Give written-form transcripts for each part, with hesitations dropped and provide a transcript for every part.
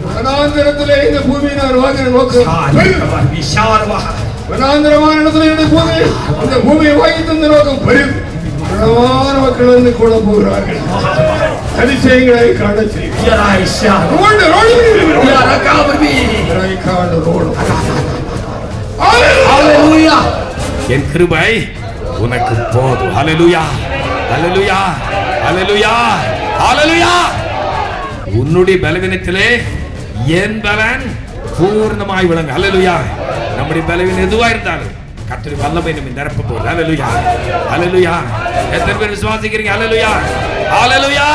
வனாந்திரத்திலே இந்த பூமியை நான் வாங்கின நோக்கம் வனாந்திரமான இடத்துல இந்த பூமியை வாங்கி தந்த நோக்கம் பெரிது. மக்கள் வந்து கூட போகிறார்கள். அதிசயங்களை காண என் கிருபை உனக்கு போதும். ஹல்லேலூயா, ஹல்லேலூயா, ஹல்லேலூயா, ஹல்லேலூயா. உன்னுடைய பலவீனத்திலே என் பலன் பூர்ணமாய் விளங்கும். ஹல்லேலூயா. நம்முடைய பலவீனம் எதுவா இருந்தாலும் கர்த்தருடைய வல்லமை நம்மை நிரப்ப போகுது. ஹல்லேலூயா, ஹல்லேலூயா. எத்தனை பேர் விசுவாசிக்கிறீங்க? ஹல்லேலூயா, ஹல்லேலூயா.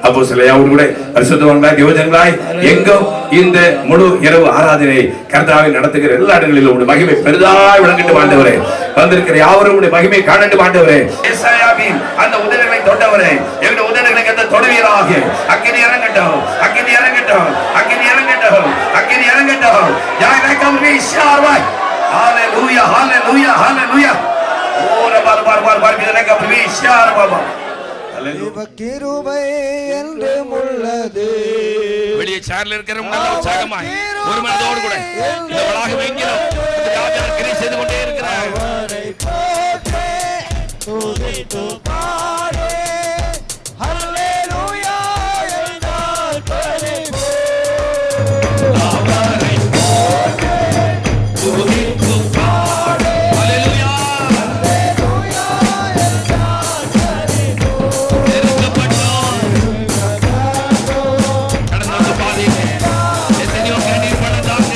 அப்போஸ்தலர் அவர்களே பரிசுத்தவான்களாய் யுவஜனங்களாய் எங்கும் இந்த முழு இரவு ஆராதனை கர்த்தாவை நடத்துகிற எல்லா இடங்களிலும் உடைய மகிமை பெரிதாய் விளங்கட்டும் ஆண்டவரே. வந்திருக்கிற யாவரும் உடைய மகிமை காணட்டும் ஆண்டவரே. ஏசாயாவின் அந்த உதடுகளை தொட்டவரே, எங்களுடைய உதடுகளை அந்த தொடுவீராக. அக்கினி இறங்கட்டும், அக்கினி இறங்கட்டும், அக்கினி இறங்கட்டும், அக்கினி இறங்கட்டும். யாரெல்லாம் ஈஸ்வராய். ஹalleluya, hallelujah, hallelujah. ஓர பார் பார் பார் பார் இதனக ஈஸ்வர பாபா. கிருபை என்று உள்ளது. வெளியே சேர்ல இருக்கிறவங்க நல்ல உற்சாகமாய் ஒரு மனதோடு கூட இந்த வளாகம் எங்கிலும் ராஜா கிரி செய்து கொண்டே இருக்கிறார். அவரை போற்றே துதித்து பாடே ஹல்லேலூயா என்றால் பரிபூ. அவரை போற்றே துதித்து பாடே ஹல்லேலூயா, ஹல்லேலூயா என்றால் பரிபூ. கடந்த பாதையிலே எத்தனையோ கண்ணீர் படத்தாங்க.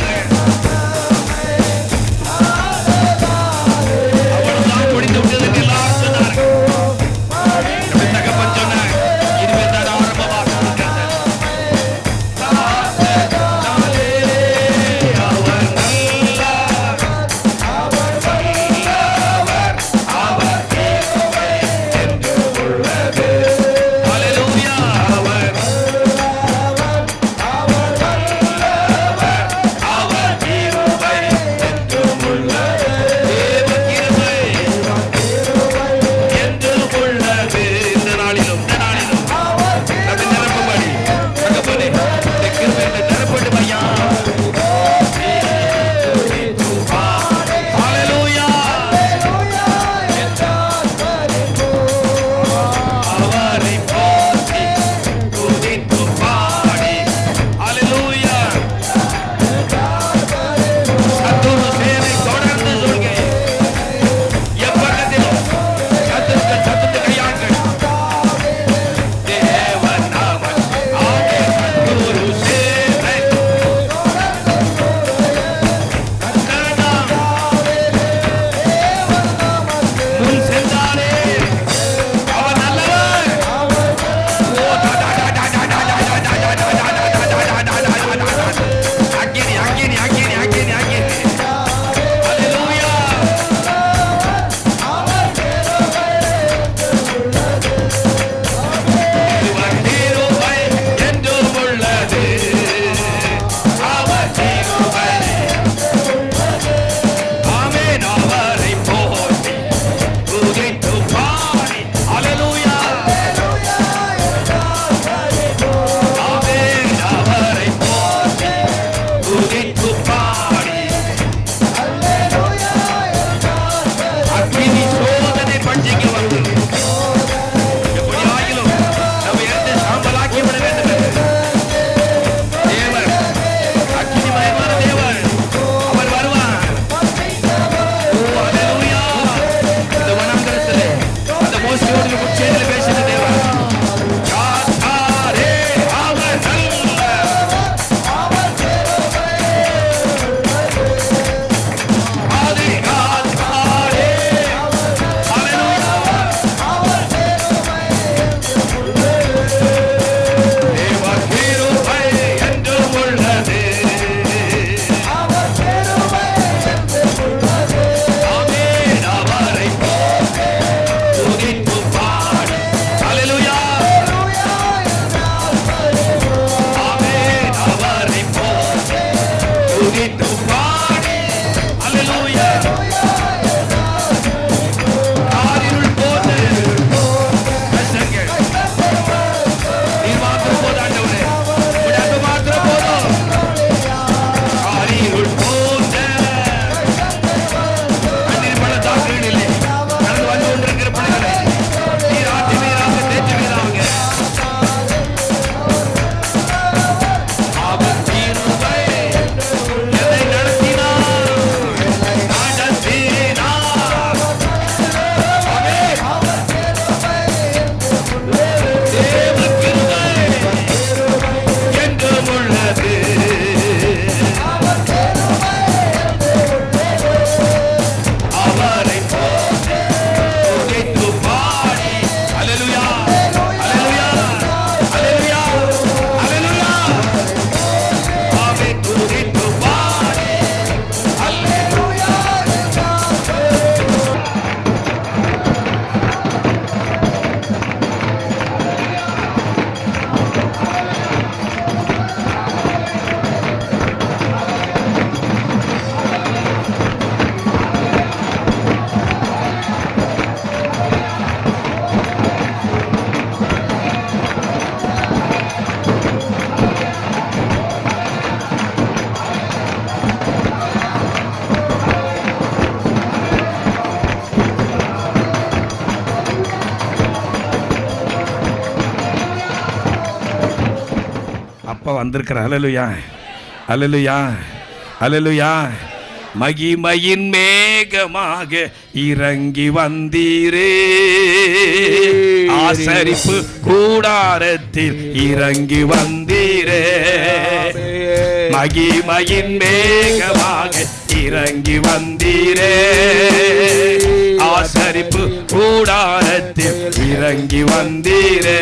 வந்திருக்கிறார். அல்லேலூயா, அல்லேலூயா, அல்லேலூயா. மகிமையின் மேகமாக இறங்கி வந்தீரே, ஆசரிப்பு கூடாரத்தில் இறங்கி வந்தீரே. மகிமையின் மேகமாக இறங்கி வந்தீரே, ஆசரிப்பு கூடாரத்தில் இறங்கி வந்தீரே.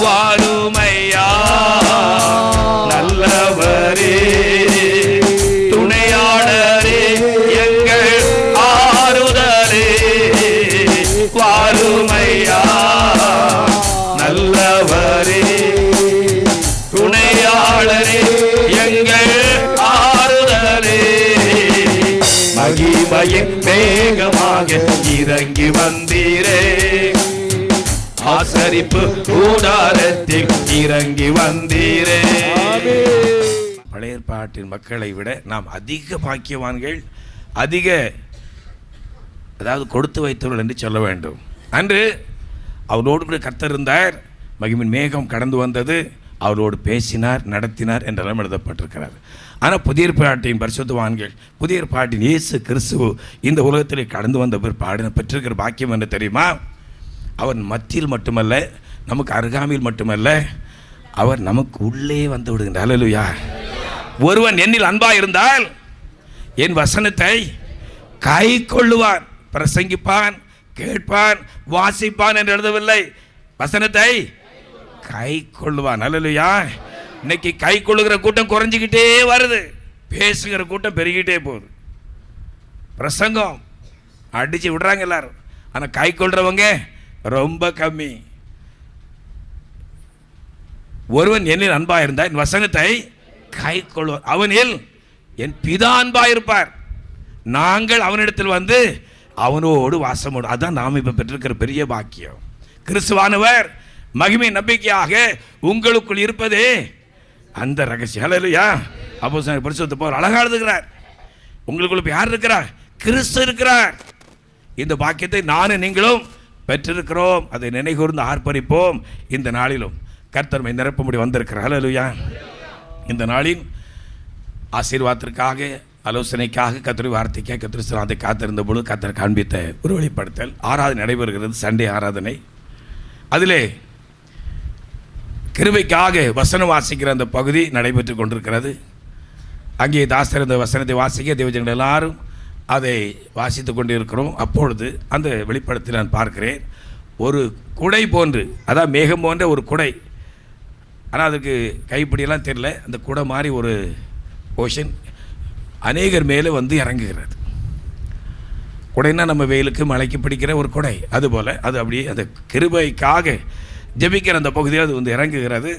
வாருமையா நல்லவரே, துணையாளரே, எங்கள் ஆறுதலே. வாருமையா நல்லவரே, துணையாளரே, எங்கள் ஆறுதலே. மகிமையின் மேகமாக இறங்கி வந்தீரே, ஆசரிப்பு கூடாரத்தில் இறங்கி வந்தீரே. பழைய ஏற்பாட்டின் மக்களை விட நாம் அதிக பாக்கியவான்கள், அதிக அதாவது கொடுத்து வைத்தவர்கள் என்று சொல்ல வேண்டும். அன்று அவரோடு கூட கர்த்தர் இருந்தார், மகிமையின் மேகம் கடந்து வந்தது, அவரோடு பேசினார், நடத்தினார் என்றெல்லாம் எழுதப்பட்டிருக்கிறார். ஆனால் புதிய ஏற்பாட்டின் பரிசுத்தவான்கள், புதிய ஏற்பாட்டின் இயேசு கிறிஸ்து இந்த உலகத்தில் கடந்து வந்த பிற்பாடு பெற்றிருக்கிற பாக்கியம் என்ன தெரியுமா? அவர் மத்தியில் மட்டுமல்ல, நமக்கு அருகாமையில் மட்டுமல்ல, அவர் நமக்கு உள்ளே வந்து விடுகின்றார். அல்லேலூயா. ஒருவன் என்னில் அன்பாக இருந்தால் என் வசனத்தை கை கொள்ளுவான், பிரசங்கிப்பான், கேட்பான், வாசிப்பான் என்று எழுதவில்லை, வசனத்தை கை கொள்ளுவான். அல்லேலூயா. இன்னைக்கு கை கொள்ளுகிற கூட்டம் குறைஞ்சிக்கிட்டே வருது, பேசுகிற கூட்டம் பெருகிட்டே போகுது. பிரசங்கம் அடிச்சு விடுறாங்க எல்லாரும், ஆனால் கை கொள்றவங்க ரொம்ப கம்மி. ஒருவன் என்னில் அன்பாக இருந்தால் என் வசனத்தை கை கொள்வார், அவனில் என் பிதா அன்பாக இருப்பார், நாங்கள் அவனிடத்தில் வந்து அவனோடு வாசமோடு. அதான் நாம் இப்போ பெற்றிருக்கிற பெரிய பாக்கியம். கிறிஸ்துவானவர் மகிமை நம்பிக்கையாக உங்களுக்குள் இருப்பதே அந்த ரகசியம். அல்லேலூயா. அப்போஸ்தலர் பரிசுத்த பவுல் அழகா எழுதுகிறார், உங்களுக்குள்ள யார் இருக்கிறார்? கிறிஸ்து இருக்கிறார். இந்த பாக்கியத்தை நானும் நீங்களும் பெற்றிருக்கிறோம். அதை நினைகூர்ந்து ஆர்ப்பரிப்போம். இந்த நாளிலும் கர்த்தர் நிரப்பும்படி வந்திருக்கிறார். அல்லேலூயா. இந்த நாளின் ஆசீர்வாதத்திற்காக, ஆலோசனைக்காக, கர்த்தருடைய வார்த்தைக்காக கர்த்தர் காத்திருந்த பொழுது கர்த்தர் காண்பித்த ஒரு வெளிப்படுத்தல் ஆராதனை நடைபெறுகிறது, சண்டே ஆராதனை. அதிலே கிருபைக்காக வசனம் வாசிக்கிற அந்த பகுதி நடைபெற்று கொண்டிருக்கிறது. அங்கே தாசர் இந்த வசனத்தை வாசிக்க தேவஜனங்கள் எல்லாரும் அதை வாசித்து கொண்டிருக்கிறோம். அப்பொழுது அந்த வெளிப்படத்தில் நான் பார்க்கிறேன், ஒரு குடை போன்று, அதான் மேகம் போன்ற ஒரு குடை, ஆனால் அதுக்கு கைப்பிடியெல்லாம் தெரியல, அந்த குடை மாதிரி ஒரு ஓஷன் அநேகர் மேலே வந்து இறங்குகிறது. குடைன்னா நம்ம வெயிலுக்கு மழைக்கு பிடிக்கிற ஒரு குடை, அதுபோல் அது அப்படியே அந்த கிருபைக்காக ஜெபிக்கிற அந்த பகுதியில் அது வந்து இறங்குகிறது.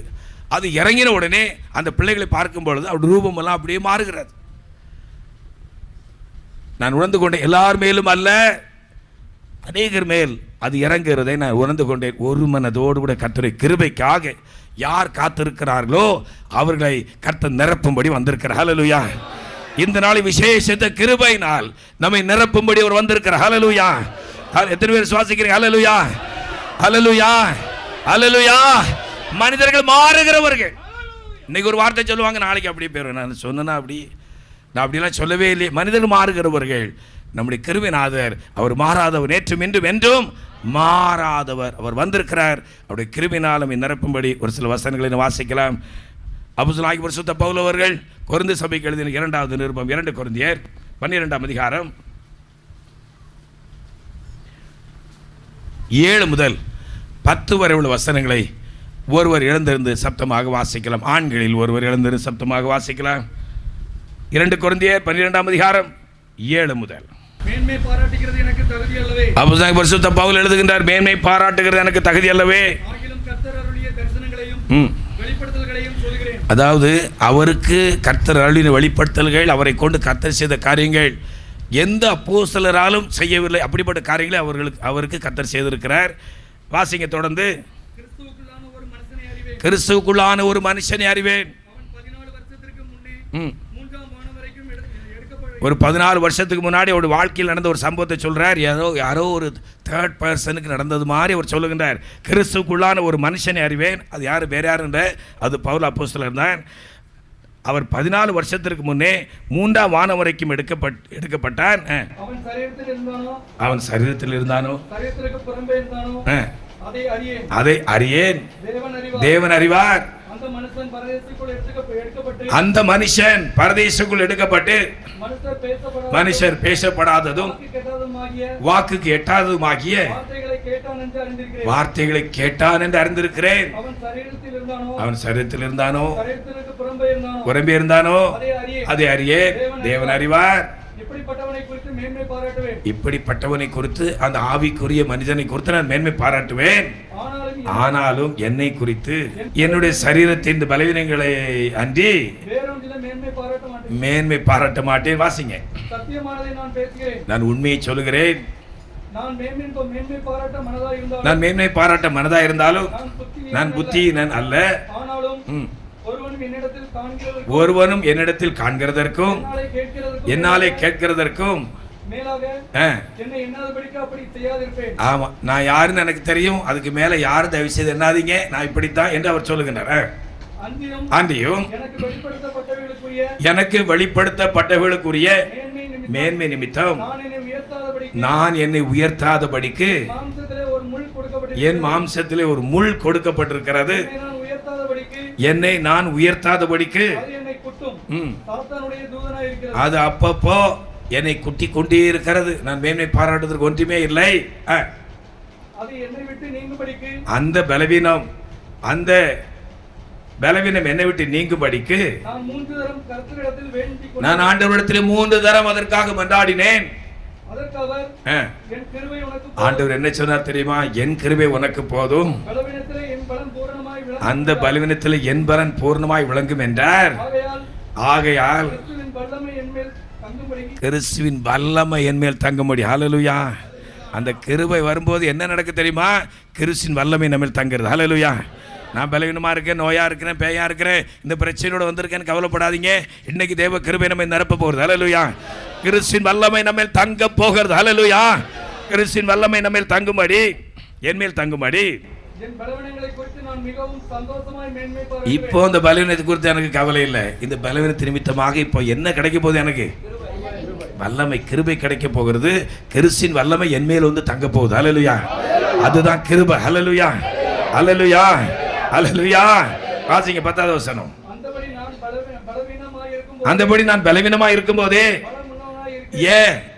அது இறங்கின உடனே அந்த பிள்ளைகளை பார்க்கும் பொழுது அவருடைய ரூபமெல்லாம் அப்படியே மாறுகிறது. நான் உணர்ந்து கொண்டேன், எல்லார் மேலும் அல்ல, அநேகர் மேல் அது இறங்குகிறதை நான் உணர்ந்து கொண்டேன். ஒரு மனதோடு கூட கர்த்தருடைய கிருபைக்காக யார் காத்திருக்கிறார்களோ அவர்களை கர்த்தர் நிரப்பும்படி வந்திருக்கிறார். ஹல்லேலூயா. இந்த நாள் விசேஷத்த கிருபையினால் நம்மை நிரப்பும்படி அவர் வந்திருக்கிறார். ஹல்லேலூயா. எத்தனை பேர் சுவாசிக்கிறீங்க? ஹல்லேலூயா, ஹல்லேலூயா, ஹல்லேலூயா. மனிதர்கள் மாறுகிறவர்கள். இன்னைக்கு ஒரு வார்த்தை சொல்லுவாங்க, நாளைக்கு அப்படியே போயிடும். நான் சொன்னா அப்படி, நான் அப்படிலாம் சொல்லவே இல்லை. மனிதர்கள் மாறுகிறவர்கள். நம்முடைய கிருபைநாதர் அவர் மாறாதவர், நேற்றும் இன்றும் என்றும் மாறாதவர். அவர் வந்திருக்கிறார். அவருடைய கிருபையினாலும் நிரப்பும்படி ஒரு சில வசனங்களை வாசிக்கலாம். அப்போஸ்தலனாகிய பரிசுத்த பவுல் அவர்கள் கொரிந்து சபைக்கு எழுதின 2வது நிருபம் 2 கொரிந்தியர் 12ஆம் அதிகாரம் 7 முதல் 10 வரை உள்ள வசனங்களை ஒருவர் எழுந்திருந்து சப்தமாக வாசிக்கலாம். ஆண்களில் ஒருவர் எழுந்திருந்து சப்தமாக வாசிக்கலாம். 2 கொரிந்தியர் 12ஆம் அதிகாரம் 7 முதல். மேன்மை பாராட்டுகிறது எனக்கு தகுதி அல்லவே. அப்போஸ்தலனாகிய பரிசுத்த பவுல் எழுதுகின்றார், மேன்மை பாராட்டுகிறது எனக்கு தகுதி அல்லவே. ஆகிலும் கர்த்தர் அருளிய தரிசனங்களையும் வெளிப்படுத்தல்களையும் சொல்கிறேன். அதாவது அவருக்கு கர்த்தர் அருளின வெளிப்படுத்தல்கள், அவரை கொண்டு கர்த்தர் செய்த காரியங்கள் எந்த அப்போஸ்தலராலும் செய்யவில்லை. அப்படிப்பட்ட காரியங்களை அவருக்கு கர்த்தர் செய்திருக்கிறார். வாசிங்க தொடர்ந்து. கிறிஸ்துவுக்குள்ளான ஒரு மனுஷனை அறிவேன். அவன் 14 வருஷத்திற்கு முன்னே 3ஆம் வானம் வரைக்கும் ஒரு 14 வருஷத்துக்கு முன்னாடி ஒரு வாழ்க்கையில் நடந்த ஒரு சம்பவத்தை சொல்கிறார். யாரோ ஒரு தேர்ட் பர்சனுக்கு நடந்தது மாதிரி அவர் சொல்லுகின்றார். கிறிஸ்துக்குள்ளான ஒரு மனுஷனை அறிவேன். அது யார்? வேறு யாருன்ற அது பவுல் அப்போஸ்தலர் தான். அவர் 14 வருஷத்திற்கு முன்னே 3ஆம் வானம் வரைக்கும் எடுக்கப்பட்டார். அவன் சரீரத்தில் இருந்தானோ அதை அறியேன், தேவன் அறிவார். அந்த மனுஷன் பரதேசுக்குள் எடுக்கப்பட்டு மனுஷர் பேசப்படாததும் வாக்குக்கு எட்டாததுமாகிய வார்த்தைகளை கேட்டான் என்று அறிந்திருக்கிறேன். அவன் சரீரத்தில் இருந்தானோ புறம்பே இருந்தானோ அதை அறியேன், தேவன் அறிவார். இப்படிப்பட்டவனை குறித்து அந்த ஆவிக்குரிய மனிதனை குறித்து நான் மேன்மை பாராட்டுவேன். ஆனாலும் என்னை குறித்து என்னுடைய சரீரத்தின் பலவீனங்களை அன்றி மேன்மை பாராட்ட மாட்டேன். வாசிங்க. நான் உண்மையை சொல்லுகிறேன். நான் மேன்மை பாராட்ட மனதா இருந்தாலும் நான் புத்தியீனன் அல்ல. ஒருவனும் என்னிடத்தில் காண்கிறதற்கும் என்னாலே கேட்கிறதற்கும் ஆமா, நான் யாருன்னு எனக்கு தெரியும். அதுக்கு மேல யாரும் தயவு செய்து என்னாதீங்க, நான் இப்படித்தான் என்று அவர் சொல்லுகிறார். அன்றியும் எனக்கு வெளிப்படுத்தப்பட்டவர்களுக்குரிய மேன்மை நிமித்தம் நான் என்னை உயர்த்தாதபடிக்கு என் மாம்சத்திலே ஒரு முள் கொடுக்கப்பட்டிருக்கிறது. என்னை நான் உயர்த்தாதபடிக்கு அது அப்பப்போ என்னை குட்டி கொண்டே இருக்கிறது. நான் மேன்மை பாராட்டுவதற்கு ஒன்றுமே இல்லை. அந்த பலவீனம் என்னை விட்டு நீங்கும்படிக்கு நான் ஆண்டவரிடத்தில் 3 தரம் அதற்காக மன்றாடினேன். ஆண்டவர் என்ன சொன்னார் தெரியுமா? என் கிருபை உனக்கு போதும், அந்த பலவீனத்தில் என் பலன் பூர்ணமாய் விளங்கும் என்றார். ஆகையால் கிறிஸ்துவின் வல்லமை என் மேல் தங்கும்படி. ஹல்லேலூயா. அந்த கிருபை வரும்போது என்ன நடக்கு தெரியுமா? கிறிஸ்துவின் வல்லமை நம்ம மேல் தங்குறது. ஹல்லேலூயா. நான் பலவீனமா இருக்கேன், நோயா இருக்கிறேன், பேயா இருக்கிறேன், இந்த பிரச்சனையோட வந்திருக்கேன்னு கவலைப்படாதீங்க. இன்னைக்கு தேவ கிருபை நம்ம நிரப்ப போகிறது. ஹல்லேலூயா. கிறிஸ்துவின் வல்லமை நம்ம மேல் தங்க போகிறது. ஹல்லேலூயா. கிறிஸ்துவின் வல்லமை நம்ம மேல் தங்கும்படி, என் மேல் தங்கும்படி. இப்போ இந்த பலவீனத்தை குறித்து எனக்கு கவலை இல்லை. இந்த பலவீனத்தை நிமித்தமாக இப்போ என்ன கிடைக்க போகுது? எனக்கு வல்லமை, கிருபை கிடைக்க போகிறது. கிறிஸ்துவின் வல்லமை என் மேல் வந்து தங்க போகுது. ஹல்லேலூயா. அதுதான் கிருபை. ஹல்லேலூயா. ஹல்லேலூயா. ஹல்லேலூயா. வாசிங்க 10வது வசனம். அந்தபடி நான் பலவீனமாய் இருக்கும்போதே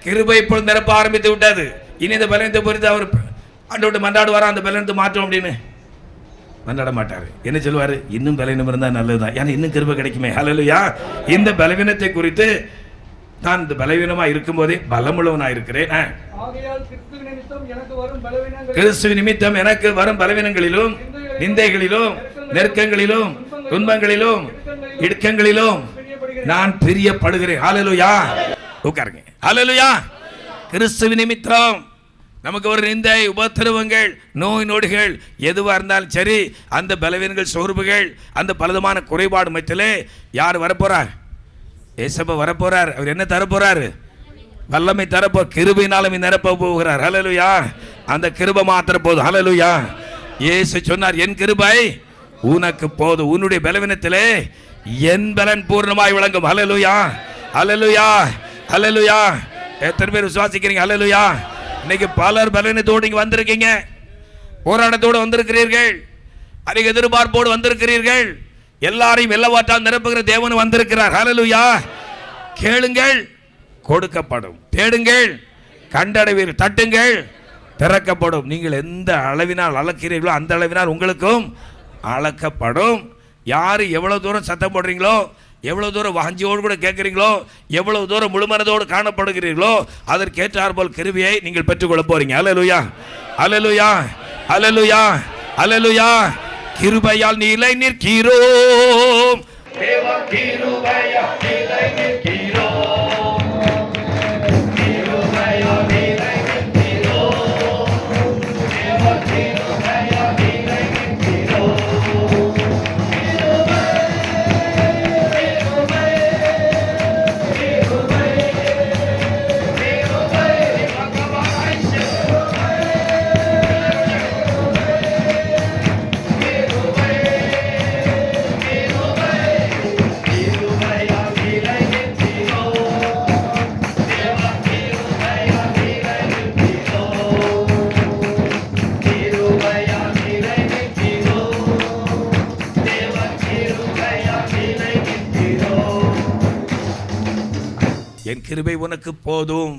கிருபை இப்பொழுது நிரப்ப ஆரம்பித்து விட்டது. இனி இந்த பலவீனத்தை பொறுத்து அவர் ஆண்டவர்கிட்ட மன்றாடுவாரா? அந்த பலவீனத்தை மாற்றோம் அப்படின்னு மன்றாட மாட்டாரு. என்ன சொல்லுவாரு? இன்னும் பலவீனம் இருந்தா நல்லதுதான், ஏன்னா இன்னும் கிருபை கிடைக்குமே. ஹல்லேலூயா. இந்த பலவீனத்தை குறித்து நான் இந்த பலவீனமா இருக்கும் போதே பலமுள்ளவனா இருக்கிறேன். கிறிஸ்துவ நிமித்தம் எனக்கு வரும் பலவீனங்களிலும் நிந்தைகளிலும் நெருக்கங்களிலும் துன்பங்களிலும் இடுக்கங்களிலும் நான் பிரியப்படுகிறேன். ஹல்லேலூயா. உட்காருங்க. ஹல்லேலூயா. கிறிஸ்துவ நிமித்தம் நமக்கு ஒரு நிந்தை, உபத்திரவங்கள், நோய் நொடிகள் எதுவாக இருந்தாலும் சரி, அந்த பலவீனங்கள், சோர்வுகள், அந்த பலவிதமான குறைபாடு மத்தியிலே யார் வரப்போறார்? ஏசப்பா வரப்போறார். அவர் என்ன தரப்போறாரு? வல்லமை தரப்போ, கிருபையினாலும் நிரப்ப போகிறார். ஹல்லேலூயா. அந்த கிருபை மாத்திர போதும். ஹல்லேலூயா. இயேசு சொன்னார், என் கிருபை உனக்கு போதும், உன்னுடைய பலவீனத்திலே என் பலன் பூர்ணமாய் விளங்கும். ஹல்லேலூயா. ஹல்லேலூயா. ஹல்லேலூயா. எத்தனை பேர் விசுவாசிக்கிறீங்க? ஹல்லேலூயா. இன்னைக்கு பலர் பலவீனத்தோடு இங்கே வந்திருக்கீங்க, போராட்டத்தோடு வந்திருக்கிறீர்கள், அதிக எதிர்பார்ப்போடு வந்திருக்கிறீர்கள். எல்லாரையும் எல்லாவற்றால் நிரப்புகிற தேவன் வந்திருக்கிறார். ஹல்லேலூயா. கேளுங்கள், கொடுக்கப்படும். தேடுங்கள், கண்டடைவீர்கள். தட்டுங்கள், திறக்கப்படும். நீங்கள் எந்த அளவினால் அளக்கிறீர்களோ அந்த அளவினால் உங்களுக்கும் அளக்கப்படும். யார் எவ்வளவு தூரம் சத்தம் போடுறீங்களோ, எவ்வளவு தூரம் வாஞ்சியோடு கூட கேட்குறீங்களோ, எவ்வளவு தூரம் முழுமனதோடு காணப்படுகிறீர்களோ, அதற்கேற்றார் போல் கிருபையை நீங்கள் பெற்றுக்கொள்ள போறீங்க. ஹல்லேலூயா. ஹல்லேலூயா. ஹல்லேலூயா. ஹல்லேலூயா. கிருபையால் நிலை நிற்கிறோம். தேவ கிருபையால் நிலை நிற்கிறோம். கிருபையால் நிலை நிற்கிறோம். தேவ கிருபையால் நிலை நிற்கிறோம். கிருபை கிருபை கிருபை கிருபை உனக்கு போதும்.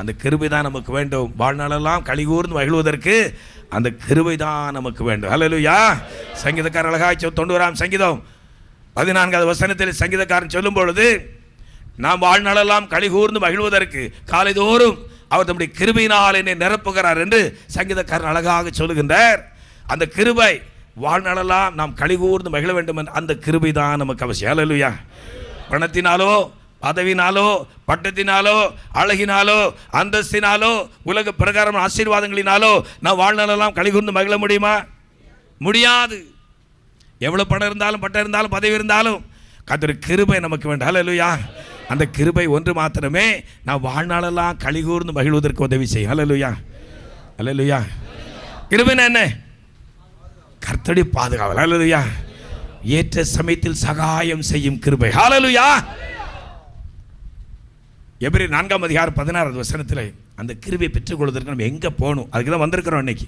அந்த கிருபை தான் நமக்கு வேண்டும். வாழ்நாளெல்லாம் கலிகூர்ந்து மகிழ்வதற்கு அந்த கிருபை தான் நமக்கு வேண்டும். ஹல்லேலூயா. சங்கீதக்காரர் அழகாய் 91ஆம் சங்கீதம் 14வது வசனத்தில் சங்கீதக்காரன் சொல்லும் பொழுது, நாம் வாழ்நாளெல்லாம் கலிகூர்ந்து மகிழ்வதற்கு காலைதோறும் அவர் தம்முடைய கிருபையினால் என்னை நிரப்புகிறார் என்று சங்கீதக்காரன் அழகாக சொல்லுகின்றார். அந்த கிருபை வாழ்நாளெல்லாம் நாம் கலிகூர்ந்து மகிழ வேண்டும் என்ற அந்த கிருபை தான் நமக்கு அவசியம். ஹல்லேலூயா. பணத்தினாலோ பதவினாலோ பட்டத்தினாலோ அழகினாலோ அந்தஸ்தினாலோ உலக பிரகாரம் ஆசீர்வாதங்களினாலோ நான் வாழ்நாளெல்லாம் கலிகூர்ந்து மகிழ முடியுமா? முடியாது. எவ்வளோ பணம் இருந்தாலும் பட்டம் இருந்தாலும் பதவி இருந்தாலும் கர்த்தருடைய கிருபை நமக்கு வேண்டும். ஹல்லேலூயா. அந்த கிருபை ஒன்று மாத்திரமே நான் வாழ்நாளெல்லாம் கலிகூர்ந்து மகிழ்வதற்கு உதவி செய்யும். ஹல்லேலூயா. ஹல்லேலூயா. கிருபைன்னா என்ன? கர்த்தருடைய பாதுகாவல். ஹல்லேலூயா. ஏற்ற சமயத்தில் சகாயம் செய்யும் கிருபை. ஹல்லேலூயா. எபிரேயர் 4ஆம் அதிகாரம் 16வது வசனத்தில் அந்த கிருபையை பெற்றுக்கொள்வதற்கு நம்ம எங்கே போகணும், அதுக்கு தான் வந்திருக்கிறோம். இன்னைக்கு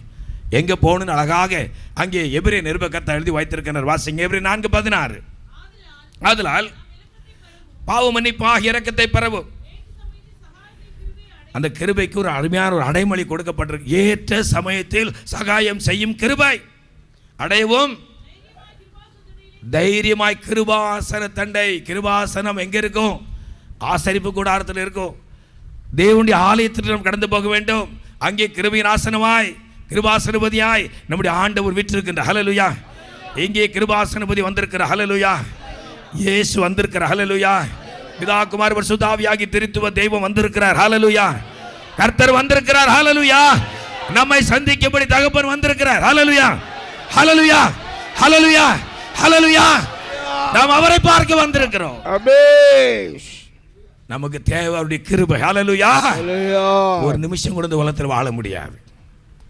எங்கே போகணும்னு அழகாக அங்கே எபிரேயர் நிருபக்கத்தை எழுதி வைத்திருக்கிறார். வாசிங்க எபிரேயர் 4:16. ஆதலால் பாவ மன்னிப்பாகிய இரக்கத்தை பெறவும். அந்த கிருபைக்கு ஒரு அருமையான ஒரு அடைமொழி கொடுக்கப்பட்டிருக்கு. ஏற்ற சமயத்தில் சகாயம் செய்யும் கிருபை அடையவும் தைரியமாய் கிருபாசன தண்டை. கிருபாசனம் எங்கே இருக்கும்? ஆசரிப்பு கூடாரத்தில் இருக்கும். தேவனுடைய ஆலயத்தில் நாம் கடந்து போக வேண்டும். அங்கே கிருபையின் ஆசனமாய் கிருபாசனபதியாய் நம்முடைய ஆண்டவர் வீற்றிருக்கின்ற. ஹல்லேலூயா. இங்கே கிருபாசனபதி வந்திருக்கிற. ஹல்லேலூயா. இயேசு வந்திருக்கிற. ஹல்லேலூயா. பிதா குமார் பரிசுத்த ஆவியாகிய திரித்துவ தெய்வம் வந்திருக்கிறார். ஹல்லேலூயா. கர்த்தர் வந்திருக்கிறார். ஹல்லேலூயா. நம்மை சந்திக்கும்படி தகப்பன் வந்திருக்கிறார். ஹல்லேலூயா. ஹல்லேலூயா. ஹல்லேலூயா. ஹல்லேலூயா. நாம் அவரை பார்க்க வந்திருக்கிறோம். ஆமென். நமக்கு தேவை அவருடைய கிருபை. ஹல்லேலூயா. ஹல்லேலூயா. ஒரு நிமிஷம் கூட இந்த உலகத்தில் வாழ முடியாது.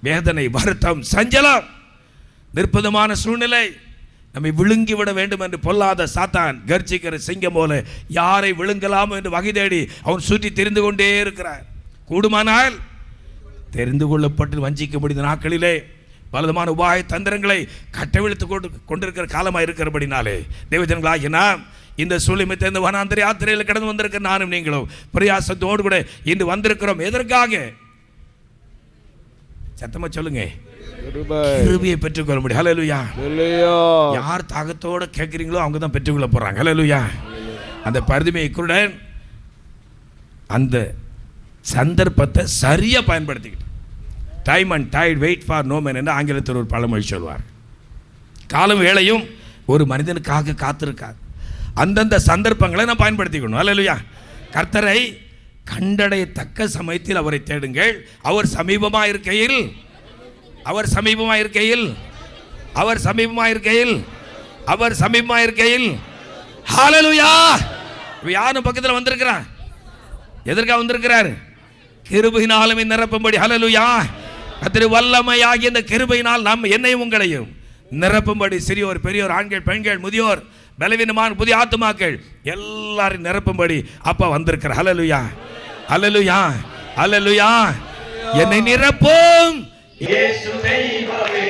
வேதனை, வருத்தம், சஞ்சலம், நிர்பந்தமான சூழ்நிலை நம்மை விழுங்கிவிட வேண்டும் என்று பொல்லாத சாத்தான் கர்ஜிக்கிற சிங்கம் போல யாரை விழுங்கலாம் என்று வகை தேடி அவன் சுற்றி தெரிந்து கொண்டே இருக்கிறார். கூடுமானால் தெரிந்து கொள்ளப்பட்டு வஞ்சிக்க முடிந்த நாட்களிலே பலவிதமான உபாய தந்திரங்களை கட்டவிழ்த்து கொண்டிருக்கிற காலமாக இருக்கிறபடினாலே தேவஜனங்களாகிய நாம் இந்த சூழ்நிலை இந்த வனாந்தர யாத்திரையில் கடந்து வந்திருக்கிற நானும் நீங்களும் பிரயாசத்தோடு கூட இன்று வந்திருக்கிறோம். எதற்காக? சத்தமா சொல்லுங்க. கிருபையை பெற்றுக்கொள்ள முடியும். ஹல்லேலூயா. யார் தாகத்தோடு கேட்குறீங்களோ அவங்க தான் பெற்றுக்கொள்ள போறாங்க. ஹல்லேலூயா. அந்த பரிதுமைக்குடன் அந்த சந்தர்ப்பத்தை சரியா பயன்படுத்திக்கிட்டு time and tide wait for no man என்று ஆங்கிலத்தில் ஒரு பழமொழி சொல்வார். காலம் வேளையும் ஒரு மனிதனுக்காக காத்திருக்காது. அந்தந்த சந்தர்ப்பங்களை நான் பயன்படுத்திக்கணும். ஹல்லேலூயா. கர்த்தரை கண்டடையத்தக்க சமயத்தில் அவரை தேடுங்கள். அவர் சமீபமாக இருக்கையில் அவர் சமீபமாக இருக்கையில் அவர் சமீபமாக இருக்கையில் அவர் சமீபமாக இருக்கையில். ஹல்லேலூயா. யாரும் பக்கத்தில் வந்திருக்கிறார். எதற்காக வந்திருக்கிறார்? கிருபையினாலும் நிரப்பும்படி. ஹல்லேலூயா. கர்த்தருடைய வல்லமையாகிய இந்த கிருபையினால் நாம் என்னையும் உங்களையும் நிரப்பும்படி சிறியோர் பெரியோர் ஆண்கள் பெண்கள் முதியோர் பலவீனமான புதிய ஆத்துமாக்கள் எல்லாரும் நிரப்பும்படி அப்பா வந்திருக்கிறார். ஹல்லேலூயா. ஹல்லேலூயா. ஹல்லேலூயா. என்னை நிரப்பும் இயேசு தெய்வமே.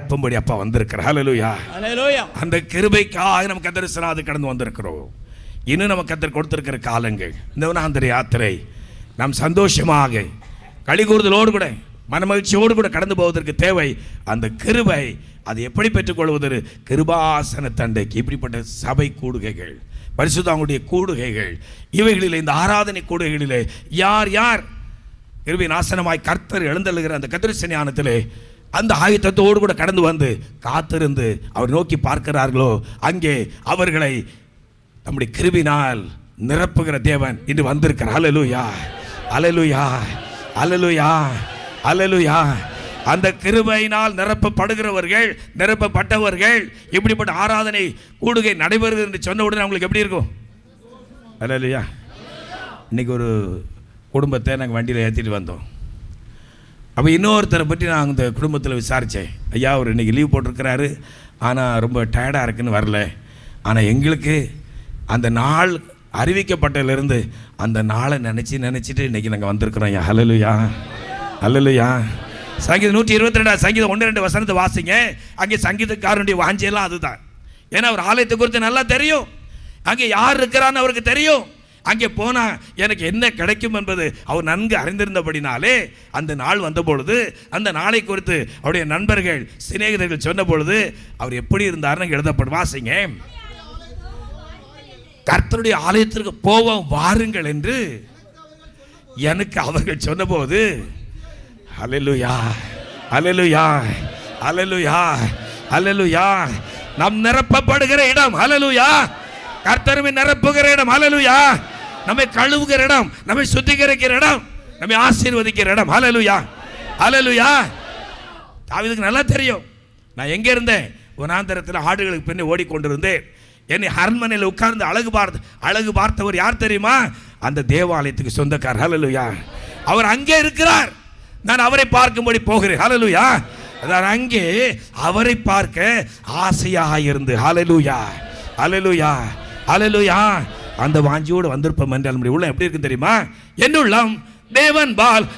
நிரப்பும்படி அப்பா வந்திருக்கிற. ஹல்லேலூயா. Hallelujah. அந்த கிருபைக்காக நம்ம கத்தரிசனாது கடந்து வந்திருக்கிறோம். இன்னும் நம்ம கத்தர் கொடுத்திருக்கிற காலங்கள் இந்த வனாந்தர யாத்திரை நாம் சந்தோஷமாக களிகூறுதலோடு கூட மனமகிழ்ச்சியோடு கூட கடந்து போவதற்கு தேவை அந்த கிருபை. அதை எப்படி பெற்றுக்கொள்வது? கிருபாசன தண்டைக்கு இப்படிப்பட்ட சபை கூடுகைகள், பரிசுத்தங்களுடைய கூடுகைகள், இவைகளிலே இந்த ஆராதனை கூடுகைகளிலே யார் யார் கிருபை நாசனமாய் கர்த்தர் எழுந்தள்ளுகிற அந்த கத்திரிச ஞானத்திலே அந்த ஆயுத்தத்தோடு கூட கடந்து வந்து காத்திருந்து அவர் நோக்கி பார்க்கிறார்களோ அங்கே அவர்களை நம்முடைய கிருபினால் நிரப்புகிற தேவன் இன்று வந்திருக்கிறார். ஹல்லேலூயா, ஹல்லேலூயா, ஹல்லேலூயா, ஹல்லேலூயா. அந்த கிருபையினால் நிரப்பப்படுகிறவர்கள், நிரப்பப்பட்டவர்கள் இப்படிப்பட்ட ஆராதனை கூடுகை நடைபெறுகிறது என்று சொன்ன உடனே அவங்களுக்கு எப்படி இருக்கும்? ஹல்லேலூயா. இன்னைக்கு ஒரு குடும்பத்தை நாங்கள் வண்டியில் ஏற்றிட்டு வந்தோம். அப்போ இன்னொருத்தரை பற்றி நான் அந்த குடும்பத்தில் விசாரித்தேன். ஐயா அவர் இன்றைக்கி லீவ் போட்டிருக்கிறாரு, ஆனால் ரொம்ப டயர்டாக இருக்குன்னு வரல. ஆனால் எங்களுக்கு அந்த நாள் அறிவிக்கப்பட்டதிலிருந்து அந்த நாளை நினச்சிட்டு இன்றைக்கி நாங்கள் வந்திருக்கிறோம். ஐயா ஹல்லேலூயா, ஹல்லேலூயா. சங்கீதம் 122 சங்கீதம் 1-2 வசனத்தை வாசிங்க. அங்கே சங்கீதக்காரனுடைய வாஞ்சையெல்லாம் அதுதான். ஏன்னா அவர் ஆலயத்தை குறித்து நல்லா தெரியும், அங்கே யார் இருக்கிறான்னு அவருக்கு தெரியும். அங்கே போனால் எனக்கு என்ன கிடைக்கும் என்பது அவர் நன்கு அறிந்திருந்தபடினாலே அந்த நாள் வந்த பொழுது அந்த நாளை குறித்து அவருடைய நண்பர்கள் சிநேகிதர்கள் சொன்ன பொழுது அவர் எப்படி இருந்தாருன்னு எழுதப்படும். வாசிங்க. கர்த்தருடைய ஆலயத்திற்கு போவோம் வாருங்கள் என்று எனக்கு அவர்கள் சொன்னபோது ஹல்லேலூயா, ஹல்லேலூயா, ஹல்லேலூயா, ஹல்லேலூயா. நாம் நிரப்பப்படுகிற இடம். ஹல்லேலூயா. கர்த்தருமே நிரப்புகிற இடம். ஹல்லேலூயா. நம்மை கழுவுகிற இடம், நம்மை சுத்திகரிக்கிற இடம், நம்மை ஆசீர்வதிக்கிற இடம். ஹல்லேலூயா, ஹல்லேலூயா. தாவீதுக்கு நல்லா தெரியும் நான் எங்கே இருந்தேன். வனாந்தரத்தில் ஆடுகளுக்கு பின்னே ஓடிக்கொண்டிருந்தேன். என்னை அரண்மனையில் உட்கார்ந்து அழகு பார்த்தவர் யார் தெரியுமா? அந்த தேவாலயத்துக்கு சொந்தக்காரர். ஹல்லேலூயா. அவர் அங்கே இருக்கிறார், நான் அவரை பார்க்கும்படி போகிறேன். ஹல்லேலூயா. அதான் அங்கே அவரை பார்க்க ஆசையாக இருந்து ஹல்லேலூயா, ஹல்லேலூயா, ஹல்லேலூயா அந்த வாஞ்சியோடு வந்திருப்போம் என்றால் நம்முடைய உள்ளம் எப்படி இருக்கு தெரியுமா? என்னுள்ளம் தேவன் பால்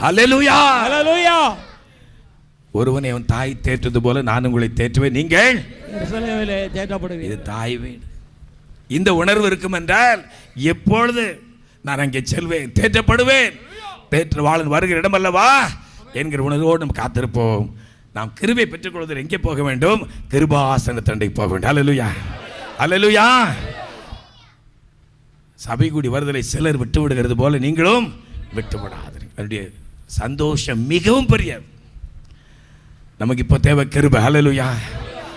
ஹல்லேலூயா, Hallelujah. ஒருவனை அவன் தாய் தேற்றுவது போல நான் உங்களை தேற்றுவேன், நீங்கள் எருசலேமிலே தேற்றப்படுவீர்கள். இது தாய் வீடு. இந்த உணர்வு இருக்கும் என்றால் எப்பொழுது நான் அங்கே செல்வேன், தேற்றப்படுவேன், தேற்றவாளன் வருகிற இடம் அல்லவா என்கிற உணர்வோடு நம்ம காத்திருப்போம். நாம் கிருபை பெற்றுக்கொள்வதில் எங்கே போக வேண்டும்? கிருபாசன தண்டைக்கு போக வேண்டும். ஹல்லேலூயா, ஹல்லேலூயா. சபை கூடி வருதலை சிலர் விட்டு விடுகிறது போல நீங்களும் விட்டுவிடாதீர்கள். அதனுடைய சந்தோஷம் மிகவும் பெரியது. நமக்கு இப்போ தேவை கிருபை. ஹல்லேலூயா,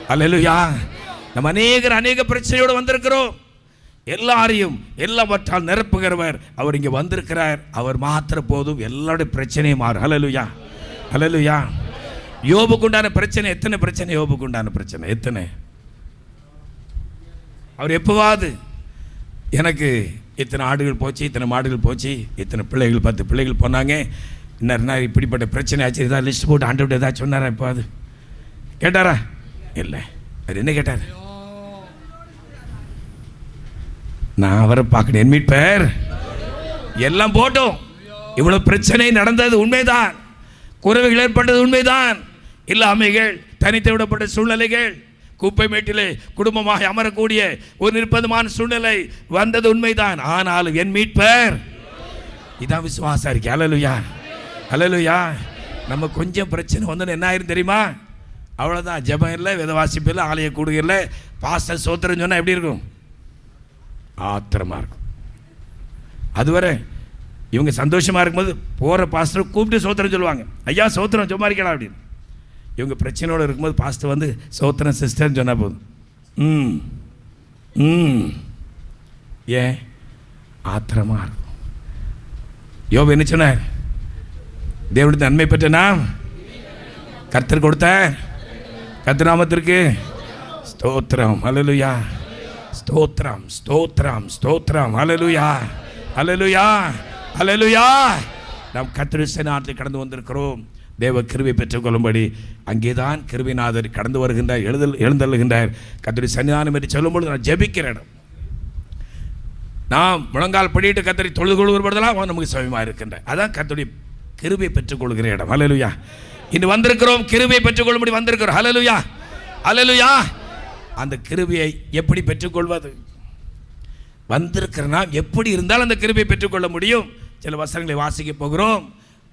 ஹல்லேலூயா. நம்ம அநேக பிரச்சனையோடு வந்திருக்கிறோம். எல்லாரையும் எல்லாவற்றால் நிரப்புகிறவர் அவர் இங்கே வந்திருக்கிறார். அவர் மாத்திர போதும் எல்லாருடைய பிரச்சனையும் மாறும். ஹல்லேலூயா, ஹல்லேலூயா. யோபுக்கு உண்டான பிரச்சனை எத்தனை பிரச்சனை? யோபுக்கு உண்டான பிரச்சனை எத்தனை? அவர் எப்போவாது எனக்கு இத்தனை ஆடுகள் போச்சு, இத்தனை மாடுகள் போச்சு, இத்தனை பிள்ளைகள் 10 பிள்ளைகள் போனாங்க, இன்னும் இப்படிப்பட்ட பிரச்சனை ஆச்சு, ஏதாவது லிஸ்ட் போட்டு ஆண்டு ஏதாவது சொன்னாரா? இப்போ அது கேட்டாரா? இல்லை. அது என்ன கேட்டார்? நான் அவரை பார்க்கணும், என் மீட்பர் எல்லாம் போட்டோம். இவ்வளவு பிரச்சனை நடந்தது உண்மைதான், குறைவுகள் ஏற்பட்டது உண்மைதான், இல்லாமைகள், தனித்து விடப்பட்ட சூழ்நிலைகள், குப்பை மேட்டிலே குடும்பமாக அமரக்கூடிய ஒரு நிர்பந்தமான சூழ்நிலை வந்தது உண்மைதான். ஆனாலும் என் மீட்பர், இதான் விசுவாசம் இருக்கு. ஹல்லேலூயா, ஹல்லேலூயா. நம்ம கொஞ்சம் பிரச்சனை வந்து என்ன ஆயிரும் தெரியுமா? அவ்வளோதான். ஜெபம் இல்லை, வேத வாசிப்பு இல்லை, ஆலய கூடுகை இல்லை, பாஸ்டர் சோத்திரம் சொன்னால் எப்படி இருக்கும்? ஆத்திரமா இருக்கும். அதுவரை இவங்க சந்தோஷமாக இருக்கும்போது போகிற பாஸ்டர் கூப்பிட்டு சோத்திரம் சொல்லுவாங்க, ஐயா சோத்திரம் சும்மா இருக்கலாம் அப்படின்னு. இவங்க பிரச்சனையோடு இருக்கும்போது பாஸ்டர் வந்து சோத்திரம் சிஸ்டர்னு சொன்னால் போதும். ஏன் ஆத்திரமாக இருக்கும். யோபு என்ன சொன்னார்? தேவனுடைய நன்மை பெற்ற நாம் கர்த்தர் கொடுத்த கர்த்தர் நாமத்திற்கு ஸ்தோத்திரம். ஹல்லேலூயா, ஸ்தோத்திரம் ஸ்தோத்திரம் ஸ்தோத்திரம். ஹல்லேலூயா ஹல்லேலூயா ஹல்லேலூயா. நாம் கர்த்தருடைய நாட்டில் கடந்து வந்திருக்கிறோம். தேவ கிருபை பெற்றுக்கொள்ளும்படி அங்கேதான் கிருபைநாதர் கடந்து வருகின்றார், எழுந்தள்ளுகின்றார். கர்த்தருடைய சன்னிதானம் என்று சொல்லும்போது நான் ஜெபிக்கிற இடம். நாம் முழங்கால் படிட்டு கர்த்தரை தொழுது கொள்வதெல்லாம் அவன் நமக்கு சமயமாக இருக்கின்றார். அதான் கர்த்தருடைய கிருபை பெற்றுக்கொள்கிற இடம். ஹல்லேலூயா. இன்று வந்திருக்கிறோம், கிருபை பெற்றுக்கொள்ளும்படி வந்திருக்கிறோம். ஹல்லேலூயா ஹல்லேலூயா. அந்த கிருபையை எப்படி பெற்றுக்கொள்வது? வந்திருக்கிற நாம் எப்படி இருந்தால் அந்த கிருபை பெற்றுக்கொள்ள முடியும்? சில வசனங்களை வாசிக்க போகிறோம்.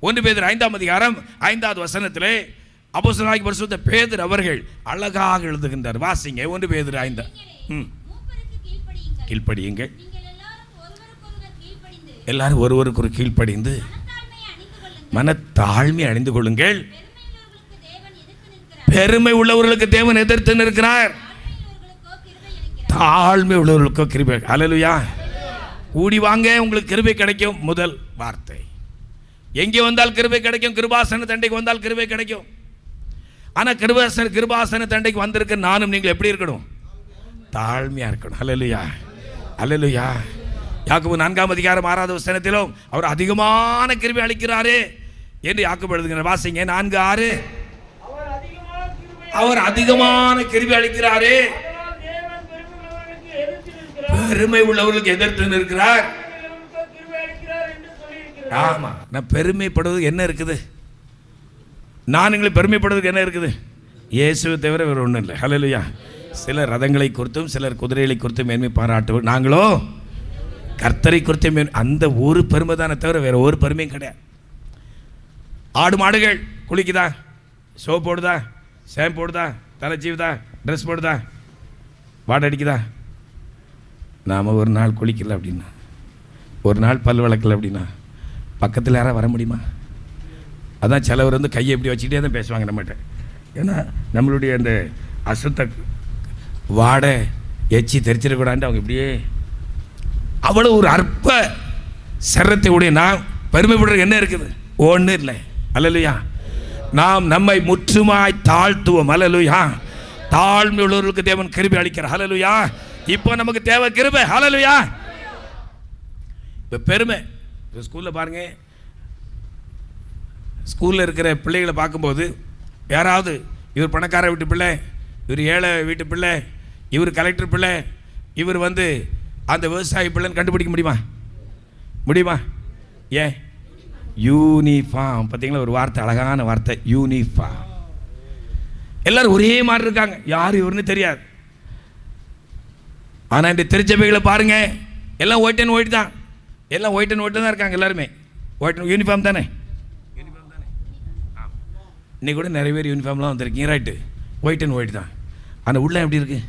1 பேதுரு 5ஆம் அதிகாரம் 5வது வசனத்திலே அப்போஸ்தலனாகிய பரிசுத்த பேதுரு அவர்கள் அழகாக எழுதுகின்றார். வாசிங்க 1 பேதுரு 5. கீழ்ப்படியுங்கள். எல்லாரும் ஒருவருக்கு ஒரு கீழ்ப்படிந்து மனத்தாழ்மை அணிந்து கொள்ளுங்கள். பெருமை உள்ளவர்களுக்கு தேவன் எதிர்த்து நிற்கிறார், தாழ்மை உள்ளவர்களுக்கோ கிருபை. ஹல்லேலூயா. கூடி வாங்க, உங்களுக்கு கிருபை கிடைக்கும். முதல் வார்த்தை. எங்கே வந்தால் கிருபை கிடைக்கும்? கிருபாசன தண்டைக்கு வந்தால் கிருபை கிடைக்கும். ஆனால் கிருபாசன தண்டைக்கு வந்திருக்க நானும் நீங்கள் எப்படி இருக்கணும்? தாழ்மையாக இருக்கணும். ஹல்லேலூயா ஹல்லேலூயா. யாக்கோபு 4ஆம் அதிகாரம் 6வது வசனத்திலும் அவர் அதிகமான கிருபை அளிக்கிறாரே என்று யாக்கோபு எழுதுகிறார். வாசிங்க 4:6. அவர் அதிகமான கிருபை அளிக்கிறாரே, பெருமை உள்ளவர்களுக்கு எதிர்த்து நிற்கிறார். ஆமா, நான் பெருமைப்படுவது என்ன இருக்குது? நான் எங்களை பெருமைப்படுவதற்கு என்ன இருக்குது? இயேசுவை தவிர வேறு ஒன்றும் இல்லை. ஹல்லேலூயா. சிலர் ரதங்களை குறித்தும் சிலர் குதிரைகளை குறித்தும் மேன்மை பாராட்டுவோம். நாங்களோ கர்த்தரை குறித்து அந்த ஒரு பெருமை தானே தவிர வேற ஒரு பெருமையும் கிடையாது. ஆடு மாடுகள் குளிக்குதா, சோப் போடுதா, ஷாம்பு போடுதா, தலை சீவுதா, ட்ரெஸ் போடுதா, வாடை அடிக்குதா? நாம் ஒரு நாள் குளிக்கல அப்படின்னா, ஒரு நாள் பல் வளர்க்கல அப்படின்னா பக்கத்தில் யாராவது வர முடியுமா? அதான் சிலவர் வந்து கையை இப்படி வச்சுக்கிட்டே தான் பேசுவாங்க நம்மகிட்ட. ஏன்னா நம்மளுடைய அந்த அசுத்த வாடை எச்சி தெரிச்சிடக்கூடாது. அவங்க இப்படியே அவ்வளோ ஒரு அற்ப சரத்தை உடைய நாம் பெருமைப்படுறது என்ன இருக்குது? ஒன்றும் இல்லை. ஹல்லேலூயா. நாம் நம்மை முற்றுமாய் தாழ்த்துவோம். ஹல்லேலூயா. தாழ்மை உள்ளவர்களுக்கு தேவன் கிருபை அளிக்கிறார். ஹல்லேலூயா. இப்போ நமக்கு தேவை கிருபை. ஹல்லேலூயா. இப்போ பெருமை. இப்போ ஸ்கூலில் பாருங்க, ஸ்கூலில் இருக்கிற பிள்ளைகளை பார்க்கும்போது யாராவது இவர் பணக்கார வீட்டு பிள்ளை, இவர் ஏழை வீட்டு பிள்ளை, இவர் கலெக்டர் பிள்ளை, இவர் வந்து அந்த விவசாயி பிள்ளைன்னு கண்டுபிடிக்க முடியுமா? முடியுமா? ஏன்? யூனிஃபார்ம். பார்த்தீங்களா, ஒரு வார்த்தை, அழகான வார்த்தை, யூனிஃபார்ம். எல்லாரும் ஒரே மாதிரி இருக்காங்க, யார் இவருன்னு தெரியாது. ஆனால் இந்த திருச்சபைகளை பாருங்க, எல்லாம் ஒயிட் அண்ட் ஒயிட் தான். எல்லாம் ஒயிட் அண்ட் ஒயிட் தான் இருக்காங்க. எல்லாருமே ஒயிட் அண்ட் யூனிஃபார்ம் தானே? யூனிஃபார்ம் தானே? இன்னைக்கு கூட நிறைய பேர் யூனிஃபார்ம்லாம் வந்திருக்கீங்க, ரைட்டு, ஒயிட் அண்ட் ஒயிட் தான். ஆனால் உள்ள எப்படி இருக்கு?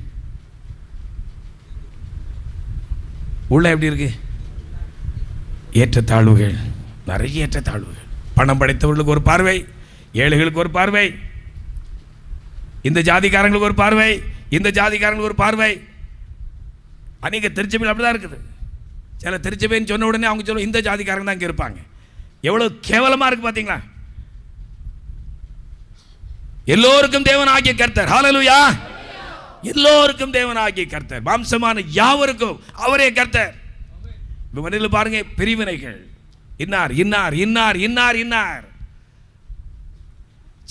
உள்ள எப்படி இருக்கு? ஏற்றத்தாழ்வுகள், நிறைய ஏற்றத்தாழ்வுகள். பணம் படைத்தவர்களுக்கு ஒரு பார்வை, ஏழைகளுக்கு ஒரு பார்வை, இந்த ஜாதிக்காரங்களுக்கு ஒரு பார்வை, இந்த ஜாதிக்காரங்களுக்கு ஒரு பார்வை. அநேக திருச்சபையில் அப்படி தான் இருக்குது. சில திருச்சபைன்னு சொன்ன உடனே அவங்க சொல்லுவோம் இந்த ஜாதிக்காரங்க தான் இங்கே இருப்பாங்க. எவ்வளோ கேவலமாக இருக்குது பார்த்தீங்களா? எல்லோருக்கும் தேவன் ஆகிய கர்த்தர். ஹல்லேலூயா. எல்லோருக்கும் தேவன் ஆகிய கர்த்தர், வம்சமான யாவருக்கும் அவரே கர்த்தர். இப்போ மனிதர்கள் பாருங்க, பிரிவினைகள், இன்னார் இன்னார் இன்னார் இன்னார் இன்னார்.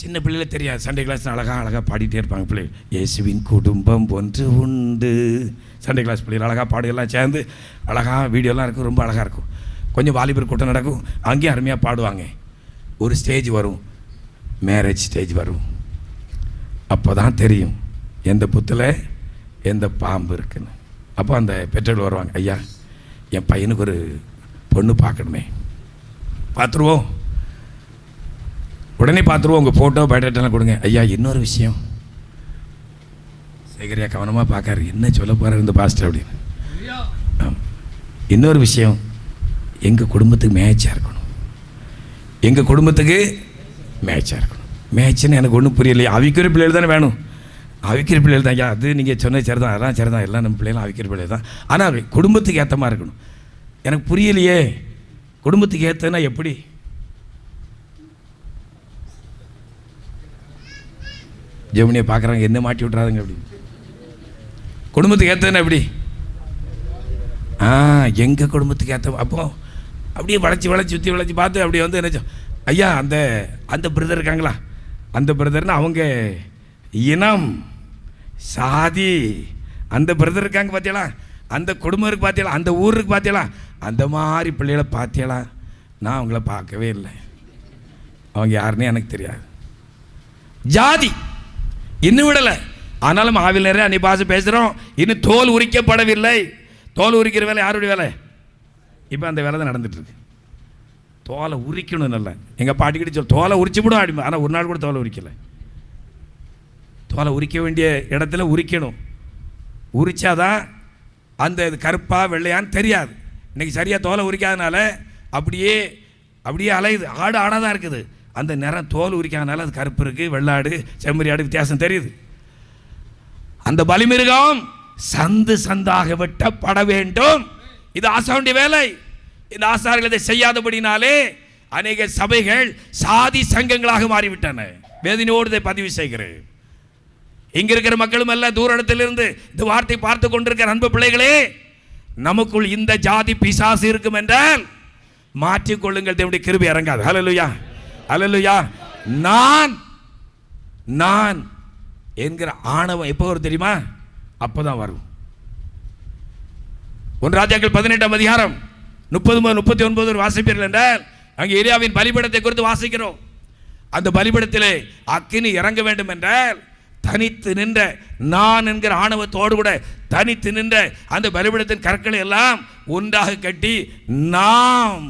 சின்ன பிள்ளைகள தெரியாது, சண்டே கிளாஸ் அழகாக பாடிட்டே இருப்பாங்க பிள்ளைகள். இயேசுவின் குடும்பம் ஒன்று உண்டு. சண்டே கிளாஸ் பிள்ளைகள் அழகாக பாடுகள்லாம் சேர்ந்து அழகாக வீடியோலாம் இருக்கும், ரொம்ப அழகாக இருக்கும். கொஞ்சம் வாலிபர் கூட்டம் நடக்கும், அங்கேயும் அருமையாக பாடுவாங்க. ஒரு ஸ்டேஜ் வரும், மேரேஜ் ஸ்டேஜ் வரும். அப்போ தான் தெரியும் எந்த புத்தில் எந்த பாம்பு இருக்குன்னு. அப்போ அந்த பெற்றோர்கள் வருவாங்க, ஐயா என் பையனுக்கு ஒரு பொண்ணு பார்க்கணுமே, பார்த்துருவோம், உடனே பார்த்துருவோம், உங்கள் ஃபோட்டோ பயோடேட்டாலாம் கொடுங்க. ஐயா இன்னொரு விஷயம், சேகரியா கவனமாக பார்க்காரு, என்ன சொல்ல போகிறார் இந்த பாஸ்டர் அப்படின்னு. இன்னொரு விஷயம், எங்கள் குடும்பத்துக்கு மேட்சாக இருக்கணும், எங்கள் குடும்பத்துக்கு மேட்சாக இருக்கணும். மேட்சுன்னு எனக்கு ஒன்றும் புரியலையே. அவிக்கிற பிள்ளைகள் தானே வேணும், அவிக்கிற பிள்ளைகள் தான். ஐயா அது நீங்கள் சொன்ன சரி தான், அதெல்லாம் சரி தான், எல்லாம் நம்ம பிள்ளைகளும் அவிக்கிற பிள்ளைகள் தான். ஆனால் குடும்பத்துக்கு ஏற்ற மாதிரி இருக்கணும். எனக்கு புரியலையே, குடும்பத்துக்கு ஏற்றனா எப்படி? ஜெமினியை பார்க்குறாங்க, என்ன மாட்டி விட்றாதுங்க அப்படின்னு. குடும்பத்துக்கு ஏற்றதுன்னா எப்படி? எங்கள் குடும்பத்துக்கு ஏற்ற அப்போ அப்படியே வளைச்சி சுற்றி வளைச்சி பார்த்து அப்படியே வந்து என்ன ஐயா அந்த பிரதர் இருக்காங்களா, அந்த பிரதர்னா அவங்க இனம் சாதி அந்த பிரதர் இருக்காங்க பார்த்தீங்களா, அந்த குடும்பம் இருக்கு பார்த்தீங்களா, அந்த ஊருக்கு பார்த்தீங்களா, அந்த மாதிரி பிள்ளைகளை பார்த்தீங்களா? நான் அவங்கள பார்க்கவே இல்லை, அவங்க யாருன்னே எனக்கு தெரியாது. ஜாதி இன்னும் விடலை, ஆனாலும் ஆவில் நிறைய அன்னி பாசை பேசுகிறோம். இன்னும் தோல் உரிக்கப்படவில்லை. தோல் உரிக்கிற வேலை யாருடைய வேலை? இப்போ அந்த வேலை தான் நடந்துட்டுருக்கு. தோலை உரிக்கணும். நல்லா எங்கள் பாட்டிக்கிட்ட சொல், தோலை உரிச்சு விடும் அடிமை. ஆனால் ஒரு நாள் கூட தோலை உரிக்கலை. தோலை உரிக்க வேண்டிய இடத்துல உரிக்கணும். உரிச்சாதான் அந்த கருப்பா வெள்ளையான்னு தெரியாது. இன்றைக்கி சரியாக தோலை உரிக்காதனால அப்படியே அலையுது. ஆடு ஆடாக தான் இருக்குது. அந்த நிறம் தோல் உரிக்காதனால அது கருப்பு இருக்குது, வெள்ளாடு செம்மறி ஆடு வித்தியாசம் தெரியுது. அந்த பலிமிருகம் சந்து சந்தாக வெட்டப்பட வேண்டும். இது ஆசாருடைய வேலை. இந்த ஆசாரிகள் இதை செய்யாதபடினாலே அநேக சபைகள் சாதி சங்கங்களாக மாறிவிட்டன. வேதனையோடு இதை பதிவு செய்கிறேன். இங்க இருக்கிற மக்களும் அல்ல, தூர இடத்திலிருந்து இந்த வார்த்தை பார்த்து கொண்டிருக்கிற அன்பு பிள்ளைகளே, நமக்குள் இந்த ஜாதி பிசாசு இருக்கும் என்றால் மாற்றிக்கொள்ளுங்கள். தேவனுடைய கிருபை இறங்காது. ஹல்லேலூயா, ஹல்லேலூயா. நான் என்கிற ஆணவம் எப்போ வரும் தெரியுமா? அப்போதான் வரும். 1 ராஜாக்கள் 18ஆம் அதிகாரம் 30-39 வாசிப்பீர்கள் என்றால் அங்கே எலியாவின் பலிபீடத்தை குறித்து வாசிக்கிறோம். அந்த பலிபீடத்திலே அக்கினி இறங்க வேண்டும் என்றால் தனித்து நின்ற நான் என்கிற ஆணவத்தோடு கூட தனித்து நின்ற அந்த பலிபீடத்தின் கற்களை எல்லாம் ஒன்றாக கட்டி நாம்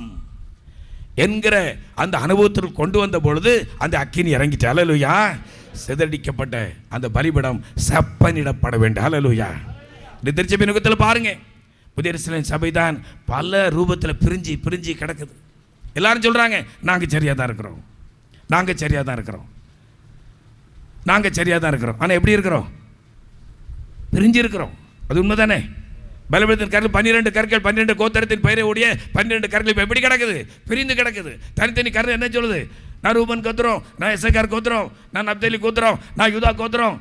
என்கிற அந்த அனுபவத்தில் கொண்டு வந்த பொழுது அந்த அக்கினி இறங்கிட்டு, ஹல்லேலூயா, சிதறடிக்கப்பட்ட அந்த பலிபீடம் செப்பனிடப்பட வேண்டும். ஹல்லேலூயா. இந்த திருச்சபை நுகத்தில் பாருங்க, புதிய எருசலேம் சபை தான் பல ரூபத்தில் பிரிஞ்சு கிடக்குது. எல்லாரும் சொல்கிறாங்க நாங்கள் சரியாக தான் இருக்கிறோம், நாங்கள் சரியாக தான் இருக்கிறோம், நாங்கள் சரியாக தான் இருக்கிறோம். ஆனால் எப்படி இருக்கிறோம்? பிரிஞ்சு இருக்கிறோம். அது உண்மை தானே? பலிபீடத்தின் கற்கள் 12 கற்கள் 12 கோத்திரத்தின் பெயரை உடைய 12 கற்கள் இப்போ எப்படி கிடக்குது? பிரிந்து கிடக்குது. தனித்தனி கற்கள் என்ன சொல்லுது? நான் ரூபன் கோத்திரம், நான் இசக்கார் கோத்திரம், நான் நப்தலி கோத்திரம், நான் யூதா கோத்திரம்,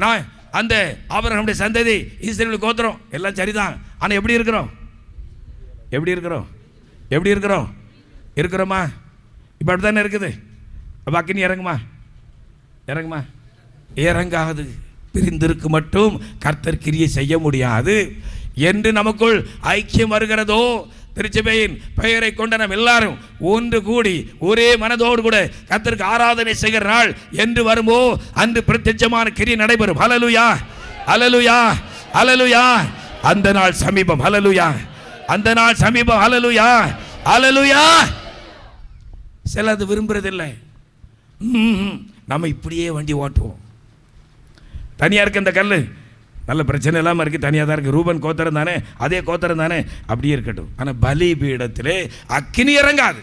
நான் அந்த ஆபிரகாமுடைய சந்ததி இஸ்ரவேல் கோத்திரம். எல்லாம் சரிதான். ஆனால் எப்படி இருக்கிறோம்? எப்படி இருக்கிறோம்? எப்படி இருக்கிறோம்? இருக்கிறோமா? இப்போ அப்படி தானே இருக்குது. அப்போ அக்கினி இறங்குமா? இறங்குமா? இறங்காது. பிரிந்திருக்கு மட்டும் கர்த்தர் கிரியை செய்ய முடியாது. என்று நமக்குள் ஐக்கியம் வருகிறதோ, திருச்சபையின் பெயரை கொண்ட நாம் எல்லாரும் ஒன்று கூடி ஒரே மனதோடு கூட கர்த்தருக்கு ஆராதனை செய்கிற நாள் என்று வருமோ அன்று பிரத்யட்சமான கிரியை நடைபெறும். ஹல்லேலூயா, ஹல்லேலூயா, ஹல்லேலூயா. அந்த நாள் சமீபம். ஹல்லேலூயா, அந்த நாள் சமீபம். ஹல்லேலூயா, ஹல்லேலூயா. சிலது விரும்புறதில்லை. நம்ம இப்படியே வண்டி ஓட்டுவோம். தனியாக இருக்க இந்த கல் நல்ல பிரச்சனை இல்லாமல் இருக்குது, தனியாக தான் இருக்குது. ரூபன் கோத்திரம் தானே, அதே கோத்திரம் தானே, அப்படியே இருக்கட்டும். ஆனால் பலிபீடத்திலே அக்கினி இறங்காது.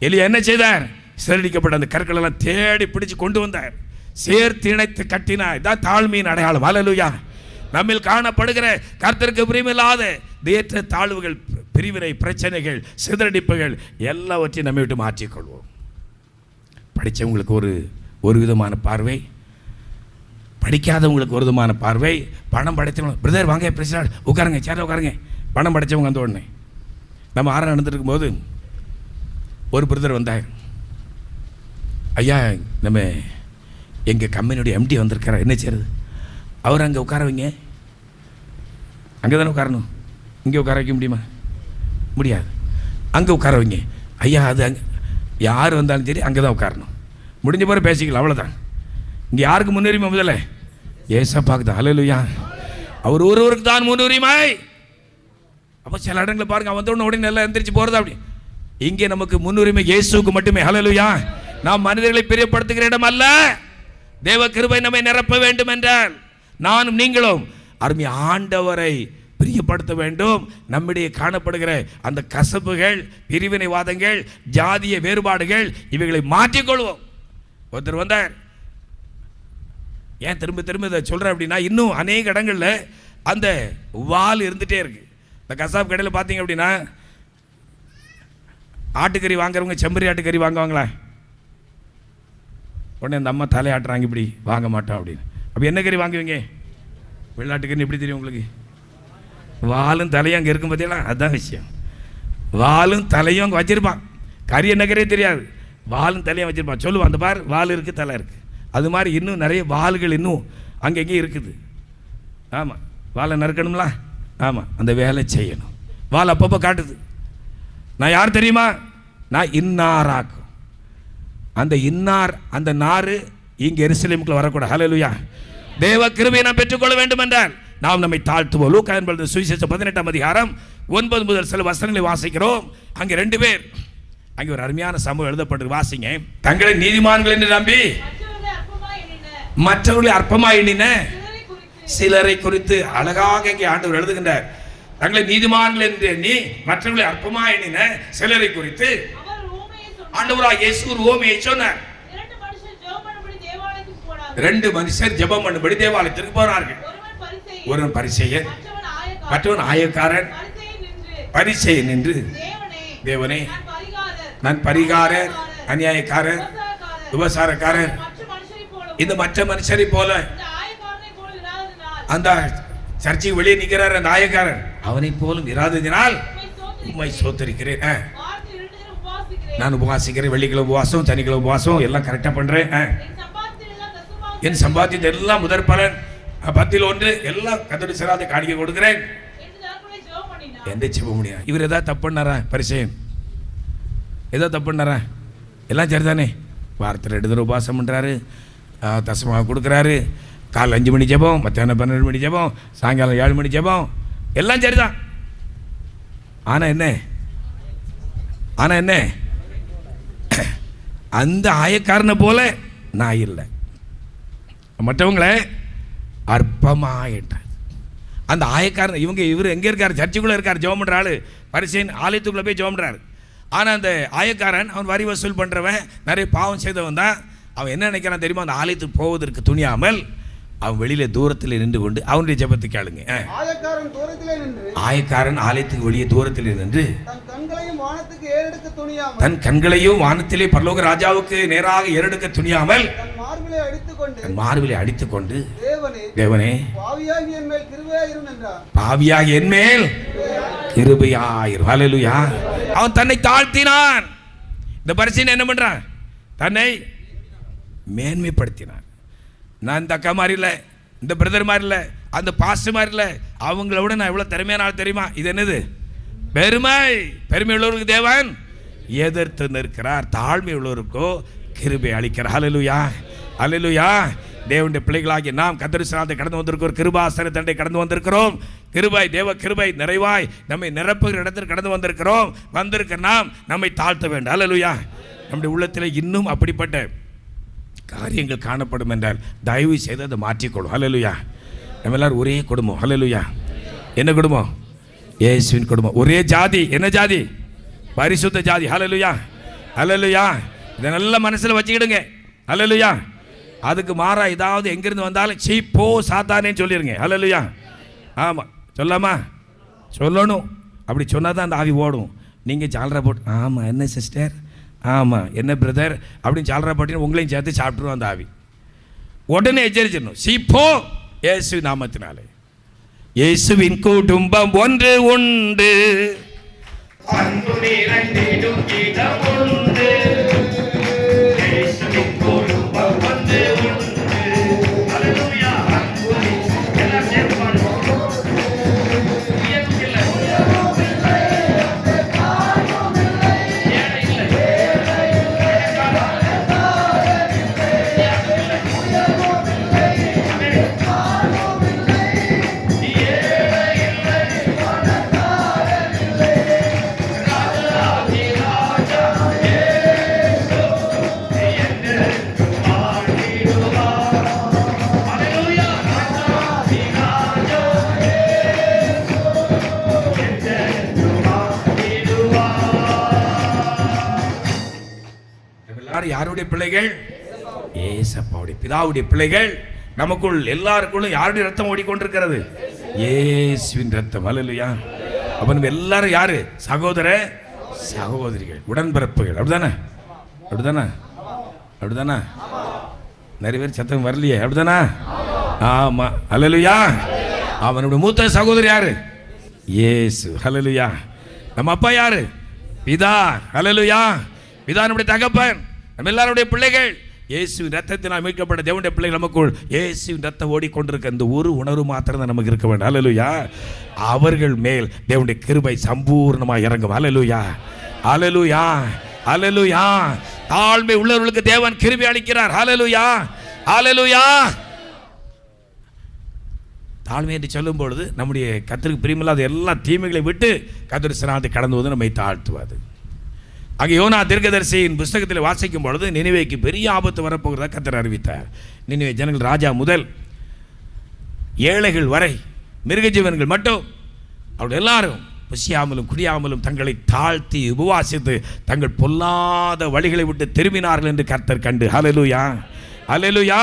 எலியா என்ன செய்தார்? சிதறடிக்கப்பட்ட அந்த கற்கள் எல்லாம் தேடி பிடிச்சு கொண்டு வந்தார், சேர்த்து இணைத்து கட்டினார். இதான் தாழ்மையின் அடையாளம். ஹல்லேலூயா. நம்மில் காணப்படுகிற கர்த்தருக்கு பிரியமில்லாத தேற்ற தாழ்வுகள், பிரிவினை, பிரச்சனைகள், சிதறடிப்புகள் எல்லாவற்றையும் நம்ம விட்டு மாற்றிக்கொள்வோம். படித்தவங்களுக்கு ஒரு விதமான பார்வை, படிக்காதவங்களுக்கு ஒரு விதமான பார்வை, பணம் படைத்தவங்க பிரதர் வாங்க பிரசிடண்ட் உட்காருங்க, சேரில் உட்காருங்க. பணம் படைத்தவங்க வந்த உடனே நம்ம ஆரம் நடந்துருக்கும் போது ஒரு பிரதர் வந்தார். ஐயா, நம்ம எங்கள் கம்பெனியுடைய எம்டி வந்திருக்கார், என்ன செய்யறது? அவர் அங்கே உட்கார வைங்க. அங்கே தானே உட்காரணும், இங்கே உட்கார வைக்க முடியுமா? முடியாது. அங்கே உட்கார வைங்க. ஐயா, அது அங்கே யார் வந்தாலும் சரி அங்கே தான் உட்காரணும். முடிஞ்ச பிறகு பேசிக்கலாம், அவ்வளோதான். இங்கே யாருக்கு முன்னுரிமை? முதல்ல ஏசப்பாக்கு தான். ஹல்லேலூயா. அவர் ஒருவருக்கு தான் முன்னுரிமை. அப்போ சில இடங்களை பாருங்க, அவன் வந்த உடனே நல்லா எந்திரிச்சு போகிறது. அப்படி இங்கே நமக்கு முன்னுரிமை இயேசுவுக்கு மட்டுமே. ஹல்லேலூயா. நாம் மனிதர்களை பிரியப்படுத்துகிற இடம் அல்ல. தேவ கிருபை நம்மை நிரப்ப வேண்டும் என்றால் நானும் நீங்களும் அருமை ஆண்டவரை பிரியப்படுத்த வேண்டும். நம்மிடையே காணப்படுகிற அந்த கசப்புகள், பிரிவினைவாதங்கள், ஜாதிய வேறுபாடுகள் இவைகளை மாற்றிக்கொள்வோம். ஒருத்தர் வந்தார், ஏன் திரும்ப திரும்ப இதை சொல்கிறேன் அப்படின்னா, இன்னும் அநேக இடங்களில் அந்த வால் இருந்துகிட்டே இருக்கு. இந்த கசாப் கடையில் பார்த்தீங்க அப்படின்னா, ஆட்டுக்கறி வாங்குறவங்க செம்மறி ஆட்டுக்கறி வாங்குவாங்களா? உடனே அந்த அம்மா தலையாட்டுறாங்க, இப்படி வாங்க மாட்டோம் அப்படின்னு. அப்போ என்ன கறி வாங்குவீங்க? வெள்ளாட்டுக்கறி எப்படி தெரியும் உங்களுக்கு? வாலும் தலையும் அங்கே இருக்கும் பார்த்தீங்களா, அதுதான் விஷயம். வாலும் தலையும் அங்கே வச்சிருப்பான். கறி என்ன கறியே தெரியாது, வாலும் தலையும் வச்சிருப்பான். சொல்லுவான், அந்த பார் வால் இருக்குது, தலை இருக்குது. அது மாதிரி இன்னும் நிறைய வால்கள் இன்னும் அங்கங்கே இருக்குது. ஆமாம், வாழை நறுக்கணும்ல, ஆமாம், அந்த வேலை செய்யணும். வால் அப்பப்போ காட்டுது, நான் யார் தெரியுமா, நான் இன்னாராக்கும். அந்த இன்னார், அந்த நாறு இங்கே எருசலேமுக்குள்ள வரக்கூடாது. ஹல்லேலூயா. தேவ கிருபையை நாம் பெற்றுக்கொள்ள வேண்டும் என்றால் நாம் நம்மை தாழ்த்துவோம். லூக்கா என்பது சுவிசேஷம் 18ஆம் அதிகாரம் 9 முதல் சில வசனங்களை வாசிக்கிறோம். அங்கே 2 பேர், அங்கே ஒரு அருமையான சம்பவம் எழுதப்பட்டு வாசிங்க. தங்களை நீதிமான்கள் என்று நம்பி மற்றவர்களை அற்பமாய் எண்ணின சிலரை குறித்து அழகாக இங்கே ஆண்டவர் எழுதுகின்றார். தங்களை நீதிமான்கள் என்று எண்ணி மற்றவர்களை அற்பமாய் எண்ணின சிலரை குறித்து ஆண்டவராகிய இயேசு ஒரு உவமையை சொன்னார். 2 மனுஷர் ஜெபம் பண்ணும்படி தேவாலயத்திற்கு போனார்கள். ஒருவன் பரிசேயன், மற்றவன் ஆயக்காரன். பரிசேயன் நின்று, தேவனே, நான் பரிகாரர், அநியாயக்காரர், விபசாரக்காரர், இந்த மற்ற மனுஷரை போல அந்த சர்ச்சைக்கு வெளியே நிற்கிறார் அந்த ஆயக்காரன், அவனை போலும் இராததினால் உம்மை ஸ்தோத்திரிக்கிறேன். நான் உபவாசிக்கிறேன், வெள்ளிக்கிழமை உபவாசம், சனிக்கிழமை உபவாசம் எல்லாம் கரெக்டாக பண்ணுறேன். என் சம்பாத்தியத்தை எல்லாம் முதற் பலன் 10% எல்லாம் கர்த்தருடைய சிராதை காணிக்கை கொடுக்கிறேன் என்று ஜெப முடியாது. இவர் ஏதாவது தப்பு பண்ணாரா? பரிசேயன் ஏதாவது தப்பு பண்ணாரா? எல்லாம் சரிதானே. வாரத்தில் 2 தடவை உபவாசம் பண்ணுறாரு, தசமாக கொடுக்குறாரு, காலை 5 மணி ஜெபம், மத்தியானம் 12 மணி ஜெபம், சாயங்காலம் 7 மணி ஜெபம், எல்லாம் சரிதான். ஆனால் என்ன, அந்த ஆயக்காரனை போல நான் இல்லை. மற்றவங்களை அற்பமாயிட்டார். அந்த ஆயக்காரன் இவர் எங்கே இருக்கார்? சர்ச்சுக்குள்ளே இருக்கார், ஜெபம் பண்ணுற ஆள். பரிசேயன் ஆலயத்துக்குள்ளே போய் ஜெபம் பண்ணுறாரு. ஆனால் அந்த ஆயக்காரன், அவன் வரி வசூல் பண்ணுறவன், நிறைய பாவம் செய்தவன் தான். அவன் என்ன நினைக்கிறான் தெரியுமா? அந்த ஆலயத்துக்கு போவதற்கு துணியாமல் அவன் வெளியில் தூரத்தில் நின்று கொண்டு அவனுடைய ஜெபத்தை கேளுங்க. ஆயக்காரன் ஆலயத்துக்கு வெளியே தூரத்தில் நின்று தன் கண்களையும் வானத்திலே பரலோக ராஜாவுக்கு நேராக ஏறெடுக்க துணியாமல் மார்பிலை அடித்துக்கொண்டு, தேவனே, பாவியாகி என் மேல் கிருபையாயிரும். ஹல்லேலூயா. அவன் தன்னை தாழ்த்தினான். இந்த பரிசேயன் என்ன பண்றான்? தன்னை மேன்மைப்படுத்தினான். நான் இந்த அக்கா மாதிரி இல்லை, இந்த பிரதர் மாதிரி இல்லை, அந்த பாஸ்டர் மாதிரி இல்லை, அவங்கள விட நான் எவ்வளோ திறமையான ஆள் தெரியுமா? இது என்னது? பெருமை. பெருமை உள்ளவருக்கு தேவன் எதிர்த்து நிற்கிறார், தாழ்மை உள்ளவருக்கோ கிருபை அளிக்கிறார். ஹல்லேலூயா, ஹல்லேலூயா. தேவனுடைய பிள்ளைகளாகி நாம் கர்த்தருடைய சிராதை கடந்து வந்திருக்கிறோம், கிருபாசன தண்டை கடந்து வந்திருக்கிறோம். கிருபை, தேவ கிருபை நிறைவாய் நம்மை நிரப்புகிற இடத்தில் கடந்து வந்திருக்கிறோம். வந்திருக்க நாம் நம்மை தாழ்த்த வேண்டும். ஹல்லேலூயா. நம்முடைய உள்ளத்தில் இன்னும் அப்படிப்பட்ட காரியங்கள் காணப்படும் என்றால் தயவு செய்து அதை மாற்றிக்கொள்ளும். ஹல்லேலூயா. நம்ம எல்லாரும் ஒரே குடும்பம். ஹல்லேலூயா. என்ன குடும்பம்? இயேசுவின் குடும்பம். ஒரே ஜாதி. என்ன ஜாதி? பரிசுத்த ஜாதி. ஹல்லேலூயா, ஹல்லேலூயா. இதை நல்ல மனசில் வச்சுக்கிடுங்க. ஹல்லேலூயா. அதுக்கு மாறா ஏதாவது எங்கிருந்து வந்தாலும் சீ போ சாத்தானேன்னு சொல்லிடுங்க. ஹல்லேலூயா. ஆமாம், சொல்லாமா? சொல்லணும். அப்படி சொன்னால் தான் அந்த ஆவி ஓடும். நீங்கள் ஜாலரா போட்டு, ஆமாம் என்ன சிஸ்டர், ஆமாம் என்ன பிரதர் அப்படின்னு ஜாலரா போட்டு உங்களையும் சேர்த்து சாப்பிட்ருவோம் அந்த ஆவி. உடனே எச்சரிச்சிடணும், சீப்போ இயேசு நாமத்தினாலே. இயேசுவின் குடும்பம் ஒன்று உண்டு, அன்பு நிறைந்திடும் இடம் உண்டு. இயேசுவின் குடும்பம் ஒன்று உண்டு. ஹல்லேலூயா. அன்பு எல்லாம் சேர்ந்து பாடுவோம். Yeah. எல்லாரும் யாருடைய பிள்ளைகள்? ஏசப்பாவுடைய பிதாவுடைய பிள்ளைகள். நமக்குள் எல்லாருக்குள்ளும் யாருடைய ரத்தம் ஓடிக்கொண்டிருக்கிறது? இயேசுவின் ரத்தம். அல்லேலூயா. அப்ப நம்ம எல்லாரும் யாரு? சகோதர சகோதரிகள், உடன்பிறப்புகள். அப்படிதானே? அப்படிதானே? அப்படிதானே? நிறைய பேர் சத்தம் வரலையே. அப்படிதானா? ஆமா. அல்லேலூயா. அவனுடைய மூத்த சகோதரி யாரு? இயேசு. அல்லேலூயா. நம்ம அப்பா யாரு? பிதா. அல்லேலூயா. பிதா நம்முடைய தகப்பன். நம்ம எல்லாருடைய பிள்ளைகள். இயேசுவின் ரத்தத்தினால் மீட்கப்பட்ட தேவனுடைய பிள்ளைகள் நமக்குள் இயேசுவின் ரத்தம் ஓடிக்கொண்டிருக்க இந்த ஒரு உணர்வு மாத்திரம் தான் நமக்கு இருக்க வேண்டும். அல்லேலூயா. அவர்கள் மேல் தேவனுடைய கிருபை சம்பூர்ணமாக இறங்கும். அல்லேலூயா. அல்லேலூயா. அல்லேலூயா. தாழ்மை உள்ளவர்களுக்கு தேவன் கிருபை அளிக்கிறார். அல்லேலூயா. அல்லேலூயா. தாழ்மை என்று சொல்லும் பொழுது நம்முடைய கர்த்தருக்கு பிரியமில்லாத எல்லா தீமைகளை விட்டு கர்த்தருடைய சரணத்தை கடந்து வந்து நம்மை தாழ்த்துவது. அங்கே யோனா தீர்க்கதரிசியின் புஸ்தகத்தில் வாசிக்கும் பொழுது நினிவேக்கு பெரிய ஆபத்து வரப்போகிறதா கர்த்தர் அறிவித்தார். நினிவே ஜனங்கள் ராஜா முதல் ஏழைகள் வரை மிருக ஜீவன்கள் மட்டும் அவர்கள் எல்லாரும் பசியாமலும் குடியாமலும் தங்களை தாழ்த்தி உபவாசித்து தங்கள் பொல்லாத வழிகளை விட்டு திரும்பினார்கள் என்று கர்த்தர் கண்டு. ஹல்லேலூயா. அல்லேலூயா.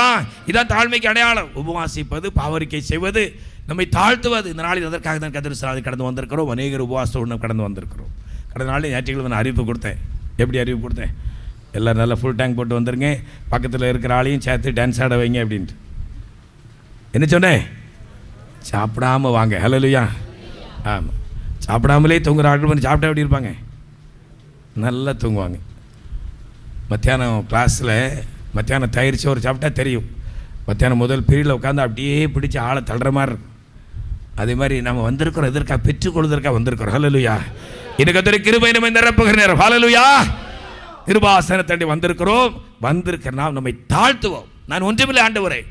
இதான் தாழ்மைக்கு அடையாளம். உபவாசிப்பது, பாவரிக்கை செய்வது, நம்மை தாழ்த்துவது. இந்த நாளில் அதற்காக தான் கர்த்தர் சராதை கடந்து வந்திருக்கிறோம். அநேகர் உபவாசத்தோடு கடந்து வந்திருக்கிறோம். கடந்த நாளில் ஞாயிற்றுக்கிழமை நான் அறிவிப்பு கொடுத்தேன். எப்படி அறிவிப்பு கொடுத்தேன்? எல்லோரும் நல்லா ஃபுல் டேங்க் போட்டு வந்துருங்க, பக்கத்தில் இருக்கிற ஆளையும் சேர்த்து டான்ஸ் ஆட வைங்க அப்படின்ட்டு. என்ன சொன்னேன்? சாப்பிடாம வாங்க. ஹல்லேலூயா. ஆமாம். சாப்பிடாமலே தூங்குற ஆட்கள் பண்ணி சாப்பிட்டா எப்படி இருப்பாங்க? நல்லா தூங்குவாங்க. மத்தியானம் கிளாஸில் மத்தியானம் தயிர் சோறு சாப்பிட்டா தெரியும். மத்தியானம் முதல் பீரியடில் உட்காந்து அப்படியே பிடிச்சி ஆளை தள்ளுற மாதிரி இருக்கும். அதே மாதிரி நம்ம வந்திருக்கிறோம் எதற்காக? பெற்றுக்கொள்வதற்காக வந்திருக்கிறோம். ஹல்லேலூயா. எனக்கு அதற்கு கிருபை நம்மை நிரப்புகிற நேரம். ஹல்லேலூயா. கிருபாசனத்தை வந்திருக்கிறோம். வந்திருக்கிற நாம் நம்மை தாழ்த்துவோம். நான் ஒன்றுமில்லை ஆண்டவரே,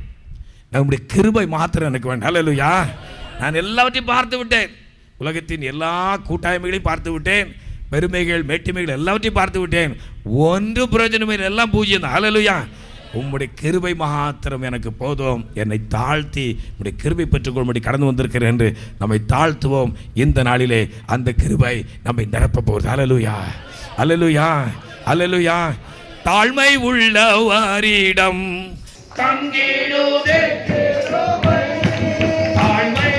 நம்முடைய கிருபை மாத்திரம் எனக்கு வேண்டாம். ஹல்லேலூயா. நான் எல்லாவற்றையும் பார்த்து விட்டேன். உலகத்தின் எல்லா கூட்டாய்மைகளையும் பார்த்து விட்டேன். பெருமைகள் மேட்டுமைகள் எல்லாவற்றையும் பார்த்து விட்டேன். ஒன்று பிரயோஜனமே, எல்லாம் பூஜ்யம் தான். ஹல்லேலூயா. உம்முடைய கிருபை மாத்திரம் எனக்கு போதும். என்னை தாழ்த்தி உம்முடைய கிருபை பெற்றுக்கொள்ளும்படி கடந்து வந்திருக்கிறேன் என்று நம்மை தாழ்த்துவோம். இந்த நாளிலே அந்த கிருபை நம்மை நிரப்ப போகிறது. ஹல்லேலூயா. ஹல்லேலூயா. ஹல்லேலூயா. தாழ்மை உள்ளவரிடம் தங்கிடுதே கிருபை. தாழ்மை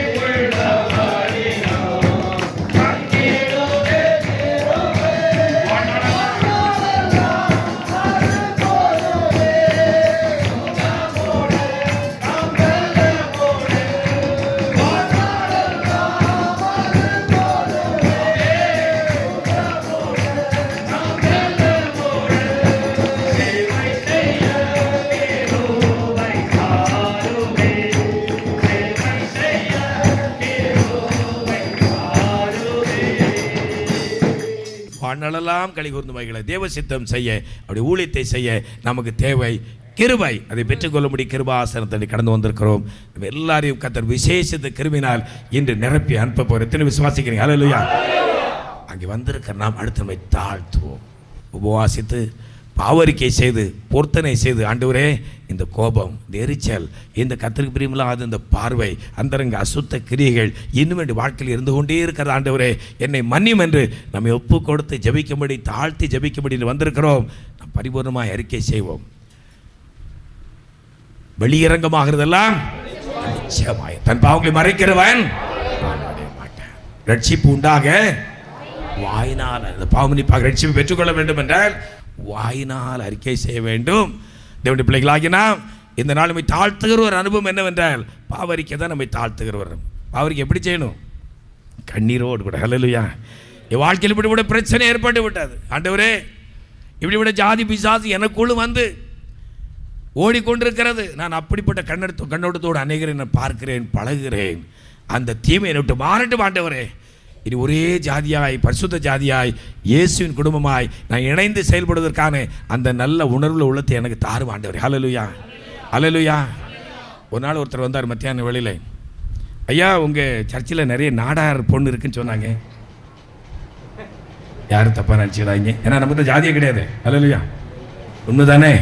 வாழ்நாளெல்லாம் களி கூர்ந்து மகிழ தேவ சித்தம் செய்ய அப்படி ஊழியத்தை செய்ய நமக்கு தேவை கிருபை. அதை பெற்றுக்கொள்ளும்படி கிருபாசனத்தை கடந்து வந்திருக்கிறோம். எல்லாரையும் கர்த்தர் விசேஷத்தை கிருபினால் இன்று நிரப்பி அனுப்ப போகிற எத்தனை விசுவாசிக்கிறீங்க? ஹல்லேலூயா. அங்கே வந்திருக்கிற நாம் அடுத்த நம்மை தாழ்த்துவோம். உபவாசித்து பாவரிக்கை செய்து பொருத்தனை செய்து, ஆண்டவரே இந்த கோபம், இந்த எரிச்சல், இந்த கர்த்தருக்கு பிரியமில்லாத இந்த பார்வை, அந்தரங்க அசுத்த கிரியைகள் இன்னும் என் வாழ்க்கையில் இருந்து கொண்டே இருக்கிறது. ஆண்டவரே என்னை மன்னியும் என்று நம்மை ஒப்பு கொடுத்து ஜெபிக்கும்படி, தாழ்த்தி ஜெபிக்கும்படி வந்திருக்கிறோம். நாம் பரிபூர்ணமாக அறிக்கை செய்வோம். வெளியரங்கமாகிறதெல்லாம் நிச்சயமாய் தன் பாவங்களை மறைக்கிறவன் மாட்டான். ரட்சிப்பு உண்டாக வாயினால் அந்த பாவமன்னிப்பாக ரட்சிப்பு பெற்றுக்கொள்ள வேண்டும் என்றால் வாயினால் அறிக்கை செய்ய வேண்டும். தேவனுடைய பிள்ளைகளாகிய நாம் இந்த நாள் நம்மை தாழ்த்துகிற ஒரு அனுபவம் என்னவென்றால் பாவரிக்கை தான் நம்மை தாழ்த்துகிறவர். பாவரிக்கை எப்படி செய்யணும்? கண்ணீரோடு கூட. ஹல்லேலூயா. என் வாழ்க்கையில் இப்படி விட பிரச்சனை ஏற்பட்டு விட்டது. ஆண்டவரே, இப்படி விட ஜாதி பிசாசு எனக்குள்ளும் வந்து ஓடிக்கொண்டிருக்கிறது. நான் அப்படிப்பட்ட கண்ணோட்டத்தோடு அநேகரை நான் பார்க்கிறேன், பழகுகிறேன். அந்த தீமை என்னை விட்டு மாறட்டும் ஆண்டவரே. இது ஒரே ஜாதியாய், பரிசுத்த ஜாதியாய், இயேசுவின் குடும்பமாய் நான் இணைந்து செயல்படுவதற்கான அந்த நல்ல உணர்வுள்ள உள்ளத்தை எனக்கு தாரும் ஆண்டவரே. ஹல்லேலூயா. ஹல்லேலூயா. ஒரு நாள் ஒருத்தர் வந்தார் மத்தியான வேளையில். ஐயா, உங்கள் சர்ச்சில் நிறைய நாடார் பொண்ணு இருக்குன்னு சொன்னாங்க. யாரும் தப்பாக நினச்சிக்கிறாங்க, ஏன்னா நமக்கு தான் ஜாதியே கிடையாது. ஹல்லேலூயா. உண்மை தானே?